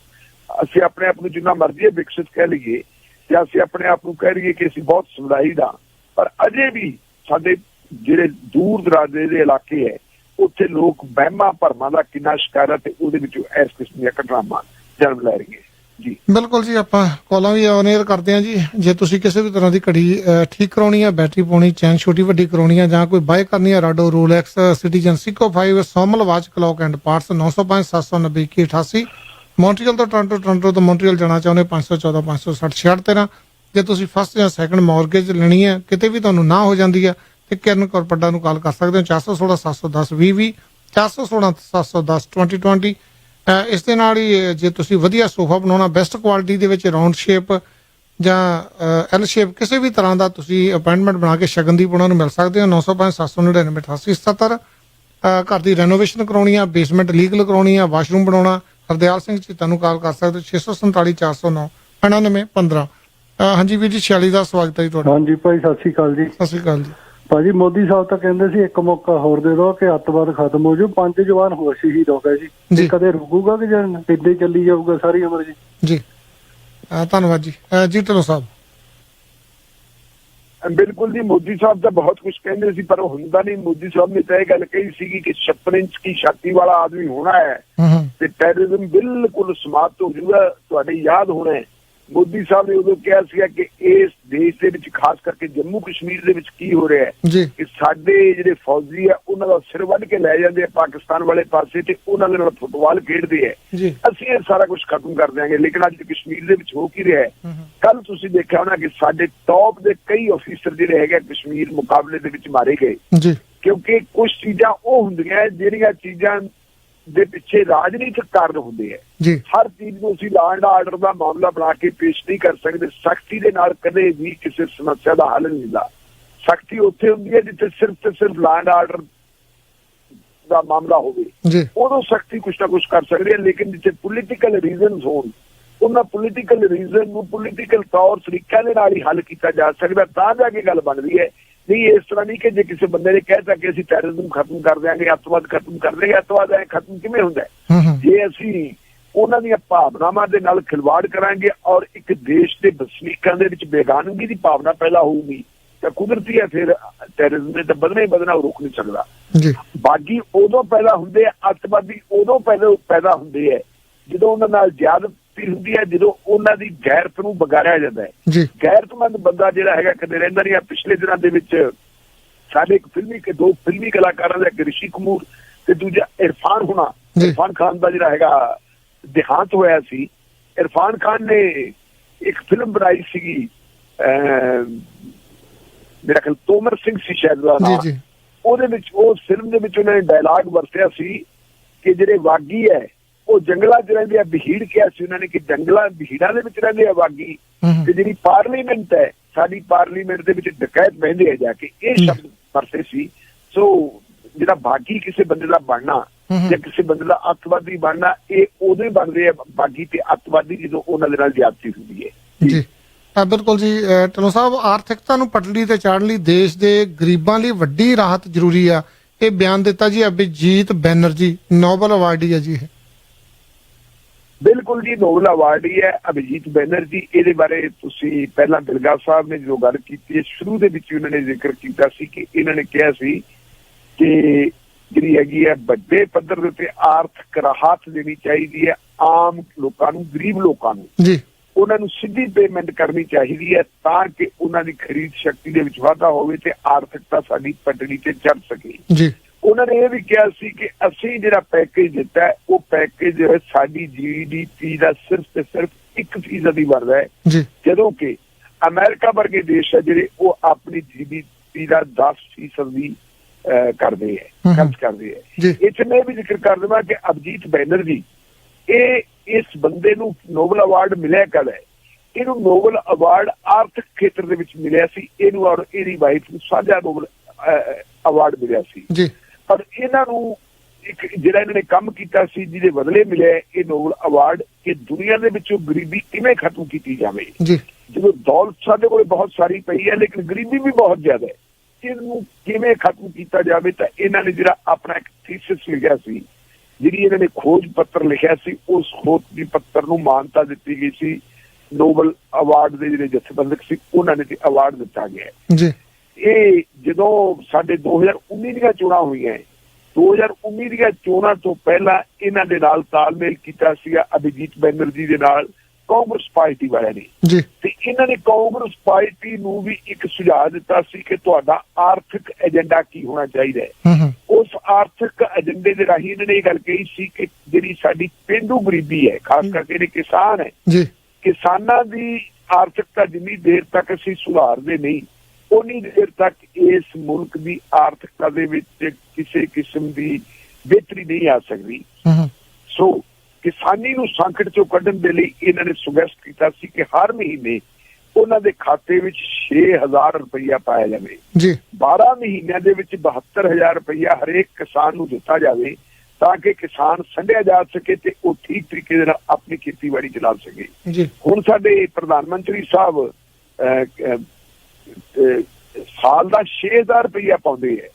ਅਸੀਂ ਆਪਣੇ ਆਪ ਨੂੰ ਜਿੰਨਾ ਮਰਜ਼ੀ ਵਿਕਸਿਤ ਕਹਿ ਲਈਏ ਤੇ ਅਸੀਂ ਆਪਣੇ ਆਪ ਨੂੰ ਕਹਿ ਲਈਏ ਕਿ ਅਸੀਂ ਬਹੁਤ ਸਮੁਦਾਇ ਦਾ, ਪਰ ਅਜੇ ਵੀ ਸਾਡੇ ਜਿਹੜੇ ਦੂਰ ਦਰਾਡੇ ਦੇ ਇਲਾਕੇ ਹੈ ਉੱਥੇ ਲੋਕ ਵਹਿਮਾਂ ਭਰਮਾਂ ਦਾ ਕਿੰਨਾ ਸ਼ਿਕਾਰ ਹੈ ਤੇ ਉਹਦੇ ਵਿੱਚੋਂ ਇਸ ਕਿਸਮ ਦੀਆਂ ਘਟਨਾਵਾਂ ਜਨਮ ਲੈ ਰਹੀਆਂ ਜੀ। ਬਿਲਕੁਲ ਜੀ, ਆਪਾਂ ਕਾਲਾਂ ਵੀ ਔਨ 에ਅਰ ਕਰਦੇ ਹਾਂ ਜੀ। ਜੇ ਤੁਸੀਂ ਕਿਸੇ ਵੀ ਤਰ੍ਹਾਂ ਦੀ ਘੜੀ ਠੀਕ ਕਰਾਉਣੀ ਹੈ, ਬੈਟਰੀ ਪਾਉਣੀ, ਚੈਨ ਛੋਟੀ ਵੱਡੀ ਕਰਾਉਣੀ ਹੈ, ਜਾਂ ਕੋਈ ਬਾਏ ਕਰਨੀ ਹੈ, ਰਾਡੋ ਰੋਲੈਕਸ ਸਿਟੀਜ਼ਨ ਸਿਕੋ 5 ਸੋਮਲ watch clock and parts 905 790 2188। Montreal ਤੋਂ ਟੋਰਾਂਟੋ, ਟੋਰਾਂਟੋ ਤੋਂ ਮੌਂਟਰੀਅਲ ਜਾਣਾ ਚਾਹੁੰਦੇ 514 560 6613। ਜੇ ਤੁਸੀਂ ਫਸਟ ਜਾਂ ਸੈਕੰਡ ਮੌਰਗੇਜ ਲੈਣੀ ਹੈ, ਕਿਤੇ ਵੀ ਤੁਹਾਨੂੰ ਨਾ ਹੋ ਜਾਂਦੀ ਹੈ ਤੇ ਕਿਰਨ ਕੋਰਪੱਡਾ ਨੂੰ ਕਾਲ ਕਰ ਸਕਦੇ ਹੋ 416 710 2020 416 710 2020। ਇਸ ਦੇ ਨਾਲ ਹੀ ਜੇ ਤੁਸੀਂ ਵਧੀਆ ਸੋਫਾ ਬਣਾਉਣਾ ਬੈਸਟ ਕੁਆਲਿਟੀ ਦੇ ਵਿੱਚ ਰਾਉਂਡ ਸ਼ੇਪ ਜਾਂ ਐਲ ਸ਼ੇਪ ਕਿਸੇ ਵੀ ਤਰ੍ਹਾਂ ਦਾ ਤੁਸੀਂ ਅਪਾਇੰਟਮੈਂਟ ਬਣਾ ਕੇ ਸ਼ਗਨਦੀਪ ਉਹਨਾਂ ਨੂੰ ਮਿਲ ਸਕਦੇ ਹੋ 905 799 8877। ਘਰ ਦੀ ਰੈਨੋਵੇਸ਼ਨ ਕਰਾਉਣੀ ਆ, ਬੇਸਮੈਂਟ ਲੀਗਲ ਕਰਾਉਣੀ ਆ, ਵਾਸ਼ਰੂਮ ਬਣਾਉਣਾ, ਹਰਦਿਆਲ ਸਿੰਘ ਚੀਤਾ ਨੂੰ ਕਾਲ ਕਰ ਸਕਦੇ ਹੋ 647 409 9915। ਹਾਂਜੀ ਵੀਰ ਜੀ, 46 ਦਾ ਸਵਾਗਤ ਹੈ ਜੀ ਤੁਹਾਡਾ। ਹਾਂਜੀ ਭਾਈ, ਸਤਿ ਸ਼੍ਰੀ ਅਕਾਲ ਜੀ। ਸਤਿ ਸ਼੍ਰੀ ਅਕਾਲ ਜੀ। ਭਾਜੀ ਮੋਦੀ ਸਾਹਿਬ ਤਾਂ ਕਹਿੰਦੇ ਸੀ ਇੱਕ ਮੌਕਾ ਹੋਰ ਦੇ ਦਿਓ ਕਿ ਅੱਤਵਾਦ ਖਤਮ ਹੋ ਜਾਊ, 5 ਜਵਾਨ ਹੋਰ ਸ਼ਹੀਦ ਹੋ ਗਏ ਜੀ। ਕਦੇ ਰੁਕੂਗਾ ਕਿ ਜਾਂ ਏਦਾਂ ਹੀ ਚੱਲੀ ਜਾਊਗਾ ਸਾਰੀ ਉਮਰ ਜੀ? ਜੀ ਧੰਨਵਾਦ ਜੀ। ਜੀ ਢਿੱਲੋਂ ਸਾਹਿਬ। ਬਿਲਕੁਲ ਜੀ, ਮੋਦੀ ਸਾਹਿਬ ਤਾਂ ਬਹੁਤ ਕੁਝ ਕਹਿੰਦੇ ਸੀ ਪਰ ਉਹ ਹੁੰਦਾ ਨਹੀਂ। ਮੋਦੀ ਸਾਹਿਬ ਨੇ ਤਾਂ ਇਹ ਗੱਲ ਕਹੀ ਸੀਗੀ ਕਿ 56 ਇੰਚ ਦੀ ਛਾਤੀ ਵਾਲਾ ਆਦਮੀ ਹੋਣਾ ਹੈ ਤੇ ਟੈਰਰਿਜ਼ਮ ਬਿਲਕੁਲ ਸਮਾਪਤ ਹੋ ਜਾਊਗਾ। ਤੁਹਾਡੇ ਯਾਦ ਹੋਣਾ ਹੈ ਮੋਦੀ ਸਾਹਿਬ ਨੇ ਉਦੋਂ ਕਿਹਾ ਸੀਗਾ ਕਿ ਇਸ ਦੇਸ਼ ਦੇ ਵਿੱਚ ਖਾਸ ਕਰਕੇ ਜੰਮੂ ਕਸ਼ਮੀਰ ਦੇ ਵਿੱਚ ਕੀ ਹੋ ਰਿਹਾ ਹੈ ਕਿ ਸਾਡੇ ਜਿਹੜੇ ਫੌਜੀ ਆ ਉਹਨਾਂ ਦਾ ਸਿਰ ਵੱਢ ਕੇ ਲੈ ਜਾਂਦੇ ਆ ਪਾਕਿਸਤਾਨ ਵਾਲੇ ਪਾਸੇ ਤੇ ਉਹਨਾਂ ਦੇ ਨਾਲ ਫੁੱਟਬਾਲ ਖੇਡਦੇ ਆ। ਅਸੀਂ ਇਹ ਸਾਰਾ ਕੁਝ ਖਤਮ ਕਰ ਦਿਆਂਗੇ। ਲੇਕਿਨ ਅੱਜ ਕਸ਼ਮੀਰ ਦੇ ਵਿੱਚ ਹੋ ਕੀ ਰਿਹਾ ਹੈ? ਕੱਲ ਤੁਸੀਂ ਦੇਖਿਆ ਹੋਣਾ ਕਿ ਸਾਡੇ ਟੌਪ ਦੇ ਕਈ ਅਫੀਸਰ ਜਿਹੜੇ ਹੈਗੇ ਕਸ਼ਮੀਰ ਮੁਕਾਬਲੇ ਦੇ ਵਿੱਚ ਮਾਰੇ ਗਏ, ਕਿਉਂਕਿ ਕੁਝ ਚੀਜ਼ਾਂ ਉਹ ਹੁੰਦੀਆਂ ਜਿਹੜੀਆਂ ਚੀਜ਼ਾਂ ਦੇ ਪਿੱਛੇ ਰਾਜਨੀਤਿਕ ਕਾਰਨ ਹੁੰਦੇ ਹੈ। ਹਰ ਚੀਜ਼ ਨੂੰ ਅਸੀਂ ਲਾਅ ਐਂਡ ਆਰਡਰ ਦਾ ਮਾਮਲਾ ਬਣਾ ਕੇ ਪੇਸ਼ ਨਹੀਂ ਕਰ ਸਕਦੇ। ਸਖਤੀ ਦੇ ਨਾਲ ਕਦੇ ਵੀ ਕਿਸੇ ਸਮੱਸਿਆ ਦਾ ਹੱਲ ਨਹੀਂ ਹੁੰਦਾ। ਸਖਤੀ ਉੱਥੇ ਹੁੰਦੀ ਹੈ ਜਿੱਥੇ ਸਿਰਫ ਤੇ ਸਿਰਫ ਲਾਅ ਐਂਡ ਆਰਡਰ ਦਾ ਮਾਮਲਾ ਹੋਵੇ, ਉਦੋਂ ਸਖਤੀ ਕੁਛ ਨਾ ਕੁਛ ਕਰ ਸਕਦੇ ਹੈ। ਲੇਕਿਨ ਜਿੱਥੇ ਪੋਲੀਟੀਕਲ ਰੀਜ਼ਨਸ ਹੋਣ, ਉਹਨਾਂ ਪੋਲੀਟੀਕਲ ਰੀਜ਼ਨ ਨੂੰ ਪੋਲੀਟੀਕਲ ਤੌਰ ਤਰੀਕਿਆਂ ਦੇ ਨਾਲ ਹੀ ਹੱਲ ਕੀਤਾ ਜਾ ਸਕਦਾ, ਤਾਂ ਜਾ ਕੇ ਗੱਲ ਬਣਦੀ ਹੈ। ਨਹੀਂ ਇਸ ਤਰ੍ਹਾਂ ਨਹੀਂ ਕਿ ਜੇ ਕਿਸੇ ਬੰਦੇ ਨੇ ਕਹਿਤਾ ਕਿ ਅਸੀਂ ਟੈਰਰਿਜ਼ਮ ਖਤਮ ਕਰ ਦਿਆਂਗੇ, ਅੱਤਵਾਦ ਖਤਮ ਕਰ ਦਿਆਂਗੇ। ਅੱਤਵਾਦ ਐ ਖਤਮ ਕਿਵੇਂ ਹੁੰਦਾ? ਜੇ ਅਸੀਂ ਉਹਨਾਂ ਦੀਆਂ ਭਾਵਨਾਵਾਂ ਦੇ ਨਾਲ ਖਿਲਵਾੜ ਕਰਾਂਗੇ ਔਰ ਇੱਕ ਦੇਸ਼ ਦੇ ਵਸਨੀਕਾਂ ਦੇ ਵਿੱਚ ਬੇਗਾਨਗੀ ਦੀ ਭਾਵਨਾ ਪੈਦਾ ਹੋਊਗੀ ਤਾਂ ਕੁਦਰਤੀ ਹੈ ਫਿਰ ਟੈਰਰਿਜ਼ਮ ਨੇ ਤਾਂ ਵਧਣਾ ਹੀ ਵਧਣਾ, ਉਹ ਰੁਕ ਨਹੀਂ ਸਕਦਾ। ਬਾਗੀ ਉਦੋਂ ਪੈਦਾ ਹੁੰਦੇ ਆ, ਅੱਤਵਾਦੀ ਉਦੋਂ ਪੈਦਾ ਹੁੰਦੇ ਆ ਜਦੋਂ ਉਹਨਾਂ ਨਾਲ ਜ਼ਿਆਦਤੀ ਹੁੰਦੀ ਹੈ, ਜਦੋਂ ਉਹਨਾਂ ਦੀ ਗੈਰਤ ਨੂੰ ਵਿਗਾੜਿਆ ਜਾਂਦਾ ਹੈ। ਗੈਰਤਮੰਦ ਬੰਦਾ ਜਿਹੜਾ ਹੈਗਾ ਕਦੇ ਰਹਿੰਦਾ ਨਹੀਂ। ਪਿਛਲੇ ਦਿਨਾਂ ਦੇ ਵਿੱਚ ਸਾਡੇ ਦੋ ਫਿਲਮੀ ਕਲਾਕਾਰਾਂ ਦਾ, ਇੱਕ ਰਿਸ਼ੀ ਕਪੂਰ ਤੇ ਦੂਜਾ ਇਰਫਾਨ ਹੋਣਾ, ਇਰਫਾਨ ਖਾਨ ਦਾ ਜਿਹੜਾ ਹੈਗਾ ਦੇਹਾਂਤ ਹੋਇਆ ਸੀ। ਇਰਫਾਨ ਖਾਨ ਨੇ ਇੱਕ ਫਿਲਮ ਬਣਾਈ ਸੀਗੀ, ਮੇਰਾ ਖਿਆਲ ਤੋਮਰ ਸਿੰਘ ਸੀ ਸ਼ਾਇਦ ਦਾ ਨਾਮ। ਉਹਦੇ ਵਿੱਚ ਉਸ ਫਿਲਮ ਦੇ ਵਿੱਚ ਉਹਨਾਂ ਨੇ ਡਾਇਲਾਗ ਵਰਤਿਆ ਸੀ ਕਿ ਜਿਹੜੇ ਵਾਗੀ ਹੈ ਉਹ ਜੰਗਲਾਂ 'ਚ ਰਹਿੰਦੇ ਆ। ਬਹੀੜ ਕਿਹਾ ਸੀ ਉਹਨਾਂ ਨੇ ਕਿ ਬਹੀੜਾਂ ਦੇ ਵਿੱਚ ਰਹਿੰਦੇ ਆ ਵਾਗੀ, ਤੇ ਜਿਹੜੀ ਪਾਰਲੀਮੈਂਟ ਹੈ ਸਾਡੀ ਪਾਰਲੀਮੈਂਟ ਦੇ ਵਿੱਚ ਡਕੈਤ ਬਹਿੰਦੇ ਆ ਜਾ ਕੇ, ਇਹ ਸ਼ਬਦ ਵਰਤੇ ਸੀ। ਸੋ ਜਿਹੜਾ ਬਾਗੀ ਕਿਸੇ ਬੰਦੇ ਦਾ ਬਣਨਾ ਜਾਂ ਕਿਸੇ ਬੰਦੇ ਦਾ ਅੱਤਵਾਦੀ ਬਣਨਾ, ਇਹ ਉਦੋਂ ਹੀ ਬਣਦੇ ਆ ਬਾਗੀ ਤੇ ਅੱਤਵਾਦੀ ਜਦੋਂ ਉਹਨਾਂ ਦੇ ਨਾਲ ਜ਼ਿਆਦਤੀ ਹੁੰਦੀ ਹੈ। ਜੀ ਬਿਲਕੁਲ ਜੀ। ਢਿੱਲੋਂ ਸਾਹਿਬ, ਆਰਥਿਕਤਾ ਨੂੰ ਪਟੜੀ ਤੇ ਚਾੜਨ ਲਈ ਦੇਸ਼ ਦੇ ਗਰੀਬਾਂ ਲਈ ਵੱਡੀ ਰਾਹਤ ਜ਼ਰੂਰੀ ਆ, ਇਹ ਬਿਆਨ ਦਿੱਤਾ ਜੀ ਅਭਿਜੀਤ ਬੈਨਰਜੀ, ਨੋਬਲ ਅਵਾਰਡੀ ਹੈ ਜੀ। ਬਿਲਕੁਲ ਜੀ, ਨੋਬਲ ਅਵਾਰਡੀ ਹੈ ਅਭਿਜੀਤ ਬੈਨਰਜੀ। ਇਹਦੇ ਬਾਰੇ ਤੁਸੀਂ ਪਹਿਲਾਂ ਬਿਲਗਾ ਸਾਹਿਬ ਨੇ ਜੋ ਗੱਲ ਕੀਤੀ ਹੈ ਸ਼ੁਰੂ ਦੇ ਵਿੱਚ ਉਹਨਾਂ ਨੇ ਜ਼ਿਕਰ ਕੀਤਾ ਸੀ ਕਿ ਇਹਨਾਂ ਨੇ ਕਿਹਾ ਸੀ ਕਿ ਜਿਹੜੀ ਹੈਗੀ ਹੈ ਵੱਡੇ ਪੱਧਰ ਦੇ ਉੱਤੇ ਆਰਥਿਕ ਰਾਹਤ ਦੇਣੀ ਚਾਹੀਦੀ ਹੈ ਆਮ ਲੋਕਾਂ ਨੂੰ, ਗਰੀਬ ਲੋਕਾਂ ਨੂੰ। ਉਹਨਾਂ ਨੂੰ ਸਿੱਧੀ ਪੇਮੈਂਟ ਕਰਨੀ ਚਾਹੀਦੀ ਹੈ ਤਾਂ ਕਿ ਉਹਨਾਂ ਦੀ ਖਰੀਦ ਸ਼ਕਤੀ ਦੇ ਵਿੱਚ ਵਾਧਾ ਹੋਵੇ ਤੇ ਆਰਥਿਕਤਾ ਸਾਡੀ ਪਟੜੀ ਤੇ ਚੜ੍ਹ ਸਕੇ ਜੀ। ਉਹਨਾਂ ਨੇ ਇਹ ਵੀ ਕਿਹਾ ਸੀ ਕਿ ਅਸੀਂ ਜਿਹੜਾ ਪੈਕੇਜ ਦਿੱਤਾ ਹੈ ਉਹ ਪੈਕੇਜ ਸਾਡੀ GDP ਦਾ ਸਿਰਫ ਤੇ ਸਿਰਫ 1% ਹੀ ਵਧਦਾ ਹੈ ਜੀ। ਜਦੋਂ ਕਿ ਅਮਰੀਕਾ ਵਰਗੇ ਦੇਸ਼ ਹੈ ਜਿਹੜੇ ਉਹ ਆਪਣੀ GDP ਦਾ 10% ਵੀ ਕਰਦੇ ਹੈ, ਖਰਚ ਕਰਦੇ ਹੈ। ਇੱਥੇ ਮੈਂ ਵੀ ਜ਼ਿਕਰ ਕਰ ਦੇਵਾਂ ਕਿ ਅਭਿਜੀਤ ਬੈਨਰਜੀ ਇਸ ਬੰਦੇ ਨੂੰ ਨੋਬਲ ਅਵਾਰਡ ਮਿਲਿਆ ਕਦ ਹੈ? ਇਹਨੂੰ ਨੋਬਲ ਅਵਾਰਡ ਆਰਥਿਕ ਖੇਤਰ ਦੇ ਵਿੱਚ ਮਿਲਿਆ ਸੀ, ਇਹਨੂੰ ਔਰ ਇਹਦੀ ਵਾਈਫ ਨੂੰ ਸਾਂਝਾ ਨੋਬਲ ਅਵਾਰਡ ਮਿਲਿਆ ਸੀ ਜੀ। ਔਰ ਇਹਨਾਂ ਨੂੰ ਇੱਕ ਜਿਹੜਾ ਇਹਨਾਂ ਨੇ ਕੰਮ ਕੀਤਾ ਸੀ ਜਿਹਦੇ ਬਦਲੇ ਮਿਲਿਆ ਇਹ ਨੋਬਲ ਅਵਾਰਡ ਕਿ ਦੁਨੀਆ ਦੇ ਵਿੱਚੋਂ ਗਰੀਬੀ ਕਿਵੇਂ ਖਤਮ ਕੀਤੀ ਜਾਵੇ ਜੀ। ਜਦੋਂ ਦੌਲਤ ਸਾਡੇ ਕੋਲ ਬਹੁਤ ਸਾਰੀ ਪਈ ਹੈ ਲੇਕਿਨ ਗਰੀਬੀ ਵੀ ਬਹੁਤ ਜ਼ਿਆਦਾ ਹੈ, ਇਹਨੂੰ ਕਿਵੇਂ ਖਤਮ ਕੀਤਾ ਜਾਵੇ ਤਾਂ ਇਹਨਾਂ ਨੇ ਜਿਹੜਾ ਆਪਣਾ ਇੱਕ ਥੀਸਿਸ ਲਿਖਿਆ ਸੀ, ਜਿਹੜੀ ਇਹਨਾਂ ਨੇ ਖੋਜ ਪੱਤਰ ਲਿਖਿਆ ਸੀ, ਉਸ ਖੋਜ ਪੱਤਰ ਨੂੰ ਮਾਨਤਾ ਦਿੱਤੀ ਗਈ ਸੀ। ਨੋਬਲ ਅਵਾਰਡ ਦੇ ਜਿਹੜੇ ਜਥੇਬੰਦਕ ਸੀ ਉਹਨਾਂ ਨੇ ਅਵਾਰਡ ਦਿੱਤਾ ਗਿਆ ਜੀ। ਇਹ ਜਦੋਂ ਸਾਡੇ 2019 ਦੀਆਂ ਚੋਣਾਂ ਹੋਈਆਂ, 2019 ਦੀਆਂ ਚੋਣਾਂ ਤੋਂ ਪਹਿਲਾਂ ਇਹਨਾਂ ਦੇ ਨਾਲ ਤਾਲਮੇਲ ਕੀਤਾ ਸੀਗਾ ਅਭਿਜੀਤ ਬੈਨਰਜੀ ਦੇ ਨਾਲ ਕਾਂਗਰਸ ਪਾਰਟੀ ਵਾਲਿਆਂ ਨੇ ਜੀ, ਤੇ ਇਹਨਾਂ ਨੇ ਕਾਂਗਰਸ ਪਾਰਟੀ ਨੂੰ ਵੀ ਇੱਕ ਸੁਝਾਅ ਦਿੱਤਾ ਸੀ ਕਿ ਤੁਹਾਡਾ ਆਰਥਿਕ ਏਜੰਡਾ ਕੀ ਹੋਣਾ ਚਾਹੀਦਾ ਹੈ। ਉਸ ਆਰਥਿਕ ਏਜੰਡੇ ਦੇ ਰਾਹੀਂ ਇਹਨਾਂ ਨੇ ਇਹ ਗੱਲ ਕਹੀ ਸੀ ਕਿ ਜਿਹੜੀ ਸਾਡੀ ਪੇਂਡੂ ਗਰੀਬੀ ਹੈ, ਖਾਸ ਕਰਕੇ ਜਿਹੜੇ ਕਿਸਾਨ ਹੈ ਜੀ, ਕਿਸਾਨਾਂ ਦੀ ਆਰਥਿਕਤਾ ਜਿੰਨੀ ਦੇਰ ਤੱਕ ਅਸੀਂ ਸੁਧਾਰਦੇ ਨਹੀਂ ਉਨੀ ਦੇਰ ਤੱਕ ਇਸ ਮੁਲਕ ਦੀ ਆਰਥਿਕਤਾ ਦੇ ਵਿੱਚ ਕਿਸੇ ਕਿਸਮ ਦੀ ਬਿਹਤਰੀ ਨਹੀਂ ਆ ਸਕਦੀ। ਸੋ ਕਿਸਾਨੀ ਨੂੰ ਸੰਕਟ ਚੋਂ ਕੱਢਣ ਦੇ ਲਈ ਇਹਨਾਂ ਨੇ ਸੁਜੈਸਟ ਕੀਤਾ ਸੀ ਕਿ ਹਰ ਮਹੀਨੇ ਉਹਨਾਂ ਦੇ ਖਾਤੇ ਵਿੱਚ 6,000 ਰੁਪਇਆ ਪਾਇਆ ਜਾਵੇ ਜੀ। 12 ਮਹੀਨਿਆਂ ਦੇ ਵਿੱਚ 72,000 ਰੁਪਇਆ ਹਰੇਕ ਕਿਸਾਨ ਨੂੰ ਦਿੱਤਾ ਜਾਵੇ ਤਾਂ ਕਿ ਕਿਸਾਨ ਸੰਢਿਆ ਜਾ ਸਕੇ ਤੇ ਉਹ ਠੀਕ ਤਰੀਕੇ ਦੇ ਨਾਲ ਆਪਣੀ ਖੇਤੀਬਾੜੀ ਚਲਾ ਸਕੇ ਜੀ। ਹੁਣ ਸਾਡੇ ਪ੍ਰਧਾਨ ਮੰਤਰੀ ਸਾਹਿਬ ਸਾਲ ਦਾ 6,000 ਰੁਪਇਆ ਪਾਉਂਦੇ ਹੈ,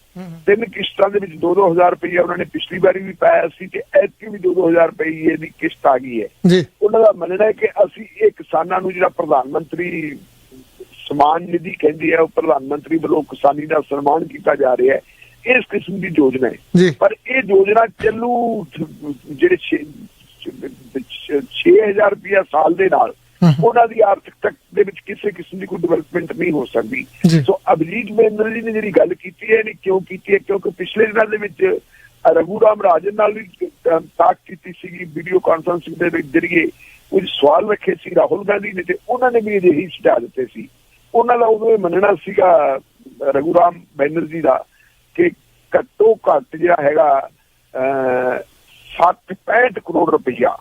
3 ਕਿਸ਼ਤਾਂ ਦੇ ਵਿੱਚ 2-2 ਹਜ਼ਾਰ ਰੁਪਇਆ ਉਹਨਾਂ ਨੇ ਪਿਛਲੀ ਵਾਰੀ ਵੀ ਪਾਇਆ ਸੀ ਤੇ ਐਤਕੀ ਵੀ 2-2 ਹਜ਼ਾਰ ਰੁਪਏ ਦੀ ਕਿਸ਼ਤ ਆ ਗਈ ਹੈ ਜੀ। ਉਹਨਾਂ ਦਾ ਮੰਨਣਾ ਹੈ ਕਿ ਅਸੀਂ ਇਹ ਕਿਸਾਨਾਂ ਨੂੰ ਜਿਹੜਾ ਪ੍ਰਧਾਨ ਮੰਤਰੀ ਸਮਾਨ ਨਿਧੀ ਕਹਿੰਦੀ ਹੈ, ਉਹ ਪ੍ਰਧਾਨ ਮੰਤਰੀ ਵੱਲੋਂ ਕਿਸਾਨੀ ਦਾ ਸਨਮਾਨ ਕੀਤਾ ਜਾ ਰਿਹਾ ਹੈ, ਇਸ ਕਿਸਮ ਦੀ ਯੋਜਨਾ ਹੈ। ਪਰ ਇਹ ਯੋਜਨਾ ਚੱਲੂ ਜਿਹੜੇ 6,000 ਰੁਪਇਆ ਸਾਲ ਦੇ ਨਾਲ ਉਹਨਾਂ ਦੀ ਆਰਥਿਕਤਾ ਦੇ ਵਿੱਚ ਕਿਸੇ ਕਿਸਮ ਦੀ ਕੋਈ ਡਿਵੈਲਪਮੈਂਟ ਨਹੀਂ ਹੋ ਸਕਦੀ। ਸੋ ਅਭਿਜੀਤ ਬੈਨਰਜੀ ਨੇ ਜਿਹੜੀ ਗੱਲ ਕੀਤੀ ਹੈ, ਕਿਉਂ ਕੀਤੀ ਹੈ? ਕਿਉਂਕਿ ਪਿਛਲੇ ਦਿਨਾਂ ਦੇ ਵਿੱਚ ਰਘੂ ਰਾਮ ਰਾਜਨ ਨਾਲ ਵੀ ਟਾਕ ਕੀਤੀ ਸੀਗੀ ਵੀਡੀਓ ਕਾਨਫਰੰਸਿੰਗ ਦੇ ਵਿੱਚ ਜਰੀਏ, ਕੁਝ ਸਵਾਲ ਰੱਖੇ ਸੀ ਰਾਹੁਲ ਗਾਂਧੀ ਨੇ ਤੇ ਉਹਨਾਂ ਨੇ ਵੀ ਅਜਿਹੀ ਸੁਝਾਅ ਦਿੱਤੇ ਸੀ। ਉਹਨਾਂ ਦਾ ਉਦੋਂ ਇਹ ਮੰਨਣਾ ਸੀਗਾ ਰਘੂ ਰਾਮ ਬੈਨਰਜੀ ਦਾ ਕਿ ਘੱਟੋ ਘੱਟ ਜਿਹੜਾ ਹੈਗਾ 60-65 ਕਰੋੜ ਰੁਪਈਆ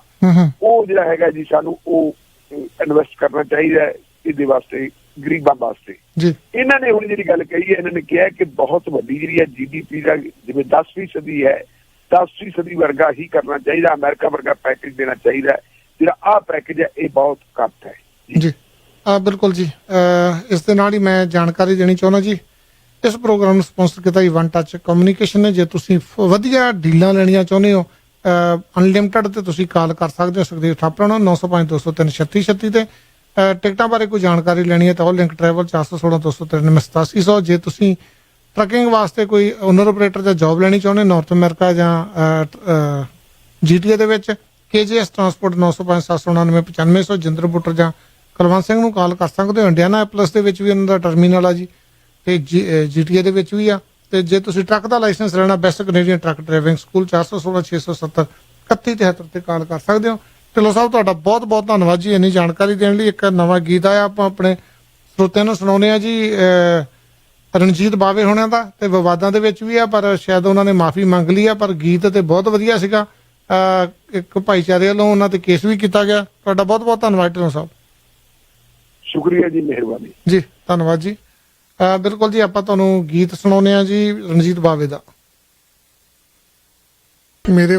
ਉਹ ਜਿਹੜਾ ਹੈਗਾ ਜੀ ਸਾਨੂੰ ਉਹ ਇਨਵੈਸਟ ਕਰਨਾ ਚਾਹੀਦਾ ਹੈ ਇਹਦੇ ਵਾਸਤੇ, ਗਰੀਬਾਂ ਵਾਸਤੇ। ਇਹਨਾਂ ਨੇ ਹੁਣ ਜਿਹੜੀ ਗੱਲ ਕਹੀ ਹੈ, ਇਹਨਾਂ ਨੇ ਕਿਹਾ ਕਿ ਬਹੁਤ ਵੱਡੀ ਜਿਹੜੀ ਹੈ GDP ਦਾ ਜਿਵੇਂ 10% ਹੈ, 10% ਵਰਗਾ ਹੀ ਕਰਨਾ ਚਾਹੀਦਾ, ਅਮਰੀਕਾ ਵਰਗਾ ਪੈਕੇਜ ਦੇਣਾ ਚਾਹੀਦਾ। ਜਿਹੜਾ ਆਹ ਪੈਕੇਜ ਹੈ ਇਹ ਬਹੁਤ ਘੱਟ ਹੈ ਜੀ। ਬਿਲਕੁਲ ਜੀ। ਇਸ ਦੇ ਨਾਲ ਹੀ ਮੈਂ ਜਾਣਕਾਰੀ ਦੇਣੀ ਚਾਹੁੰਦਾ ਜੀ, ਇਸ ਪ੍ਰੋਗਰਾਮ ਨੂੰ ਸਪਾਂਸਰ ਕੀਤਾ ਜੀ ਵਨ ਟੱਚ ਕਮਿਊਨੀਕੇਸ਼ਨ ਨੇ। ਜੇ ਤੁਸੀਂ ਵਧੀਆ ਡੀਲਾਂ ਲੈਣੀਆਂ ਚਾਹੁੰਦੇ ਹੋ ਅਨਲਿਮਟਿਡ ਤੇ ਤੁਸੀਂ ਕਾਲ ਕਰ ਸਕਦੇ ਹੋ ਸੁਖਦੇਵ ਥਾਪੜਾ ਨੂੰ 905-203-3636 ਤੇ। ਟਿਕਟਾਂ ਬਾਰੇ ਕੋਈ ਜਾਣਕਾਰੀ ਲੈਣੀ ਹੈ ਤਾਂ ਉਹ ਲਿੰਕ ਟਰੈਵਲ 416-293-8700। ਜੇ ਤੁਸੀਂ ਟਰੱਕਿੰਗ ਵਾਸਤੇ ਕੋਈ ਓਨਰ ਆਪਰੇਟਰ ਜਾਂ ਜੌਬ ਲੈਣੀ ਚਾਹੁੰਦੇ ਨਾਰਥ ਅਮਰੀਕਾ ਜਾਂ GTA ਦੇ ਵਿੱਚ, KJS ਟਰਾਂਸਪੋਰਟ 905-799-9500 ਜਿੰਦਰ ਬੁੱਟਰ ਜਾਂ ਕੁਲਵੰਤ ਸਿੰਘ ਨੂੰ ਕਾਲ ਕਰ ਸਕਦੇ ਹੋ। ਇੰਡੀਆਨਾ ਪਲਸ ਦੇ ਵਿੱਚ ਵੀ ਉਹਨਾਂ ਦਾ ਟਰਮੀਨਲ ਆ ਜੀ ਤੇ GTA ਦੇ ਵਿੱਚ ਵੀ ਆ। ਤੇ ਜੇ ਤੁਸੀਂ ਟਰੱਕ ਦਾ ਲਾਇਸੈਂਸ ਲੈਣਾ best Canadian truck driving school 416-670-3173 ਤੇ ਕਾਲ ਕਰ ਸਕਦੇ ਹੋ। ਢਿੱਲੋਂ ਸਾਹਿਬ ਤੁਹਾਡਾ ਬਹੁਤ ਬਹੁਤ ਧੰਨਵਾਦ ਜੀ ਇੰਨੀ ਜਾਣਕਾਰੀ ਦੇਣ ਲਈ। ਇੱਕ ਨਵਾਂ ਗੀਤ ਆਇਆ ਆਪਾਂ ਆਪਣੇ ਸਰੋਤਿਆਂ ਨੂੰ ਸੁਣਾਉਂਦੇ ਆ ਜੀ, ਰਣਜੀਤ ਬਾਵੇ ਹੋਣਿਆਂ ਦਾ, ਤੇ ਵਿਵਾਦਾਂ ਦੇ ਵਿੱਚ ਵੀ ਆ ਪਰ ਸ਼ਾਇਦ ਉਹਨਾਂ ਨੇ ਮਾਫੀ ਮੰਗ ਲਈ ਆ, ਪਰ ਗੀਤ ਤੇ ਬਹੁਤ ਵਧੀਆ ਸੀਗਾ। ਇੱਕ ਭਾਈਚਾਰੇ ਵੱਲੋਂ ਉਹਨਾਂ ਤੇ ਕੇਸ ਵੀ ਕੀਤਾ ਗਿਆ। ਤੁਹਾਡਾ ਬਹੁਤ ਬਹੁਤ ਧੰਨਵਾਦ ਢਿੱਲੋਂ ਸਾਹਿਬ। ਸ਼ੁਕਰੀਆ ਜੀ, ਮਿਹਰਬਾਨੀ ਜੀ, ਧੰਨਵਾਦ ਜੀ। ਬਿਲਕੁਲ ਜੀ, ਆਪਾਂ ਤੁਹਾਨੂੰ ਗੀਤ ਸੁਣਾਉਂਦੇ ਆ ਜੀ ਰਣਜੀਤ ਬਾਵੇ ਦਾ। ਮੇਰੇ